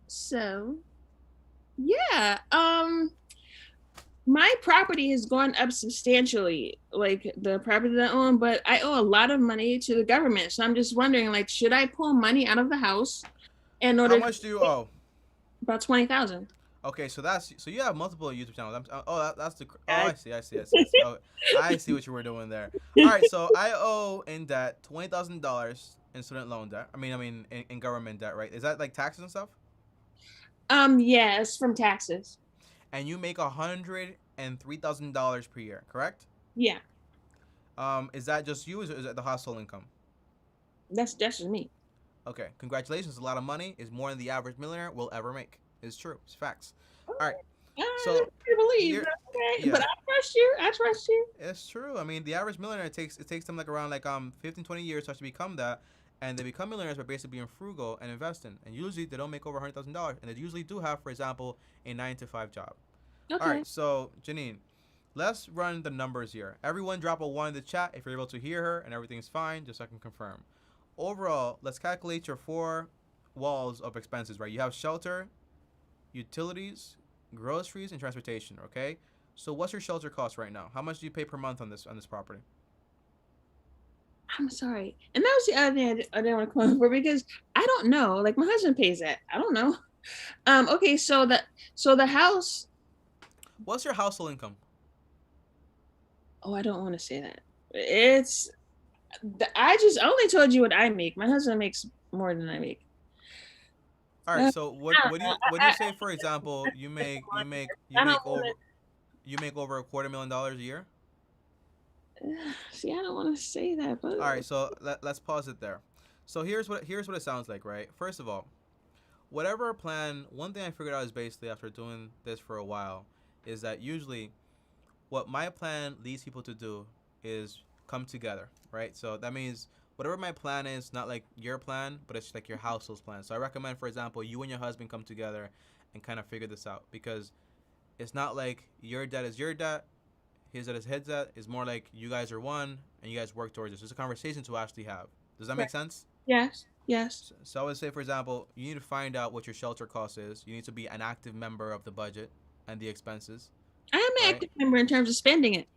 So Yeah. My property has gone up substantially, like the property that I own, but I owe a lot of money to the government. So I'm just wondering, like, should I pull money out of the house in How order to much do you owe? about 20,000? Okay, so that's so you have multiple YouTube channels. That's the oh I, I see. Oh, I see what you were doing there. All right, so I owe in debt $20,000 in student loan debt. I mean in government debt, right? Is that like taxes and stuff? yes, from taxes. And you make $103,000 per year, correct? Yeah, Is that just you? Or is it the household income? that's just me. Okay, congratulations. A lot of money is more than the average millionaire will ever make. It's true. It's facts. All right. I So can't believe here, that. Okay, yeah, but I trust you. I trust you. it's true. I mean, the average millionaire takes them like around like 15, 20 years to actually become that, and they become millionaires by basically being frugal and investing. And usually they don't make over $100,000, and they usually do have, for example, a 9 to 5 job. All Okay. right. So Janine, let's run the numbers here. Everyone drop a 1 in the chat if you're able to hear her and everything's fine, just so I can confirm. Overall, let's calculate your 4 walls of expenses, right? You have shelter, utilities, groceries, and transportation, okay? So what's your shelter cost right now? How much do you pay per month on this property? I'm sorry. And that was the other thing I didn't want to come over because I don't know. Like my husband pays that. I don't know. Okay, so the house. What's your household income? Oh, I don't want to say that. It's I only told you what I make. My husband makes more than I make. All right, so what do you say, for example, you make I don't want over $250,000 a year? to. See, I don't want to say that, but All right, so let's pause it there. So here's what it sounds like, right? First of all, whatever plan, one thing I figured out is basically after doing this for a while is that usually what my plan leads people to do is come together, right? So that means whatever my plan is, not like your plan, but it's like your household's plan. So I recommend, for example, you and your husband come together and kind of figure this out because it's not like your debt is your debt, his debt is his debt. It's more like you guys are one and you guys work towards this. It's a conversation to actually have. Does that make sense? yes, yes. So I would say, for example, you need to find out what your shelter cost is. You need to be an active member of the budget and the expenses. I am an Right. active member in terms of spending it.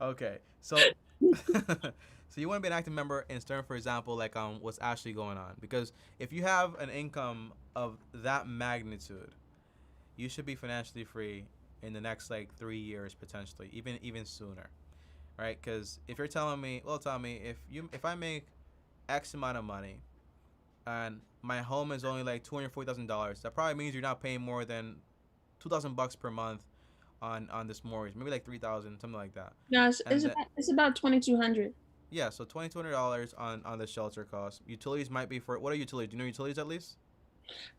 Okay, so so you want to be an active member in terms, for example, like what's actually going on, because if you have an income of that magnitude, you should be financially free in the next like 3 years potentially, even sooner, right? Because if you're telling me, well, tell me if I make X amount of money, and my home is only like $240,000, that probably means you're not paying more than $2,000 per month on this mortgage, maybe like 3,000, something like that. No, And then, it's about 2,200. yeah, so $2,200 on the shelter cost. Utilities might be for what are utilities? Do you know utilities at least?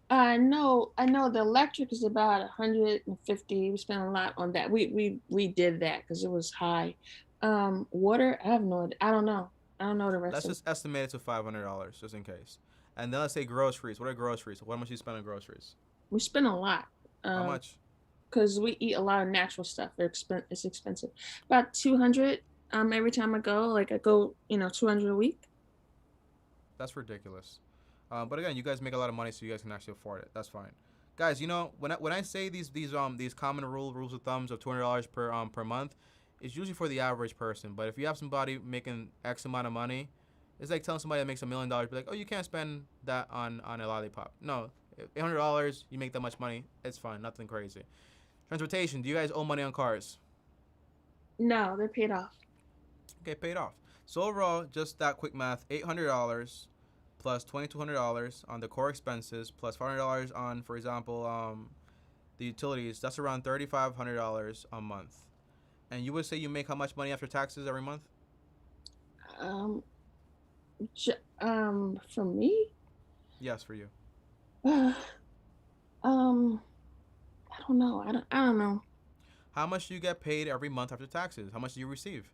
No, I know the electric is about 150. We spent a lot on that. We did that because it was high. Water, I have no idea. I don't know. I don't know the rest Let's of it. just estimate it to $500 just in case. And then let's say groceries. What are groceries? How much do you spend on groceries? We spend a lot. How much? Because we eat a lot of natural stuff. It's expensive. About 200. Every time I go, like I go, 200 a week. That's ridiculous. But again, you guys make a lot of money, so you guys can actually afford it. That's fine, guys. When I say these common rules of thumbs of $200 per month, it's usually for the average person. But if you have somebody making X amount of money, it's like telling somebody that makes $1 million, be like, oh, you can't spend that on a lollipop. No, $800, you make that much money, it's fine, nothing crazy. Transportation. Do you guys owe money on cars? No, they're paid off. Okay, paid off. So overall, just that quick math: $800 plus $2,200 on the core expenses plus $500 on, for example, the utilities. That's around $3,500 a month. And you would say you make how much money after taxes every month? Um, for me, Yes, for you. uh, I don't know. I don't know. How much do you get paid every month after taxes? How much do you receive?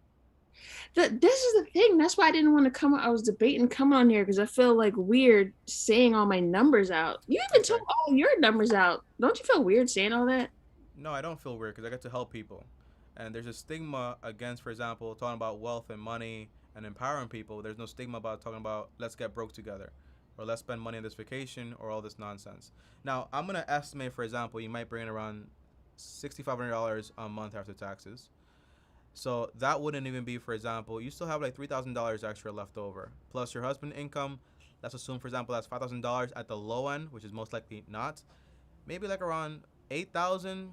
This is the thing. That's why I didn't want to come. I was debating coming on here because I feel like weird saying all my numbers out. You even told all your numbers out. Don't you feel weird saying all that? No, I don't feel weird because I get to help people. And there's a stigma against, for example, talking about wealth and money and empowering people. There's no stigma about talking about let's get broke together, or let's spend money on this vacation or all this nonsense. Now, I'm going to estimate, for example, you might bring in around $6,500 a month after taxes. So that wouldn't even be, for example, you still have like $3,000 extra left over. Plus your husband income, let's assume, for example, that's $5,000 at the low end, which is most likely not. Maybe like around $8,000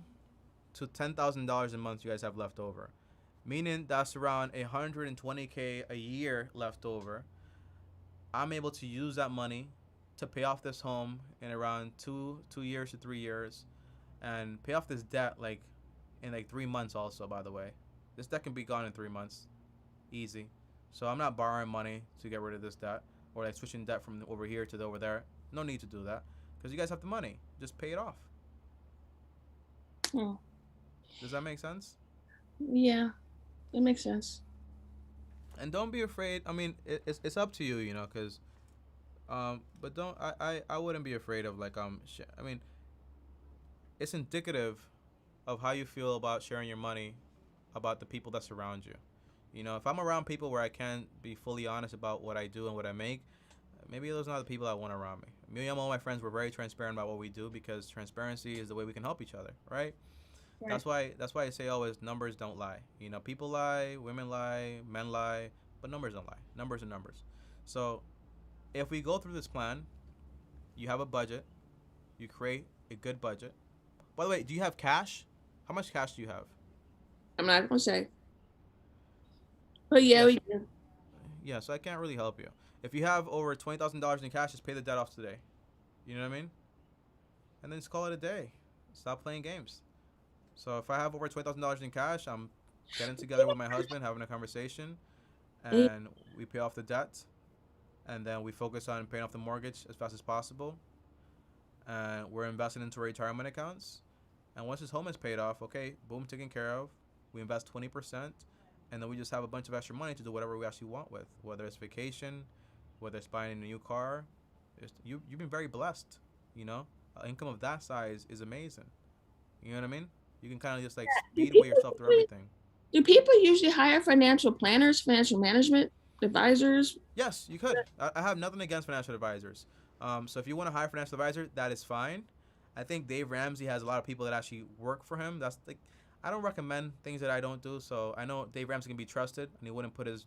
to $10,000 a month you guys have left over. Meaning that's around $120K a year left over. I'm able to use that money to pay off this home in around 2 years to 3 years, and pay off this debt like in like 3 months also, by the way. This debt can be gone in 3 months. Easy. So I'm not borrowing money to get rid of this debt, or like switching debt from over here to over there. No need to do that, because you guys have the money. Just pay it off. Hmm. Does that make sense? Yeah, it makes sense. And don't be afraid. I mean, it's up to you, you know, because but don't I wouldn't be afraid of like I mean, it's indicative of how you feel about sharing your money, about the people that surround you. You know, if I'm around people where I can't be fully honest about what I do and what I make, maybe those are not the people I want around me. Me and all my friends were very transparent about what we do, because transparency is the way we can help each other, right? Right. That's why I say always, numbers don't lie. You know, people lie, women lie, men lie, but numbers don't lie. Numbers are numbers. So if we go through this plan, you have a budget, you create a good budget. By the way, do you have cash? How much cash do you have? I'm not gonna say. But yeah, Yes. we do. Yeah, so I can't really help you. If you have over $20,000 in cash, just pay the debt off today. You know what I mean? And then just call it a day. Stop playing games. So if I have over $20,000 in cash, I'm getting together with my husband, having a conversation, and we pay off the debt, and then we focus on paying off the mortgage as fast as possible. And we're investing into retirement accounts. And once his home is paid off, okay, boom, taken care of. We invest 20%, and then we just have a bunch of extra money to do whatever we actually want with, whether it's vacation, whether it's buying a new car. You've been very blessed, you know? An income of that size is amazing. You know what I mean? You can kind of just like speedway yourself through everything. Do people usually hire financial planners, financial management advisors? Yes, you could. I have nothing against financial advisors. So if you want to hire a financial advisor, that is fine. I think Dave Ramsey has a lot of people that actually work for him. That's like, I don't recommend things that I don't do. So I know Dave Ramsey can be trusted, and he wouldn't put his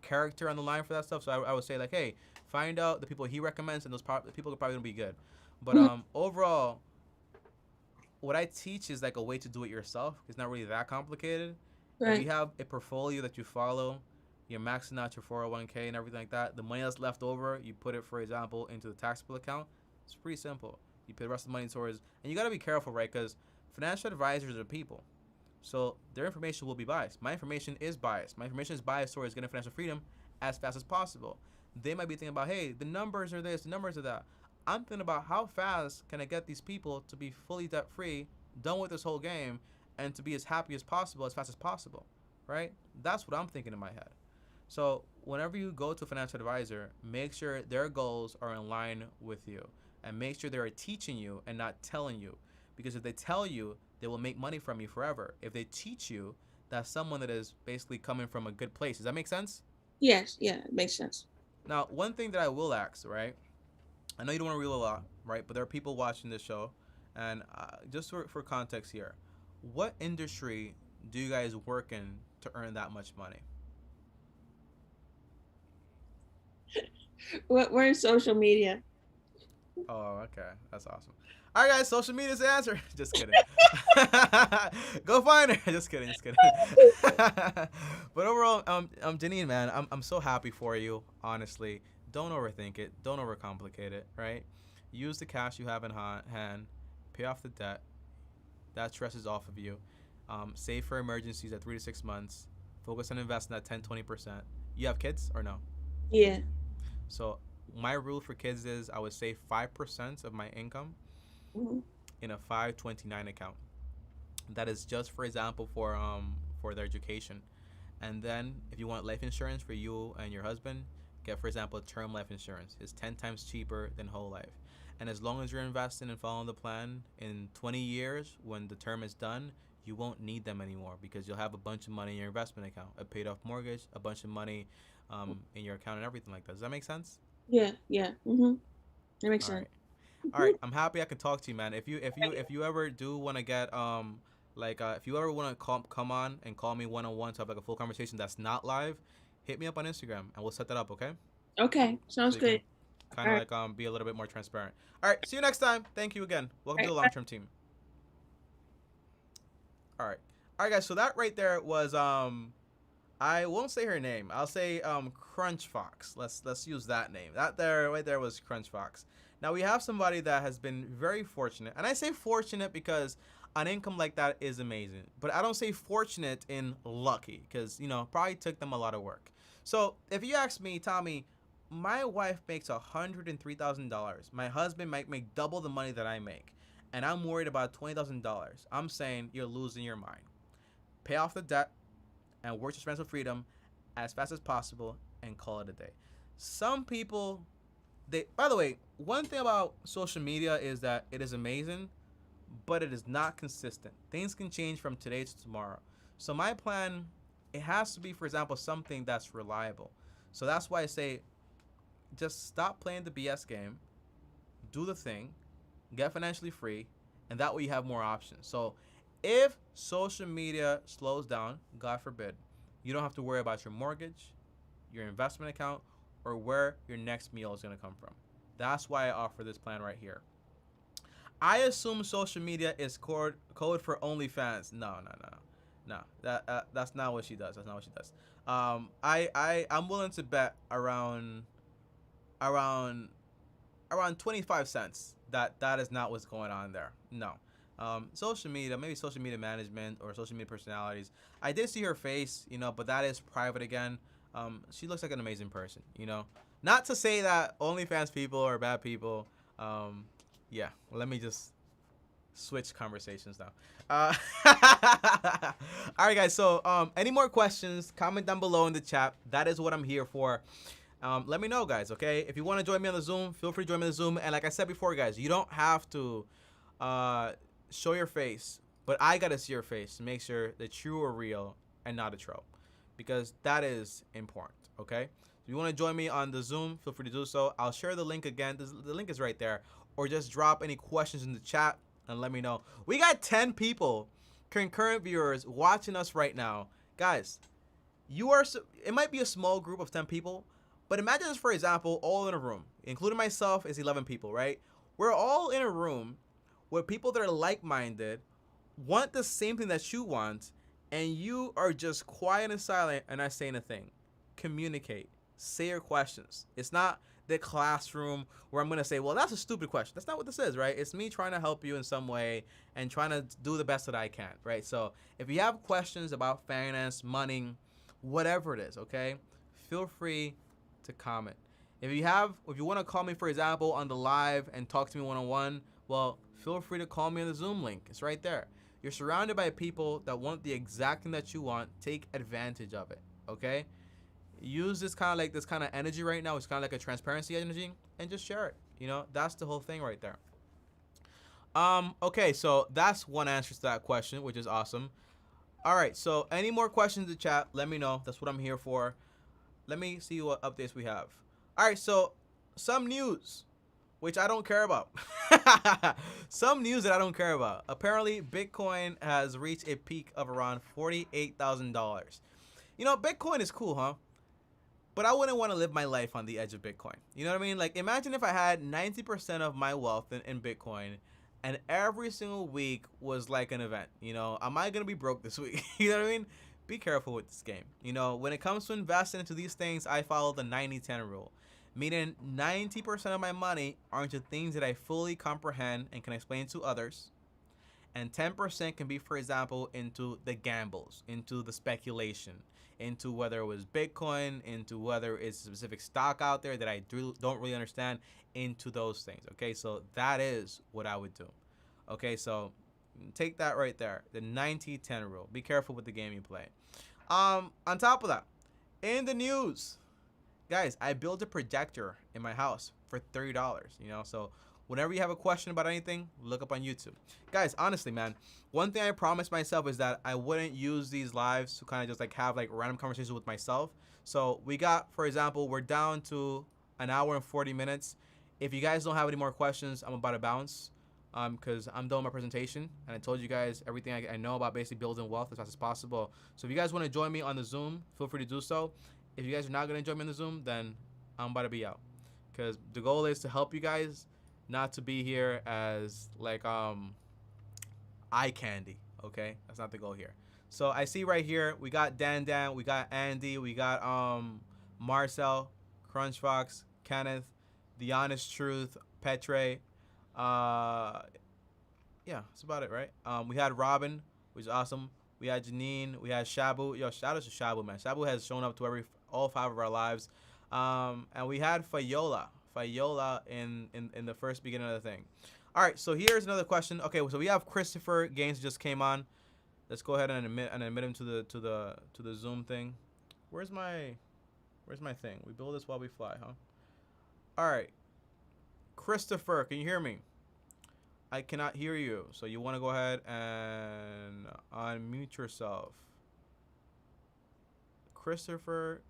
character on the line for that stuff. So I would say like, hey, find out the people he recommends, and those people are probably gonna be good. But overall, what I teach is like a way to do it yourself. It's not really that complicated. Right. If you have a portfolio that you follow, you're maxing out your 401k and everything like that. The money that's left over, you put it, for example, into the taxable account. It's pretty simple. You put the rest of the money towards, and you got to be careful, right? Because financial advisors are people. So their information will be biased. My information is biased. My information is biased towards getting financial freedom as fast as possible. They might be thinking about, hey, the numbers are this, the numbers are that. I'm thinking about how fast can I get these people to be fully debt-free, done with this whole game, and to be as happy as possible, as fast as possible, right? That's what I'm thinking in my head. So whenever you go to a financial advisor, make sure their goals are in line with you, and make sure they are teaching you and not telling you. Because if they tell you, they will make money from you forever. If they teach you, that's someone that is basically coming from a good place. Does that make sense? Yes, yeah, it makes sense. Now, one thing that I will ask, right? I know you don't want to reel a lot, right? But there are people watching this show. And just for context here, what industry do you guys work in to earn that much money? We're in social media. Oh, okay. That's awesome. All right, guys. Social media's the answer. Just kidding. Go find her. Just kidding. Just kidding. But overall, Janine, man, I'm so happy for you. Honestly, don't overthink it. Don't overcomplicate it. Right? Use the cash you have in hand. Pay off the debt. That stress is off of you. Save for emergencies at 3 to 6 months. Focus on investing at 10-20%. You have kids or no? Yeah. So my rule for kids is I would save 5% of my income in a 529 account. That is just, for example, for their education. And then if you want life insurance for you and your husband, get, for example, term life insurance. It's 10 times cheaper than whole life. And as long as you're investing and following the plan, in 20 years, when the term is done, you won't need them anymore, because you'll have a bunch of money in your investment account, a paid off mortgage, a bunch of money in your account, and everything like that. Does that make sense? Yeah, yeah. Mm-hmm. That makes All sense. right. All right, I'm happy I can talk to you, man. If you ever do want to get if you ever want to come on and call me one on one to have like a full conversation that's not live, hit me up on Instagram and we'll set that up, okay? Okay, So sounds you good. can kind All of right, like be a little bit more transparent. All right, see you next time. Thank you again. Welcome all to the right. long term team. All right, all right, guys. So that right there was I won't say her name. I'll say Crunch Fox. Let's use that name. That there right there was Crunch Fox. Now we have somebody that has been very fortunate. And I say fortunate because an income like that is amazing. But I don't say fortunate in lucky cuz probably took them a lot of work. So, if you ask me, Tommy, my wife makes $103,000. My husband might make double the money that I make. And I'm worried about $20,000. I'm saying you're losing your mind. Pay off the debt and work to financial freedom as fast as possible and call it a day. Some people, by the way, one thing about social media is that it is amazing, but it is not consistent. Things can change from today to tomorrow. So my plan, it has to be, for example, something that's reliable. So that's why I say just stop playing the BS game, do the thing, get financially free, and that way you have more options. So if social media slows down, God forbid, you don't have to worry about your mortgage, your investment account, or where your next meal is going to come from. That's why I offer this plan right here. I assume social media is code for OnlyFans. No, no, no, no. That's not what she does. That's not what she does. I'm willing to bet around around 25 cents that is not what's going on there. No. Social media, maybe social media management or social media personalities. I did see her face, but that is private again. She looks like an amazing person, Not to say that OnlyFans people are bad people. Yeah, let me just switch conversations now. All right, guys. So, any more questions? Comment down below in the chat. That is what I'm here for. Let me know, guys. Okay, if you want to join me on the Zoom, feel free to join me on the Zoom. And like I said before, guys, you don't have to show your face, but I gotta see your face to make sure that you are real and not a trope, because that is important. Okay. If you want to join me on the Zoom, feel free to do so. I'll share the link again. The link is right there. Or just drop any questions in the chat and let me know. We got 10 people, concurrent viewers, watching us right now. Guys, it might be a small group of 10 people, but imagine this, for example, all in a room, including myself, is 11 people, right? We're all in a room with people that are like-minded, want the same thing that you want, and you are just quiet and silent and not saying a thing. Communicate. Say your questions. It's not the classroom where I'm going to say, well, that's a stupid question. That's not what this is, right? It's me trying to help you in some way and trying to do the best that I can, right? So if you have questions about finance, money, whatever it is, okay, feel free to comment. If you want to call me, for example, on the live and talk to me one-on-one, well, feel free to call me on the Zoom link. It's right there. You're surrounded by people that want the exact thing that you want. Take advantage of it, okay? Use this kind of energy right now. It's kind of like a transparency energy, and just share it. That's the whole thing right there. Okay, so that's one answer to that question, which is awesome. All right, so any more questions in the chat, let me know. That's what I'm here for. Let me see what updates we have. All right, so some news, which I don't care about. Some news that I don't care about. Apparently, Bitcoin has reached a peak of around $48,000. Bitcoin is cool, huh? But I wouldn't want to live my life on the edge of Bitcoin. You know what I mean? Like, imagine if I had 90% of my wealth in Bitcoin, and every single week was like an event. Am I going to be broke this week? You know what I mean? Be careful with this game. When it comes to investing into these things, I follow the 90-10 rule. Meaning 90% of my money are into things that I fully comprehend and can explain to others. And 10% can be, for example, into the gambles, into the speculation, into whether it was Bitcoin, into whether it's a specific stock out there that I don't really understand, into those things. Okay, so that is what I would do. Okay, so take that right there, the 90-10 rule. Be careful with the game you play. On top of that, in the news, guys, I built a projector in my house for $30. So whenever you have a question about anything, look up on YouTube. Guys, honestly, man, one thing I promised myself is that I wouldn't use these lives to kind of just have random conversations with myself. So we got, for example, we're down to an hour and 40 minutes. If you guys don't have any more questions, I'm about to bounce because I'm done with my presentation. And I told you guys everything I know about basically building wealth as fast as possible. So if you guys want to join me on the Zoom, feel free to do so. If you guys are not going to join me on the Zoom, then I'm about to be out. Because the goal is to help you guys, not to be here as like eye candy. Okay? That's not the goal here. So I see right here, we got Dan, we got Andy, we got Marcel, Crunchfox, Kenneth, The Honest Truth, Petre. Yeah, that's about it, right? We had Robin, which is awesome. We had Janine, we had Shabu. Yo, shout out to Shabu, man. Shabu has shown up to all 5 of our lives. And we had Fayola in the first beginning of the thing. All right, so here's another question. Okay, so we have Christopher Gaines just came on. Let's go ahead and admit him to the Zoom thing. Where's my thing? We build this while we fly, huh? All right, Christopher, can you hear me? I cannot hear you, so you want to go ahead and unmute yourself. Christopher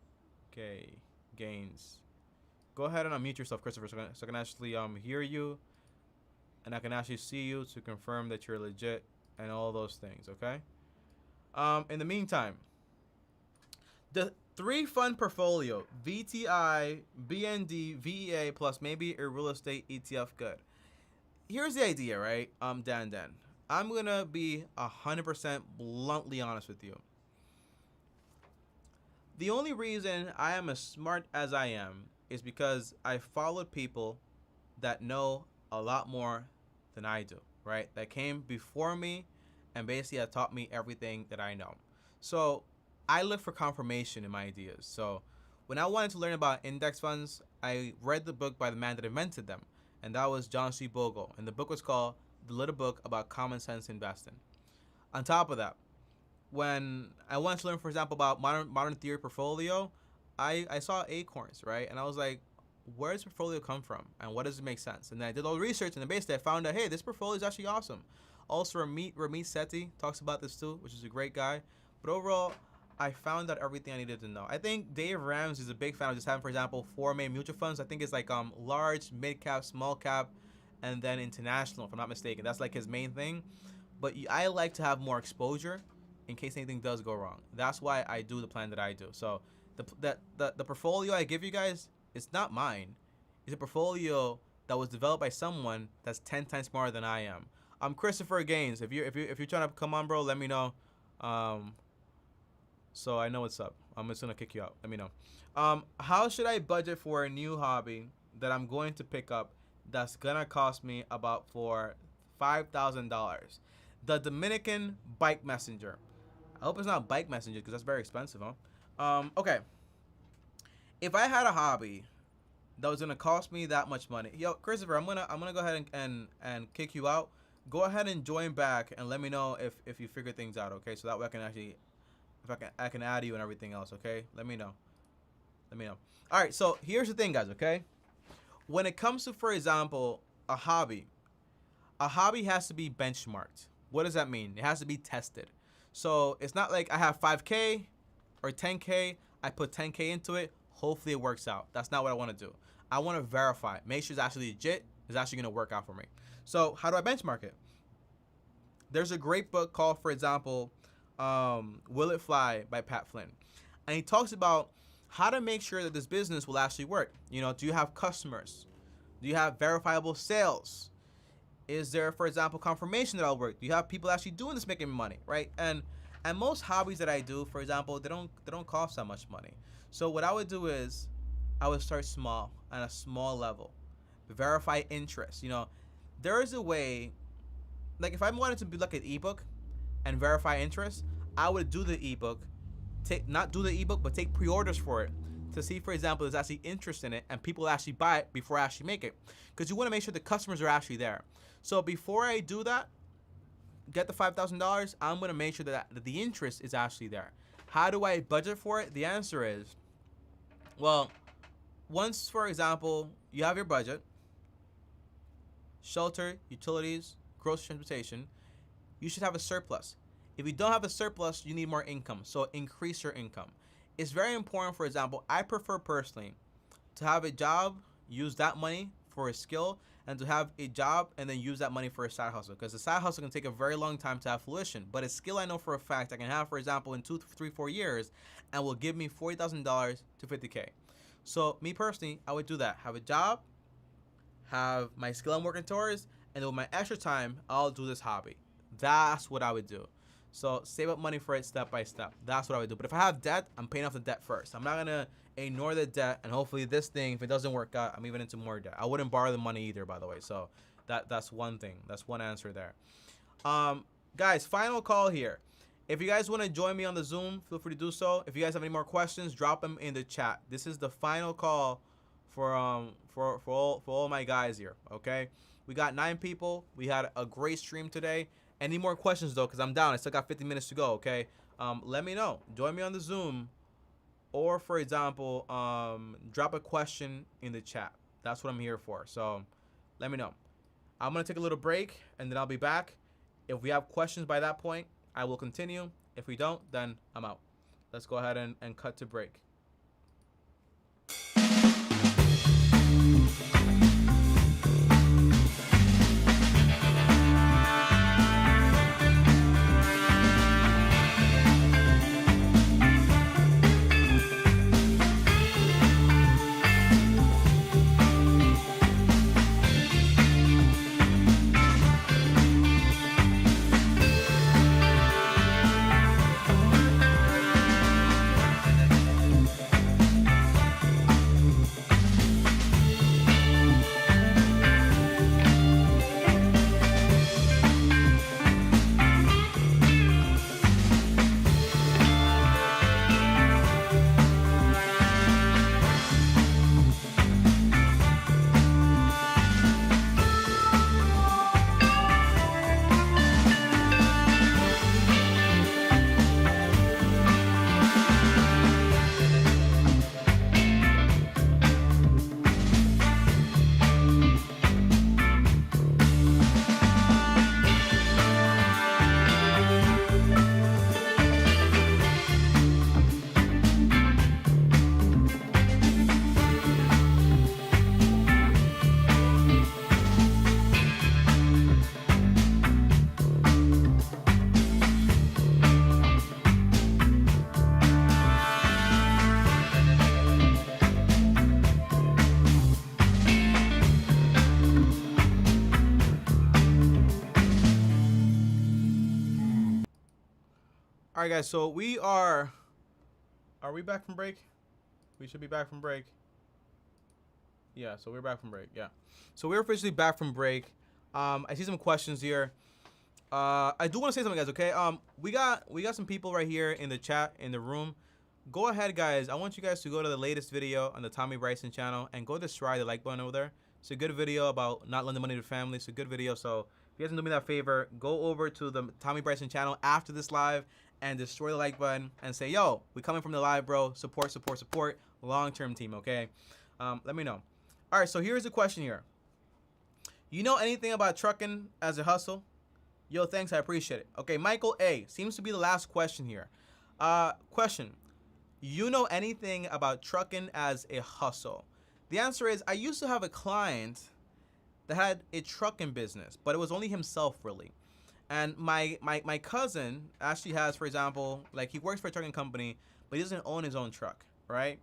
Gaines. Go ahead and unmute yourself, Christopher, so I can actually hear you, and I can actually see you to confirm that you're legit and all those things, okay? In the meantime, the 3-fund portfolio, VTI, BND, VEA, plus maybe a real estate ETF good. Here's the idea, right? Dan. I'm going to be 100% bluntly honest with you. The only reason I am as smart as I am is because I followed people that know a lot more than I do, right? That came before me and basically have taught me everything that I know. So I look for confirmation in my ideas. So when I wanted to learn about index funds, I read the book by the man that invented them, and that was John C. Bogle. And the book was called The Little Book About Common Sense Investing. On top of that, when I wanted to learn, for example, about modern theory portfolio, I saw ACORNs, right? And I was like, where does portfolio come from? And what does it make sense? And then I did all the research, and then basically I found out, hey, this portfolio is actually awesome. Also, Ramit Sethi talks about this too, which is a great guy. But overall, I found out everything I needed to know. I think Dave Ramsey is a big fan of just having, for example, 4 main mutual funds. I think it's like large, mid cap, small cap, and then international, if I'm not mistaken. That's like his main thing. But I like to have more exposure in case anything does go wrong. That's why I do the plan that I do. So the portfolio I give you guys, it's not mine. It's a portfolio that was developed by someone that's 10 times smarter than I am. I'm Christopher Gaines. If you're trying to come on, bro, let me know. So I know what's up. I'm just gonna kick you out. Let me know. How should I budget for a new hobby that I'm going to pick up that's gonna cost me about for $5,000? The Dominican Bike Messenger. I hope it's not Bike Messenger because that's very expensive, huh? Okay. If I had a hobby that was gonna cost me that much money, yo, Christopher, I'm gonna go ahead and kick you out. Go ahead and join back and let me know if you figure things out, okay? So that way I can actually, I can add you and everything else, okay? Let me know. All right, so here's the thing, guys, okay? When it comes to, for example, a hobby has to be benchmarked. What does that mean? It has to be tested. So it's not like I have 5K or 10K, I put 10K into it, hopefully it works out. That's not what I want to do. I want to verify, make sure it's actually legit, it's actually going to work out for me. So how do I benchmark it? There's a great book called, for example, Will It Fly by Pat Flynn. And he talks about how to make sure that this business will actually work. You know, do you have customers? Do you have verifiable sales? Is there, for example, confirmation that it'll work? Do you have people actually doing this making money, right? And most hobbies that I do, for example, they don't cost that much money. So what I would do is I would start small, on a small level. Verify interest. You know, there is a way, like if I wanted to be like an ebook and verify interest, I would do the ebook, not do the ebook, but take pre-orders for it to see, for example, there's actually interest in it and people actually buy it before I actually make it. Because you want to make sure the customers are actually there. So before I do that, get the $5,000, I'm going to make sure that the interest is actually there. How do I budget for it? The answer is, well, once, for example, you have your budget, shelter, utilities, grocery, transportation, you should have a surplus. If you don't have a surplus, you need more income. So increase your income. It's very important, for example, I prefer personally to have a job, use that money for a skill, and to have a job and then use that money for a side hustle, because the side hustle can take a very long time to have fruition, but a skill I know for a fact I can have, for example, in 2, 3, 4 years, and will give me $40,000 to $50K. So me personally, I would do that. Have a job, have my skill I'm working towards, and with my extra time, I'll do this hobby. That's what I would do. So save up money for it step by step. That's what I would do. But if I have debt, I'm paying off the debt first. I'm not gonna ignore the debt, and hopefully this thing, if it doesn't work out, I'm even into more debt. I wouldn't borrow the money either, by the way. So that's one thing. That's one answer there. Guys, final call here. If you guys want to join me on the Zoom, feel free to do so. If you guys have any more questions, drop them in the chat. This is the final call for all my guys here. Okay, we got 9 people. We had a great stream today. Any more questions though, because I'm down. I still got 50 minutes to go. Okay, let me know. Join me on the Zoom, or for example, drop a question in the chat. That's what I'm here for. So let me know. I'm gonna take a little break and then I'll be back. If we have questions by that point, I will continue. If we don't, then I'm out. Let's go ahead and cut to break. All right, guys, so we are we back from break? We should be back from break. Yeah, so we're back from break. Yeah, so we're officially back from break. I see some questions here. I do want to say something, guys. Okay, we got some people right here in the chat, in the room. Go ahead, guys. I want you guys to go to the latest video on the Tommy Bryson channel and go destroy the like button over there. It's a good video about not lending money to family. It's a good video. So if you guys can do me that favor, go over to the Tommy Bryson channel after this live and destroy the like button and say, yo, we coming from the live, bro. Support, support, support. Long-term team, okay? Let me know. All right, so here's a question here. You know anything about trucking as a hustle? Yo, thanks, I appreciate it. Okay, Michael A. seems to be the last question here. Question. You know anything about trucking as a hustle? The answer is, I used to have a client that had a trucking business, but it was only himself, really. And my cousin actually has, for example, like he works for a trucking company, but he doesn't own his own truck, right?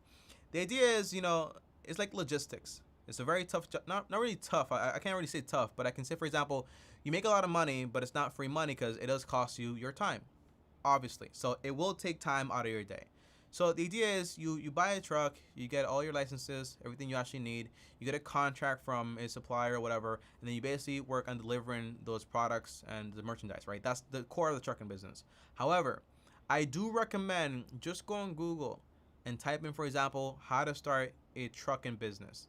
The idea is, you know, it's like logistics. It's a very tough job. Not really tough. I can't really say tough, but I can say, for example, you make a lot of money, but it's not free money because it does cost you your time, obviously. So it will take time out of your day. So the idea is you buy a truck, you get all your licenses, everything you actually need, you get a contract from a supplier or whatever, and then you basically work on delivering those products and the merchandise, right? That's the core of the trucking business. However, I do recommend just go on Google and type in, for example, how to start a trucking business,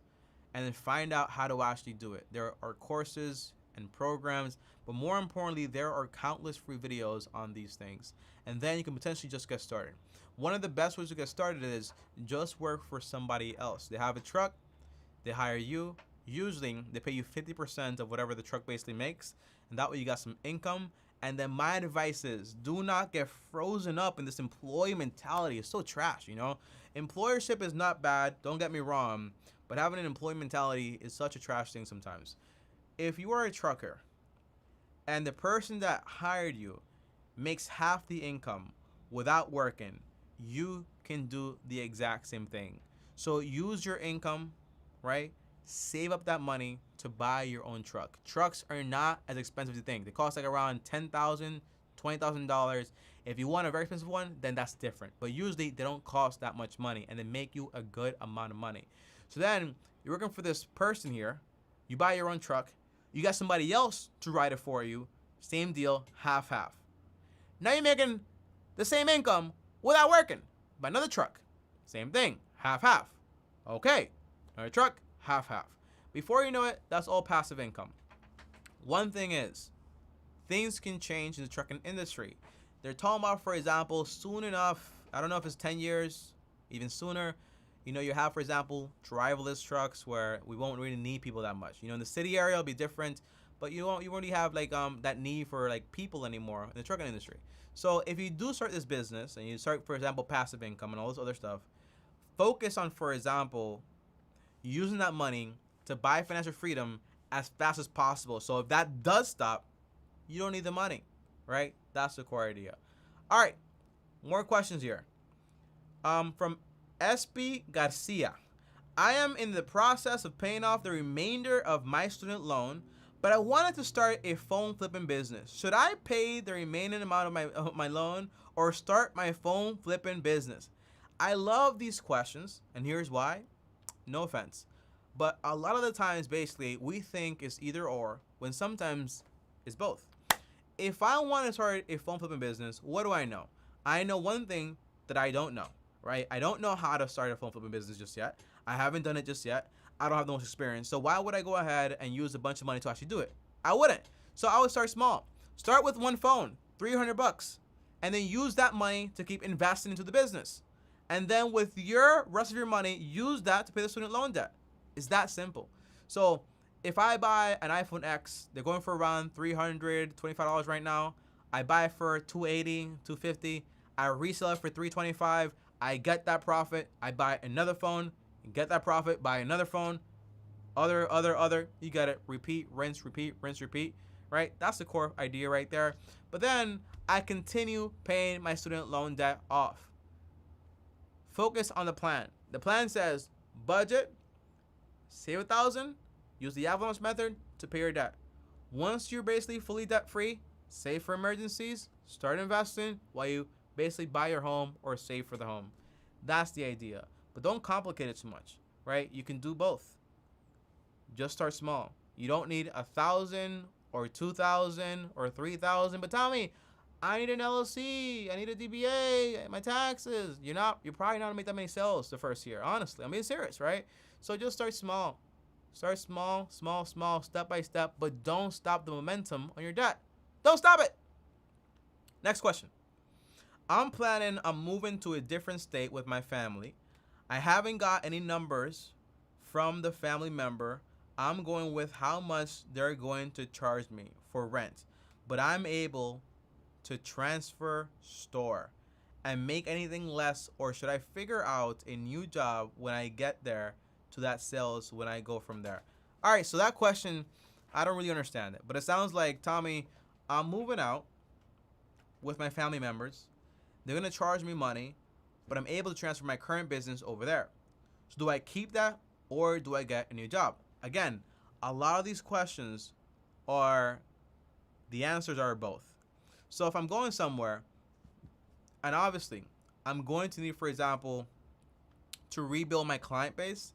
and then find out how to actually do it. There are courses and programs, but more importantly, there are countless free videos on these things, and then you can potentially just get started. One of the best ways to get started is just work for somebody else. They have a truck, they hire you, usually they pay you 50% of whatever the truck basically makes, and that way you got some income, And then my advice is, do not get frozen up in this employee mentality. It's so trash, you know? Employership is not bad, don't get me wrong, but having an employee mentality is such a trash thing sometimes. If you are a trucker and the person that hired you makes half the income without working, you can do the exact same thing. So use your income, right? Save up that money to buy your own truck. Trucks are not as expensive as you think. They cost like around $10,000, $20,000. If you want a very expensive one, then that's different. But usually they don't cost that much money and they make you a good amount of money. So then you're working for this person here. You buy your own truck. You got somebody else to ride it for you. Same deal, half-half. Now you're making the same income without working. Buy another truck. Same thing, half-half. Okay, another truck, half-half. Before you know it, that's all passive income. One thing is, things can change in the trucking industry. They're talking about, for example, soon enough, I don't know if it's 10 years, even sooner, you know, you have, for example, driverless trucks where we won't really need people that much. You know, in the city area, it'll be different, but you won't really have like that need for like people anymore in the trucking industry. So if you do start this business and you start, for example, passive income and all this other stuff, focus on, for example, using that money to buy financial freedom as fast as possible. So if that does stop, you don't need the money, right? That's the core idea. All right, more questions here. From SB Garcia. I am in the process of paying off the remainder of my student loan, but I wanted to start a phone flipping business. Should I pay the remaining amount of my loan or start my phone flipping business? I love these questions, and here's why. No offense. But a lot of the times, basically, we think it's either or, when sometimes it's both. If I want to start a phone flipping business, what do I know? I know one thing that I don't know, right? I don't know how to start a phone flipping business just yet. I haven't done it just yet. I don't have the most experience. So why would I go ahead and use a bunch of money to actually do it? I wouldn't. So I would start small. Start with one phone, $300, and then use that money to keep investing into the business. And then with your rest of your money, use that to pay the student loan debt. It's that simple. So if I buy an iPhone X, they're going for around $325 right now. I buy it for $280, $250. I resell it for $325. I get that profit. I buy another phone, get that profit, buy another phone, other. You get it. Repeat, rinse, repeat, rinse, repeat. Right? That's the core idea right there. But then I continue paying my student loan debt off. Focus on the plan. The plan says budget, save $1,000, use the avalanche method to pay your debt. Once you're basically fully debt free, save for emergencies, start investing while you basically buy your home or save for the home. That's the idea. But don't complicate it too much, right? You can do both. Just start small. You don't need 1,000 or 2,000 or 3,000. But tell me, I need an LLC, I need a DBA, my taxes. You're probably not gonna make that many sales the first year. Honestly, I'm being serious, right? So just start small. Start small, step by step, but don't stop the momentum on your debt. Don't stop it. Next question. I'm planning on moving to a different state with my family. I haven't got any numbers from the family member. I'm going with how much they're going to charge me for rent, but I'm able to transfer store and make anything less, or should I figure out a new job when I get there to that sales when I go from there? All right, so that question, I don't really understand it, but it sounds like, Tommy, I'm moving out with my family members. They're gonna charge me money, but I'm able to transfer my current business over there. So do I keep that or do I get a new job? Again, a lot of these questions the answers are both. So if I'm going somewhere, and obviously I'm going to need, for example, to rebuild my client base,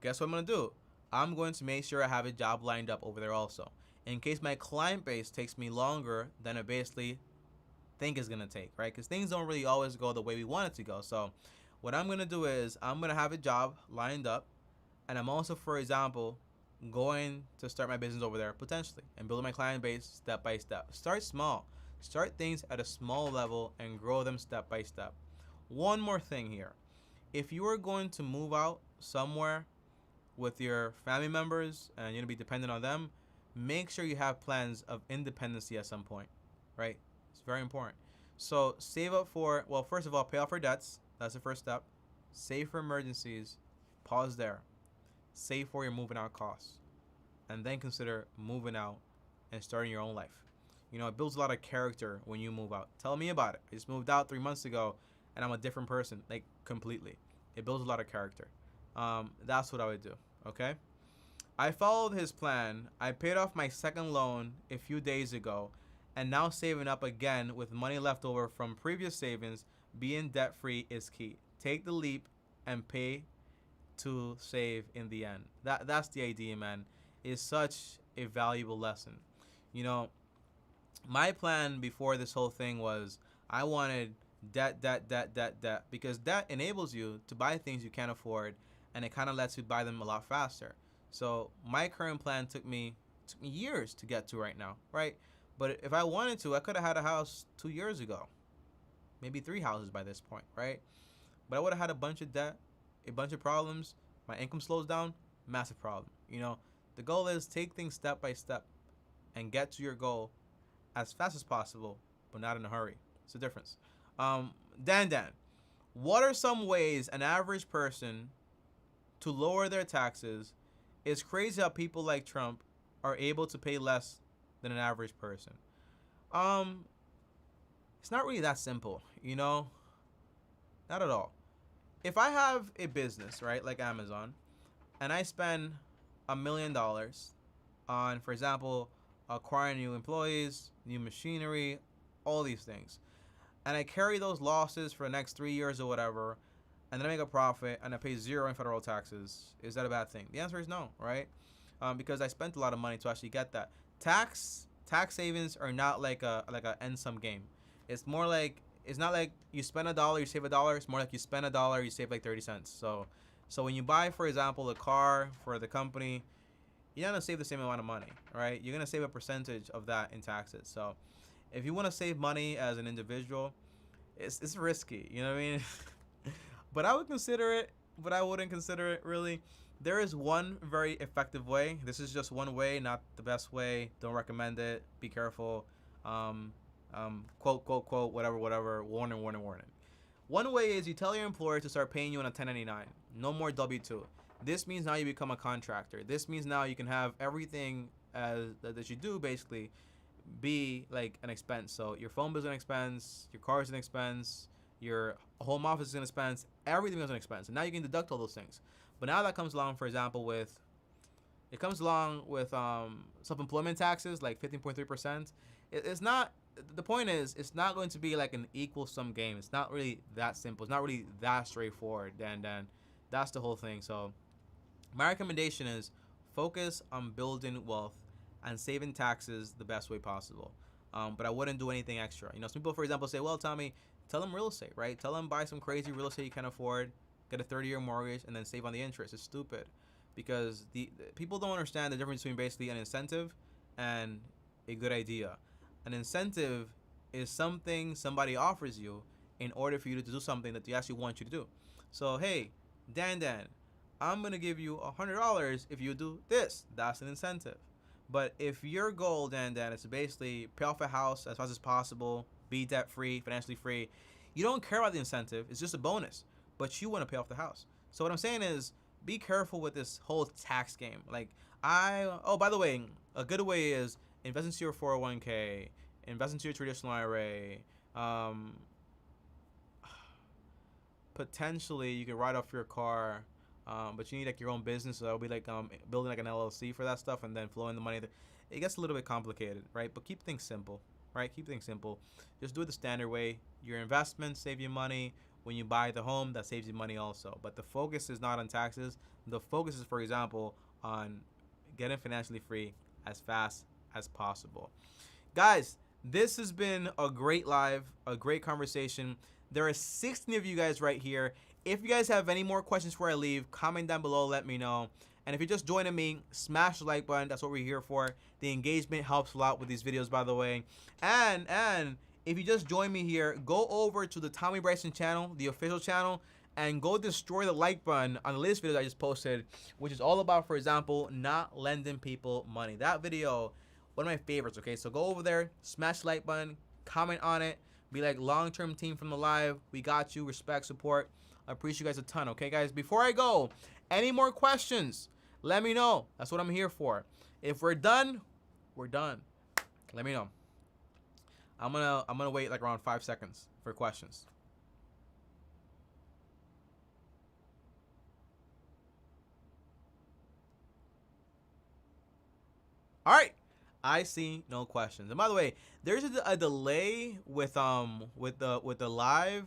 guess what I'm gonna do? I'm going to make sure I have a job lined up over there also, in case my client base takes me longer than I basically think it's gonna take, right? Because things don't really always go the way we want it to go. So what I'm gonna do is I'm gonna have a job lined up, and I'm also, for example, going to start my business over there potentially and building my client base step by step. Start small. Start things at a small level and grow them step by step. One more thing here. If you are going to move out somewhere with your family members and you're going to be dependent on them, make sure you have plans of independency at some point. right? It's very important. So save up for, well, first of all, pay off your debts. That's the first step. Save for emergencies. Pause there. Save for your moving out costs. And then consider moving out and starting your own life. You know, it builds a lot of character when you move out. Tell me about it. I just moved out 3 months ago and I'm a different person, like completely. It builds a lot of character. That's what I would do, okay? I followed his plan. I paid off my second loan a few days ago and now saving up again with money left over from previous savings. Being debt free is key. Take the leap and pay to save in the end. That's the idea, man. It's such a valuable lesson. You know, my plan before this whole thing was I wanted debt, because debt enables you to buy things you can't afford, and it kind of lets you buy them a lot faster. So my current plan took me years to get to right now, right? But if I wanted to, I could have had a house 2 years ago, maybe 3 houses by this point, right? But I would have had a bunch of debt, a bunch of problems. My income slows down, massive problem. You know, the goal is take things step by step and get to your goal as fast as possible, but not in a hurry. It's the difference. Dan, what are some ways an average person to lower their taxes? It's crazy how people like Trump are able to pay less than an average person. It's not really that simple, you know? Not at all. If I have a business, right, like Amazon, and I spend $1 million on, for example, acquiring new employees, new machinery, all these things, and I carry those losses for the next 3 years or whatever, and then I make a profit and I pay 0 in federal taxes, is that a bad thing? The answer is no, right? Because I spent a lot of money to actually get that. Tax savings are not like a end sum game. It's more like, it's not like you spend $1, you save $1. It's more like you spend $1, you save like 30 cents. So when you buy, for example, a car for the company, you're not gonna save the same amount of money, right? You're gonna save a percentage of that in taxes. So if you want to save money as an individual, it's risky, you know what I mean? But I would consider it, but I wouldn't consider it really. There is one very effective way. This is just one way, not the best way. Don't recommend it. Be careful. Quote, whatever. Warning. One way is you tell your employer to start paying you on a 1099. No more W-2. This means now you become a contractor. This means now you can have everything that you do basically be like an expense. So your phone bill is an expense, your car is an expense, your home office is an expense, everything is an expense. And now you can deduct all those things. But now that comes along, for example, with self-employment taxes, like 15.3%. It's not, the point is, it's not going to be like an equal sum game. It's not really that simple. It's not really that straightforward. Dan, that's the whole thing. So my recommendation is focus on building wealth and saving taxes the best way possible. But I wouldn't do anything extra. You know, some people, for example, say, well, Tommy, tell them real estate, right? Tell them buy some crazy real estate you can't afford, get a 30-year mortgage, and then save on the interest. It's stupid because the people don't understand the difference between basically an incentive and a good idea. An incentive is something somebody offers you in order for you to do something that they actually want you to do. So, hey, Dan, I'm going to give you $100 if you do this. That's an incentive. But if your goal, Dan, is to basically pay off a house as fast as possible, be debt-free, financially free, you don't care about the incentive. It's just a bonus. But you want to pay off the house. So what I'm saying is, be careful with this whole tax game. Like, by the way, a good way is invest into your 401k, invest into your traditional IRA. Potentially, you can write off your car, but you need like your own business. So that'll be like building like an LLC for that stuff and then flowing the money. It gets a little bit complicated, right? But keep things simple, right? Keep things simple. Just do it the standard way. Your investments save you money. When you buy the home, that saves you money also. But the focus is not on taxes. The focus is, for example, on getting financially free as fast as possible. Guys, this has been a great live, a great conversation. There are 16 of you guys right here. If you guys have any more questions before I leave, comment down below, let me know. And if you're just joining me, smash the like button. That's what we're here for. The engagement helps a lot with these videos, by the way. And if you just join me here, go over to the Tommy Bryson channel, the official channel, and go destroy the like button on the latest video that I just posted, which is all about, for example, not lending people money. That video, one of my favorites, okay? So go over there, smash the like button, comment on it. Be like, long-term team from the live. We got you. Respect, support. I appreciate you guys a ton. Okay, guys. Before I go, any more questions? Let me know. That's what I'm here for. If we're done, we're done. Let me know. I'm gonna wait like around 5 seconds for questions. All right. I see no questions. And by the way, there's a delay with the live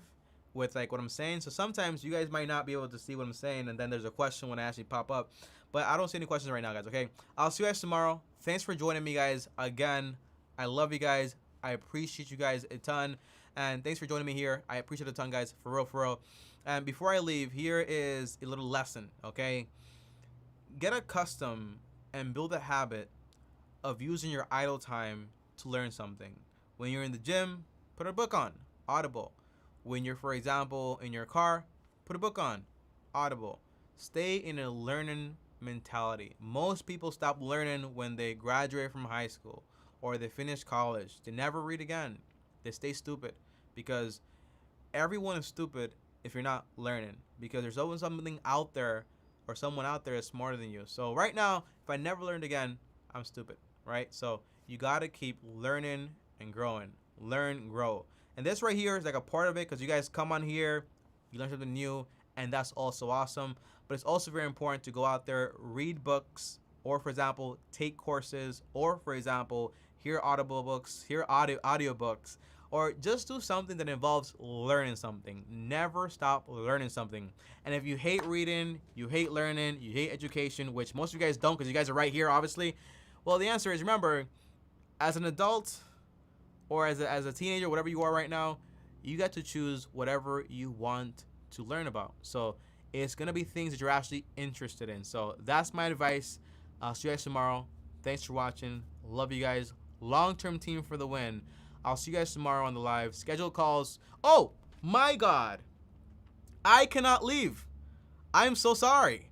with like what I'm saying. So sometimes you guys might not be able to see what I'm saying, and then there's a question when I actually pop up. But I don't see any questions right now, guys. Okay. I'll see you guys tomorrow. Thanks for joining me, guys. Again, I love you guys. I appreciate you guys a ton. And thanks for joining me here. I appreciate it a ton, guys. For real, for real. And before I leave, here is a little lesson, okay? Get accustomed and build a habit of using your idle time to learn something. When you're in the gym, put a book on, Audible. When you're, for example, in your car, put a book on, Audible. Stay in a learning mentality. Most people stop learning when they graduate from high school or they finish college. They never read again. They stay stupid because everyone is stupid if you're not learning, because there's always something out there or someone out there that's smarter than you. So right now, if I never learned again, I'm stupid, right? So you got to keep learning and growing. Learn, grow. And this right here is like a part of it, because you guys come on here, you learn something new, and that's also awesome. But it's also very important to go out there, read books, or for example, take courses, or for example, hear audible books, hear audiobooks, or just do something that involves learning something. Never stop learning something. And if you hate reading, you hate learning, you hate education, which most of you guys don't because you guys are right here, obviously. Well, the answer is, remember, as an adult or as a teenager, whatever you are right now, you get to choose whatever you want to learn about. So it's going to be things that you're actually interested in. So that's my advice. I'll see you guys tomorrow. Thanks for watching. Love you guys. Long-term team for the win. I'll see you guys tomorrow on the live. Schedule calls. Oh, my God. I cannot leave. I'm so sorry.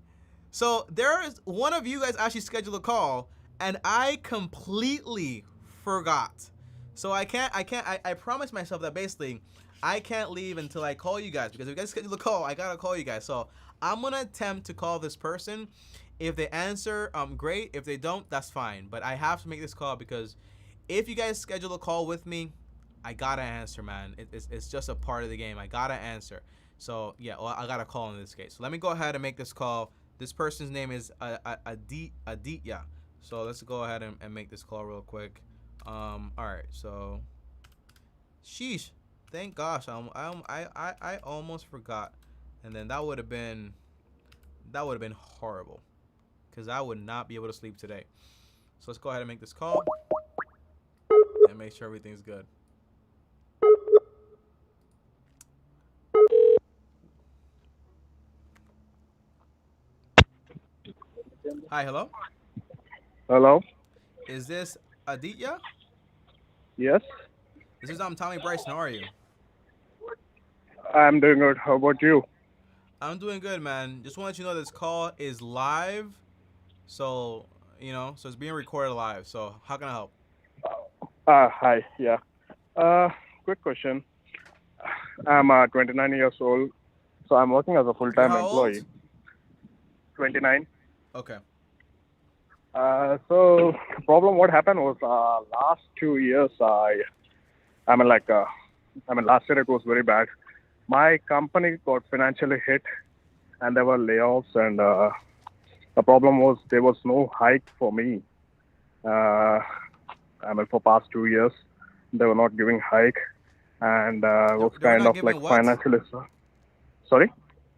So there is one of you guys actually scheduled a call, and I completely forgot. So I promised myself that basically I can't leave until I call you guys, because if you guys schedule a call, I gotta call you guys. So I'm gonna attempt to call this person. If they answer, great. If they don't, that's fine. But I have to make this call because if you guys schedule a call with me, I gotta answer, man. It's just a part of the game. I gotta answer. So yeah, well, I gotta call in this case. So let me go ahead and make this call. This person's name is Aditya. So let's go ahead and make this call real quick. All right. So, sheesh. Thank gosh. I almost forgot, and then that would have been horrible, because I would not be able to sleep today. So let's go ahead and make this call and make sure everything's good. Hi, hello. Hello. Is this Aditya? Yes, This is Tommy Bryson. How are you? I'm doing good. How about you? I'm doing good, man. Just want to let you know this call is live, so so it's being recorded live. So how can I help? Hi. Yeah. Quick question. I'm 29 years old, so I'm working as a full-time You're how old? employee. 29. Okay. So the problem, what happened was last 2 years, last year it was very bad. My company got financially hit, and there were layoffs, and the problem was there was no hike for me. For past 2 years, they were not giving hike, and was They were kind not of giving like what? financially. Sorry?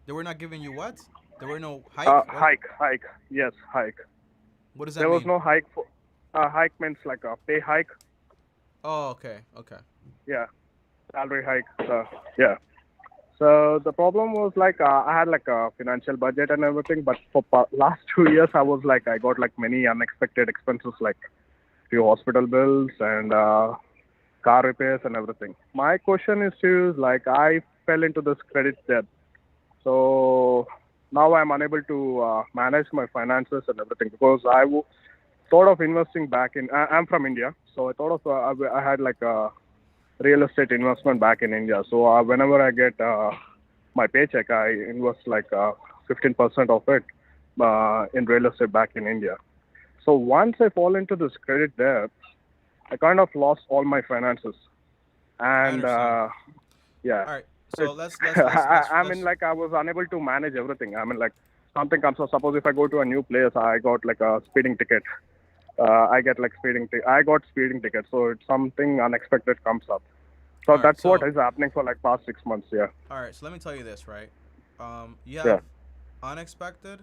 They were not giving you what? There were no hike? Hike. Yes, hike. What does that There mean? was no hike for. Hike means like a pay hike. Oh, okay. Yeah, salary hike. Yeah. So the problem was like I had like a financial budget and everything, but for last 2 years I was like I got like many unexpected expenses, like few hospital bills and car repairs and everything. My question is to like I fell into this credit debt, so now I'm unable to manage my finances and everything, because thought of investing back in. I'm from India, so I thought of I had like real estate investment back in India. So whenever I get my paycheck, I invest like 15% of it in real estate back in India. So once I fall into this credit debt, I kind of lost all my finances, I and understand. yeah, All right. So it's, I mean, let's like I was unable to manage everything. I mean, like something comes up. Suppose if I go to a new place, I got like a speeding ticket. I get like I got speeding ticket. So it's something unexpected comes up. So all right. that's what So is happening for like past 6 months. Yeah, all right. So let me tell you this, right? You yeah, have unexpected,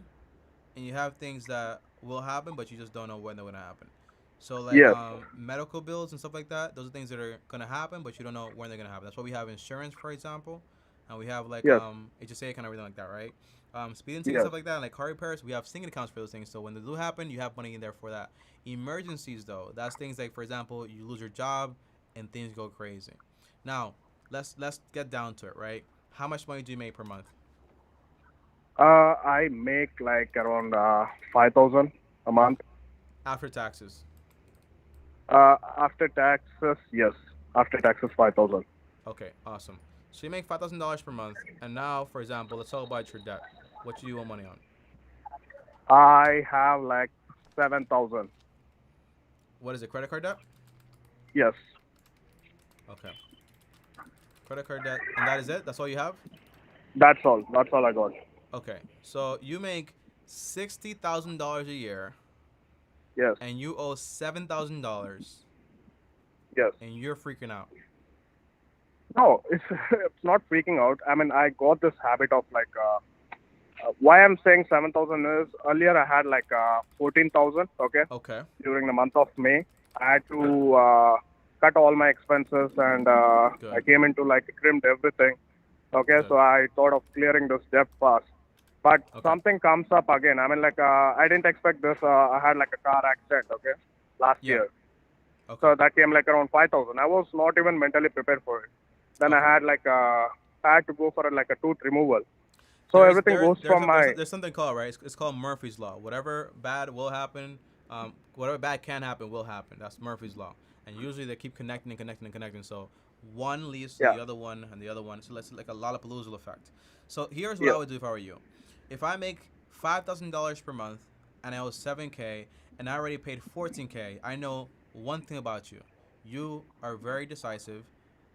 and you have things that will happen, but you just don't know when they're gonna happen. So like yes, medical bills and stuff like that, those are things that are gonna happen, but you don't know when they're gonna happen. That's why we have insurance, for example, and we have like yes, HSA kind of everything like that, right? Speeding tickets, yes. stuff like that, and like car repairs, we have sinking accounts for those things. So when they do happen, you have money in there for that. Emergencies though, that's things like, for example, you lose your job and things go crazy. Now let's get down to it, right? How much money do you make per month I make like around 5,000 a month. after taxes? After taxes, yes. After taxes, 5,000. Okay, awesome. So you make $5,000 per month, and now, for example, let's talk about your debt. What you owe money on? I have like 7,000. What is it? Credit card debt? Yes, Okay. Credit card debt, and that is it. That's all you have. that's all. That's all I got. Okay. So you make $60,000 a year, Yes, and you owe $7,000, yes. and you're freaking out. No, it's it's not freaking out. I mean, I got this habit of like why I'm saying 7,000 is earlier I had like 14,000. Okay, Okay. during the month of May, I had to cut all my expenses and I Good. came into like trimmed everything. Okay, Good. so I thought of clearing this debt fast. But Okay. something comes up again. I mean, like I didn't expect this. I had like a car accident. Okay, last Yeah. year. Okay. So that came like around 5,000. I was not even mentally prepared for it. Then Okay. I had to go for like a tooth removal. So There's everything there goes there's from my there's something called, right. It's called Murphy's law. Whatever bad will happen, whatever bad can happen will happen. That's Murphy's law. And usually they keep connecting and connecting and connecting. So one leads to yeah the other one and the other one. So let's like a Lollapalooza effect. So here's what yeah I would do if I were you. If I make $5,000 per month and I owe 7K and I already paid 14K, I know one thing about you. You are very decisive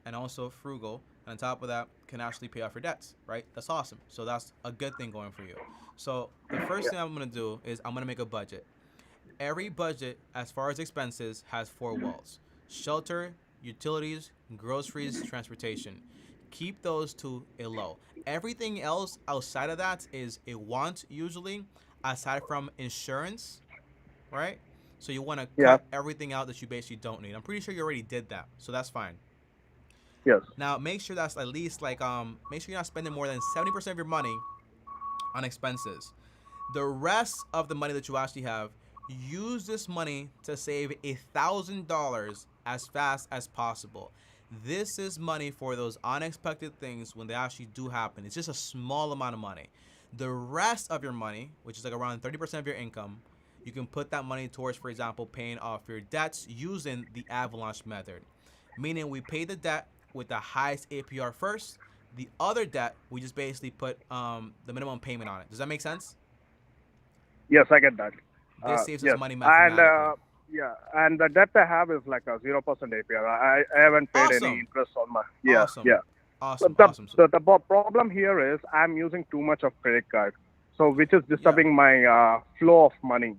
and also frugal, and on top of that, can actually pay off your debts, right? That's awesome. So that's a good thing going for you. So the first thing I'm gonna do is I'm gonna make a budget. Every budget, as far as expenses, has four walls: shelter, utilities, groceries, transportation. Keep those to a low. Everything else outside of that is a want, usually, aside from insurance, right? So you want to yeah cut everything out that you basically don't need. I'm pretty sure you already did that, so that's fine. yes Now make sure that's at least like make sure you're not spending more than 70% of your money on expenses. The rest of the money that you actually have, use this money to save $1,000 as fast as possible. This is money for those unexpected things when they actually do happen. It's just a small amount of money. The rest of your money, which is like around 30% of your income, you can put that money towards, for example, paying off your debts using the avalanche method. Meaning we pay the debt with the highest APR first. The other debt, we just basically put the minimum payment on it. Does that make sense? yes I get that. This saves us Yes, money and mathematically. yeah, and the debt I have is like a 0% APR. I haven't paid any Awesome. interest on my Awesome. yeah. Awesome. The, Awesome. problem here is I'm using too much of credit card, so which is Yeah. disturbing my flow of money.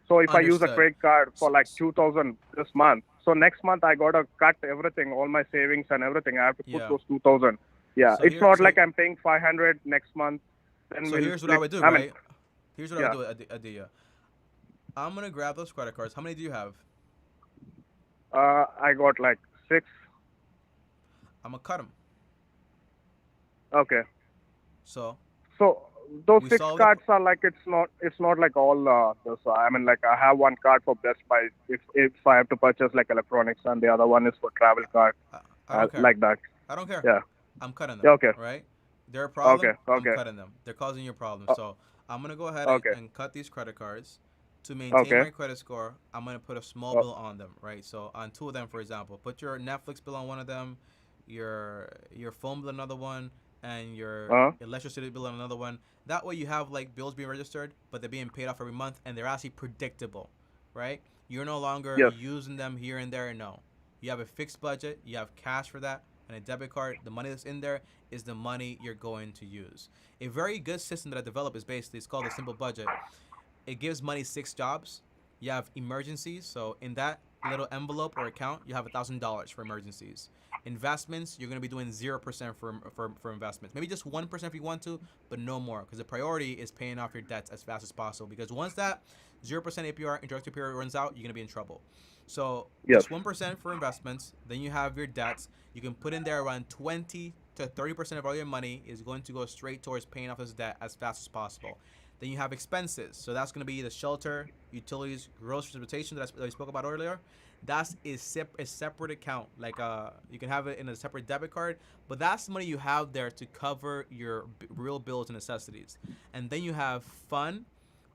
So if I use a Understood. credit card for like 2,000 this month, so next month I gotta cut everything, all my savings and everything. I have to put Yeah. those 2,000. Yeah, So it's here, not so, like I'm paying 500 next month. Then so we'll here's what I would do, I mean, right? Here's what I yeah. would do, Adia. I'm gonna grab those credit cards. How many do you have? I got like 6. I'm gonna cut them. Okay. So So those we 6 solved the cards are like it's not like all this. I mean, like I have one card for Best Buy if I have to purchase like electronics, and the other one is for travel card, I don't care. like that. I don't care. Yeah. I'm cutting them. Yeah, okay. Right? They're a problem. Okay. I'm Okay. cutting them. They're causing you problems. So I'm gonna go ahead Okay. and cut these credit cards. to maintain Okay. my credit score, I'm gonna put a small Uh, bill on them, right? So on two of them, for example, put your Netflix bill on one of them, your phone bill on another one, and your uh, electricity bill on another one. That way you have like bills being registered, but they're being paid off every month, and they're actually predictable, right? You're no longer yes. using them here and there. No, you have a fixed budget. You have cash for that, and a debit card. The money that's in there is the money you're going to use. A very good system that I developed is basically it's called a simple budget. It gives money 6 jobs. You have emergencies, so in that little envelope or account, you have $1,000 for emergencies. Investments, you're gonna be doing 0% for investments. Maybe just 1% if you want to, but no more, because the priority is paying off your debts as fast as possible. Because once that 0% APR introductory period runs out, you're gonna be in trouble. So Yes. just 1% for investments. Then you have your debts. You can put in there around 20 to 30% of all your money is going to go straight towards paying off this debt as fast as possible. Then you have expenses. So that's going to be the shelter, utilities, groceries, transportation that I spoke about earlier. That's a separate account. Like you can have it in a separate debit card, but that's the money you have there to cover your real bills and necessities. And then you have fun,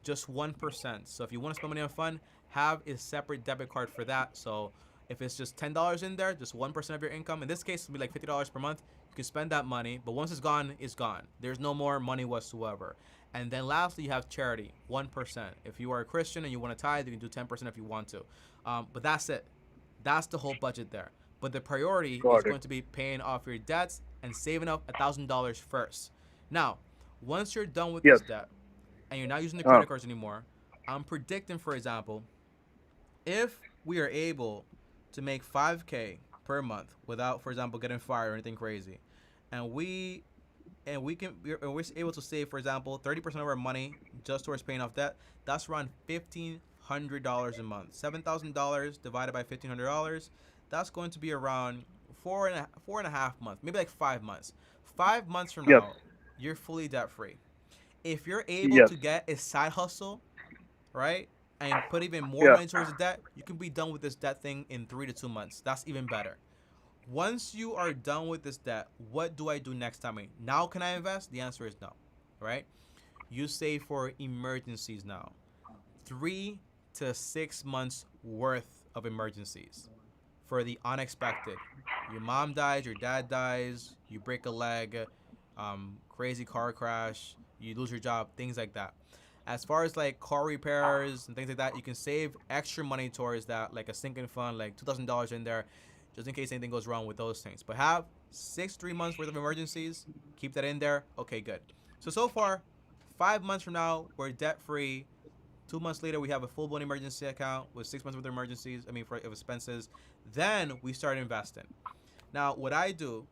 just 1%. So if you want to spend money on fun, have a separate debit card for that. So if it's just $10 in there, just 1% of your income. In this case, it'll be like $50 per month. You can spend that money, but once it's gone, it's gone. There's no more money whatsoever. And then lastly, you have charity, 1%. If you are a Christian and you want to tithe, you can do 10% if you want to. But that's it. That's the whole budget there. But the priority is Got it. going to be paying off your debts and saving up $1,000 first. Now, once you're done with Yes. this debt and you're not using the Uh, credit cards anymore, I'm predicting, for example, if we are able to make 5K per month without, for example, getting fired or anything crazy, and we're able to save, for example, 30% of our money just towards paying off debt, that's around $1,500 a month. $7,000 divided by $1,500, that's going to be around four and a half months, maybe like 5 months. 5 months from yes. now, you're fully debt free. If you're able Yes. to get a side hustle, right, and put even more Yeah. money towards the debt, you can be done with this debt thing in 3 to 2 months. That's even better. Once you are done with this debt, what do I do next time? Now can I invest? The answer is no, right? You save for emergencies now. 3 to 6 months worth of emergencies for the unexpected. Your mom dies, your dad dies, you break a leg, crazy car crash, you lose your job, things like that. As far as like car repairs and things like that, you can save extra money towards that, like a sinking fund, like $2,000 in there, just in case anything goes wrong with those things. But have 3 months worth of emergencies, keep that in there. Okay, good. So far, 5 months from now, we're debt free. 2 months later, we have a full-blown emergency account with 6 months worth of emergencies. For expenses. Then we start investing. Now, what I do,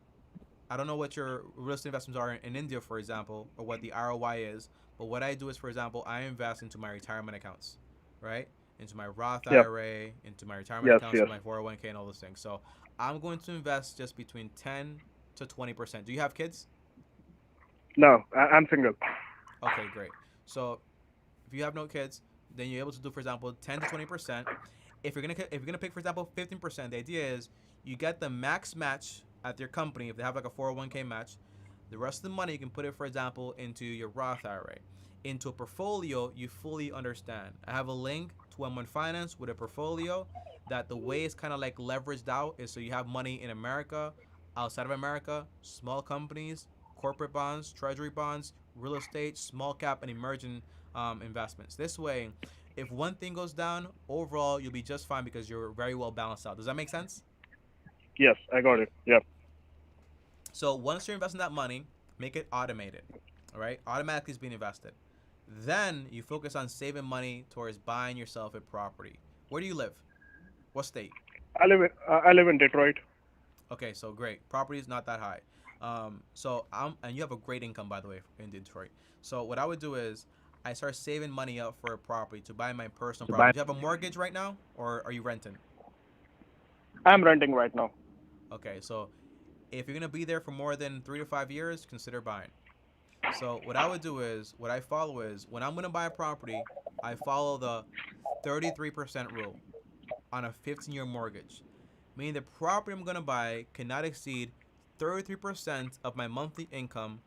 I don't know what your real estate investments are in India, for example, or what the ROI is. But what I do is, for example, I invest into my retirement accounts, right? Into my Roth Yep. IRA, into my retirement Yes. accounts, Yes. my 401k, and all those things. So I'm going to invest just between 10 to 20%. Do you have kids? No, I'm single. Okay, great. So if you have no kids, then you're able to do, for example, 10 to 20%. If you're gonna pick, for example, 15%, the idea is you get the max match at your company if they have like a 401k match. The rest of the money you can put it, for example, into your Roth IRA, into a portfolio you fully understand. I have a link to M1 Finance with a portfolio that the way it's kind of like leveraged out is so you have money in America, outside of America, small companies, corporate bonds, treasury bonds, real estate, small cap, and emerging investments. This way, if one thing goes down, overall you'll be just fine because you're very well balanced out. Does that make sense? Yes, I got it. Yeah. So once you're investing that money, make it automated. All right, automatically is being invested. Then you focus on saving money towards buying yourself a property. Where do you live? What state? I live in Detroit. Okay, so great. Property is not that high. And you have a great income, by the way, in Detroit. So what I would do is I start saving money up for a property to buy my personal property. Do you have a mortgage right now, or are you renting? I'm renting right now. Okay, so if you're gonna be there for more than 3 to 5 years, consider buying. So what I would do is, what I follow is, when I'm gonna buy a property, I follow the 33% rule on a 15-year mortgage. Meaning the property I'm gonna buy cannot exceed 33% of my monthly income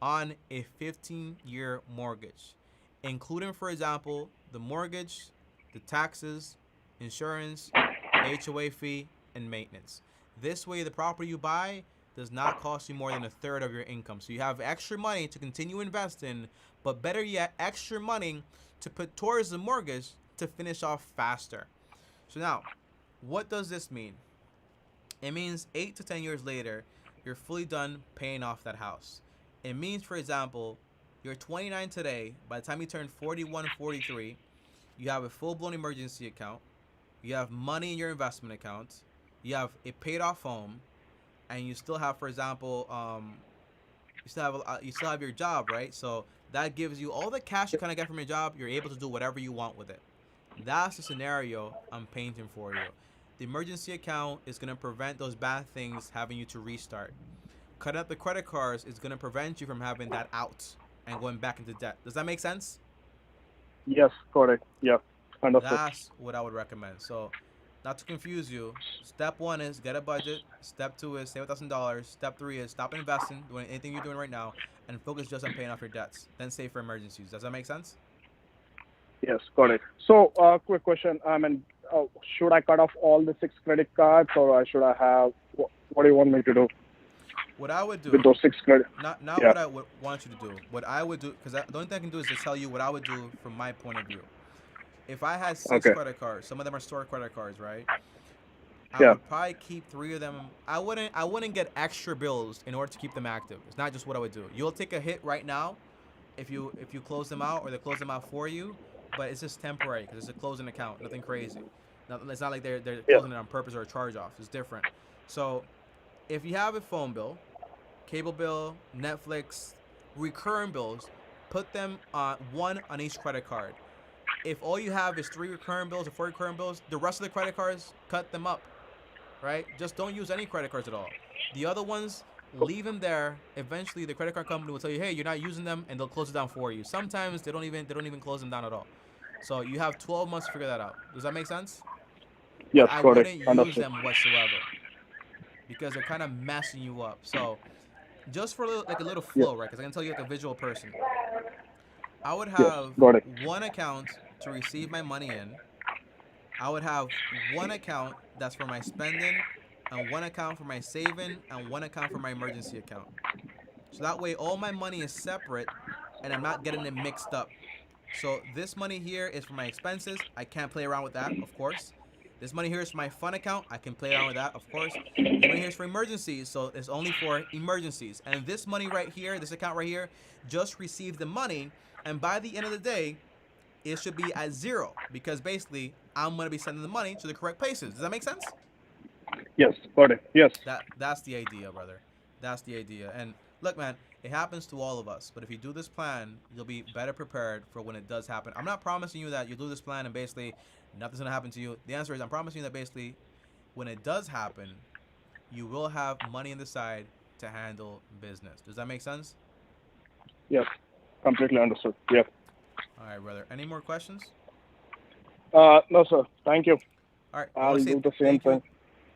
on a 15-year mortgage. including, for example, the mortgage, the taxes, insurance, HOA fee, and maintenance. This way, the property you buy does not cost you more than a third of your income. So you have extra money to continue investing, but better yet, extra money to put towards the mortgage to finish off faster. So now, what does this mean? It means 8 to 10 years later, you're fully done paying off that house. It means, for example, you're 29 today. By the time you turn 41, 43, you have a full-blown emergency account. You have money in your investment account. You have a paid-off home, and you still have, for example, you still have your job, right? So that gives you all the cash you kind of get from your job. You're able to do whatever you want with it. That's the scenario I'm painting for you. The emergency account is going to prevent those bad things having you to restart. Cutting up the credit cards is going to prevent you from having that out and going back into debt. Does that make sense? Yes, correct. Yeah, understood. That's what I would recommend. So, not to confuse you, step 1 is get a budget. Step 2 is save $1,000. Step 3 is stop investing, doing anything you're doing right now, and focus just on paying off your debts. Then save for emergencies. Does that make sense? Yes, got it. So, quick question. Should I cut off all the 6 credit cards, or should I have? What do you want me to do What I would do, with those 6 credit? not Yeah. what I would want you to do. What I would do, because the only thing I can do is just tell you what I would do from my point of view. If I had 6 Okay. credit cards, some of them are store credit cards, right? I Yeah. would probably keep 3 of them. I wouldn't get extra bills in order to keep them active. It's not just what I would do. You'll take a hit right now if you close them out, or they close them out for you, but it's just temporary because it's a closing account, nothing crazy. It's not like they're closing it on purpose or a charge off. It's different. So if you have a phone bill, cable bill, Netflix, recurring bills, put them on 1 on each credit card. If all you have is 3 recurring bills or 4 recurring bills, the rest of the credit cards, cut them up, right? Just don't use any credit cards at all. The other ones, leave them there. Eventually, the credit card company will tell you, hey, you're not using them, and they'll close it down for you. Sometimes they don't even close them down at all. So you have 12 months to figure that out. Does that make sense? Yes, I got wouldn't it. use Understood. them whatsoever because they're kind of messing you up. So just for a little flow, right? Because I can tell you like a visual person. I would have got it. 1 account to receive my money in. I would have 1 account that's for my spending, and 1 account for my saving, and 1 account for my emergency account. So that way all my money is separate and I'm not getting it mixed up. So this money here is for my expenses. I can't play around with that, of course. This money here is for my fun account. I can play around with that, of course. This money here is for emergencies, so it's only for emergencies. And this money right here, this account right here, just received the money. And by the end of the day, it should be at 0 because basically I'm going to be sending the money to the correct places. Does that make sense? Yes, got it. Yes. That's the idea, brother. That's the idea. And look, man, it happens to all of us. But if you do this plan, you'll be better prepared for when it does happen. I'm not promising you that you'll do this plan and basically nothing's going to happen to you. The answer is I'm promising you that basically when it does happen, you will have money on the side to handle business. Does that make sense? Yes, completely understood. Yeah. All right, brother. Any more questions? No, sir. Thank you. All right. I'll wanna say do the same thank you. thing.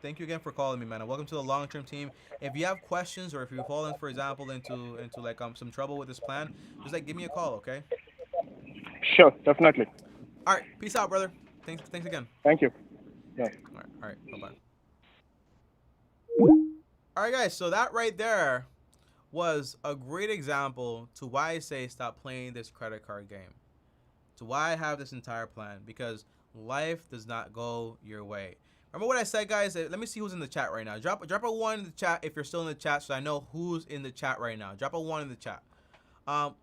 Thank you again for calling me, man. And welcome to the long-term team. If you have questions or if you've fallen, for example, into like some trouble with this plan, just like give me a call, okay? Sure, definitely. All right. Peace out, brother. Thanks again. Thank you. Yeah. All right. Bye-bye. All right, guys. So that right there was a great example to why I say stop playing this credit card game. To why I have this entire plan, because life does not go your way. Remember what I said, guys? Let me see who's in the chat right now. Drop a 1 in the chat if you're still in the chat, so I know who's in the chat right now. Drop a 1 in the chat. But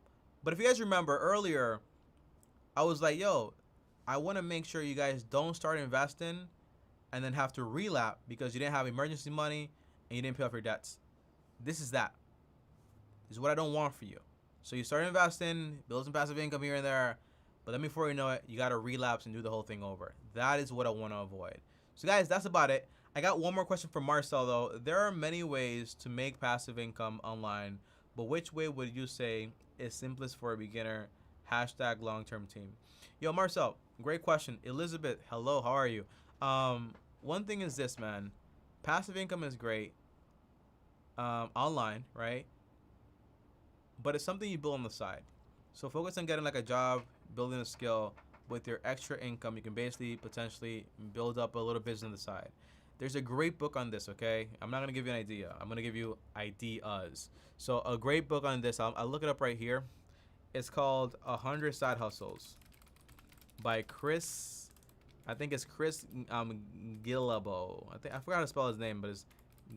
if you guys remember earlier, I was like, yo, I want to make sure you guys don't start investing and then have to relapse because you didn't have emergency money and you didn't pay off your debts. This is that. This is what I don't want for you. So you start investing, build some passive income here and there, but then before you know it, you got to relapse and do the whole thing over. That is what I want to avoid. So guys, that's about it. I got one more question from Marcel though. There are many ways to make passive income online, but which way would you say is simplest for a beginner? Hashtag long-term team. Yo, Marcel, great question. Elizabeth, hello, how are you? One thing is this, man. Passive income is great online, right? But it's something you build on the side. So focus on getting like a job, building a skill. With your extra income, you can basically potentially build up a little business on the side. There's a great book on this, okay? I'm not gonna give you an idea. I'm gonna give you ideas. So a great book on this, I'll look it up right here. It's called 100 Side Hustles by Chris. I think it's Chris Guillebeau. I forgot how to spell his name, but it's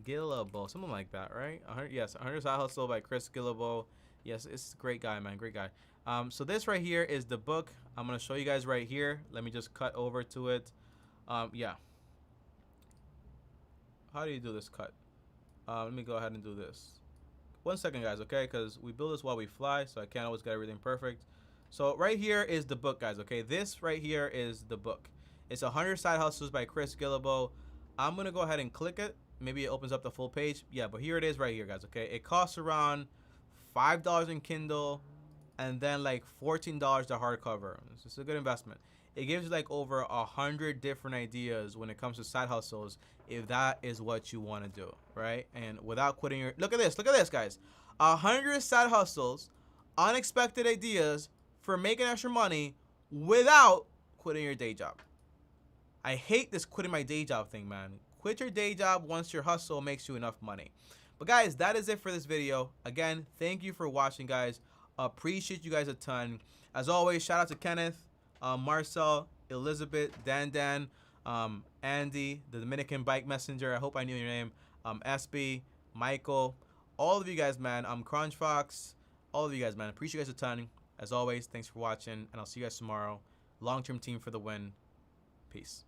Guillebeau, something like that, right? 100 Side Hustle by Chris Guillebeau. Yes, it's a great guy, man, great guy. So this right here is the book. I'm gonna show you guys right here. Let me just cut over to it. Yeah. How do you do this cut? Let me go ahead and do this. 1 second, guys, okay? Because we build this while we fly, so I can't always get everything perfect. So right here is the book, guys, okay? This right here is the book. It's 100 Side Hustles by Chris Guillebeau. I'm gonna go ahead and click it. Maybe it opens up the full page. Yeah, but here it is right here, guys, okay? It costs around $5 in Kindle, and then like $14 the hardcover. It's a good investment. It gives you like over 100 different ideas when it comes to side hustles, if that is what you want to do, right? And without quitting your, look at this, guys. 100 side hustles, unexpected ideas for making extra money without quitting your day job. I hate this quitting my day job thing, man. Quit your day job once your hustle makes you enough money. But guys, that is it for this video. Again, thank you for watching, guys. Appreciate you guys a ton. As always, shout out to Kenneth, Marcel, Elizabeth, Dan, Andy, the Dominican Bike Messenger. I hope I knew your name. SB, Michael, all of you guys, man. Crunch Fox, all of you guys, man. Appreciate you guys a ton. As always, thanks for watching, and I'll see you guys tomorrow. Long-term team for the win. Peace.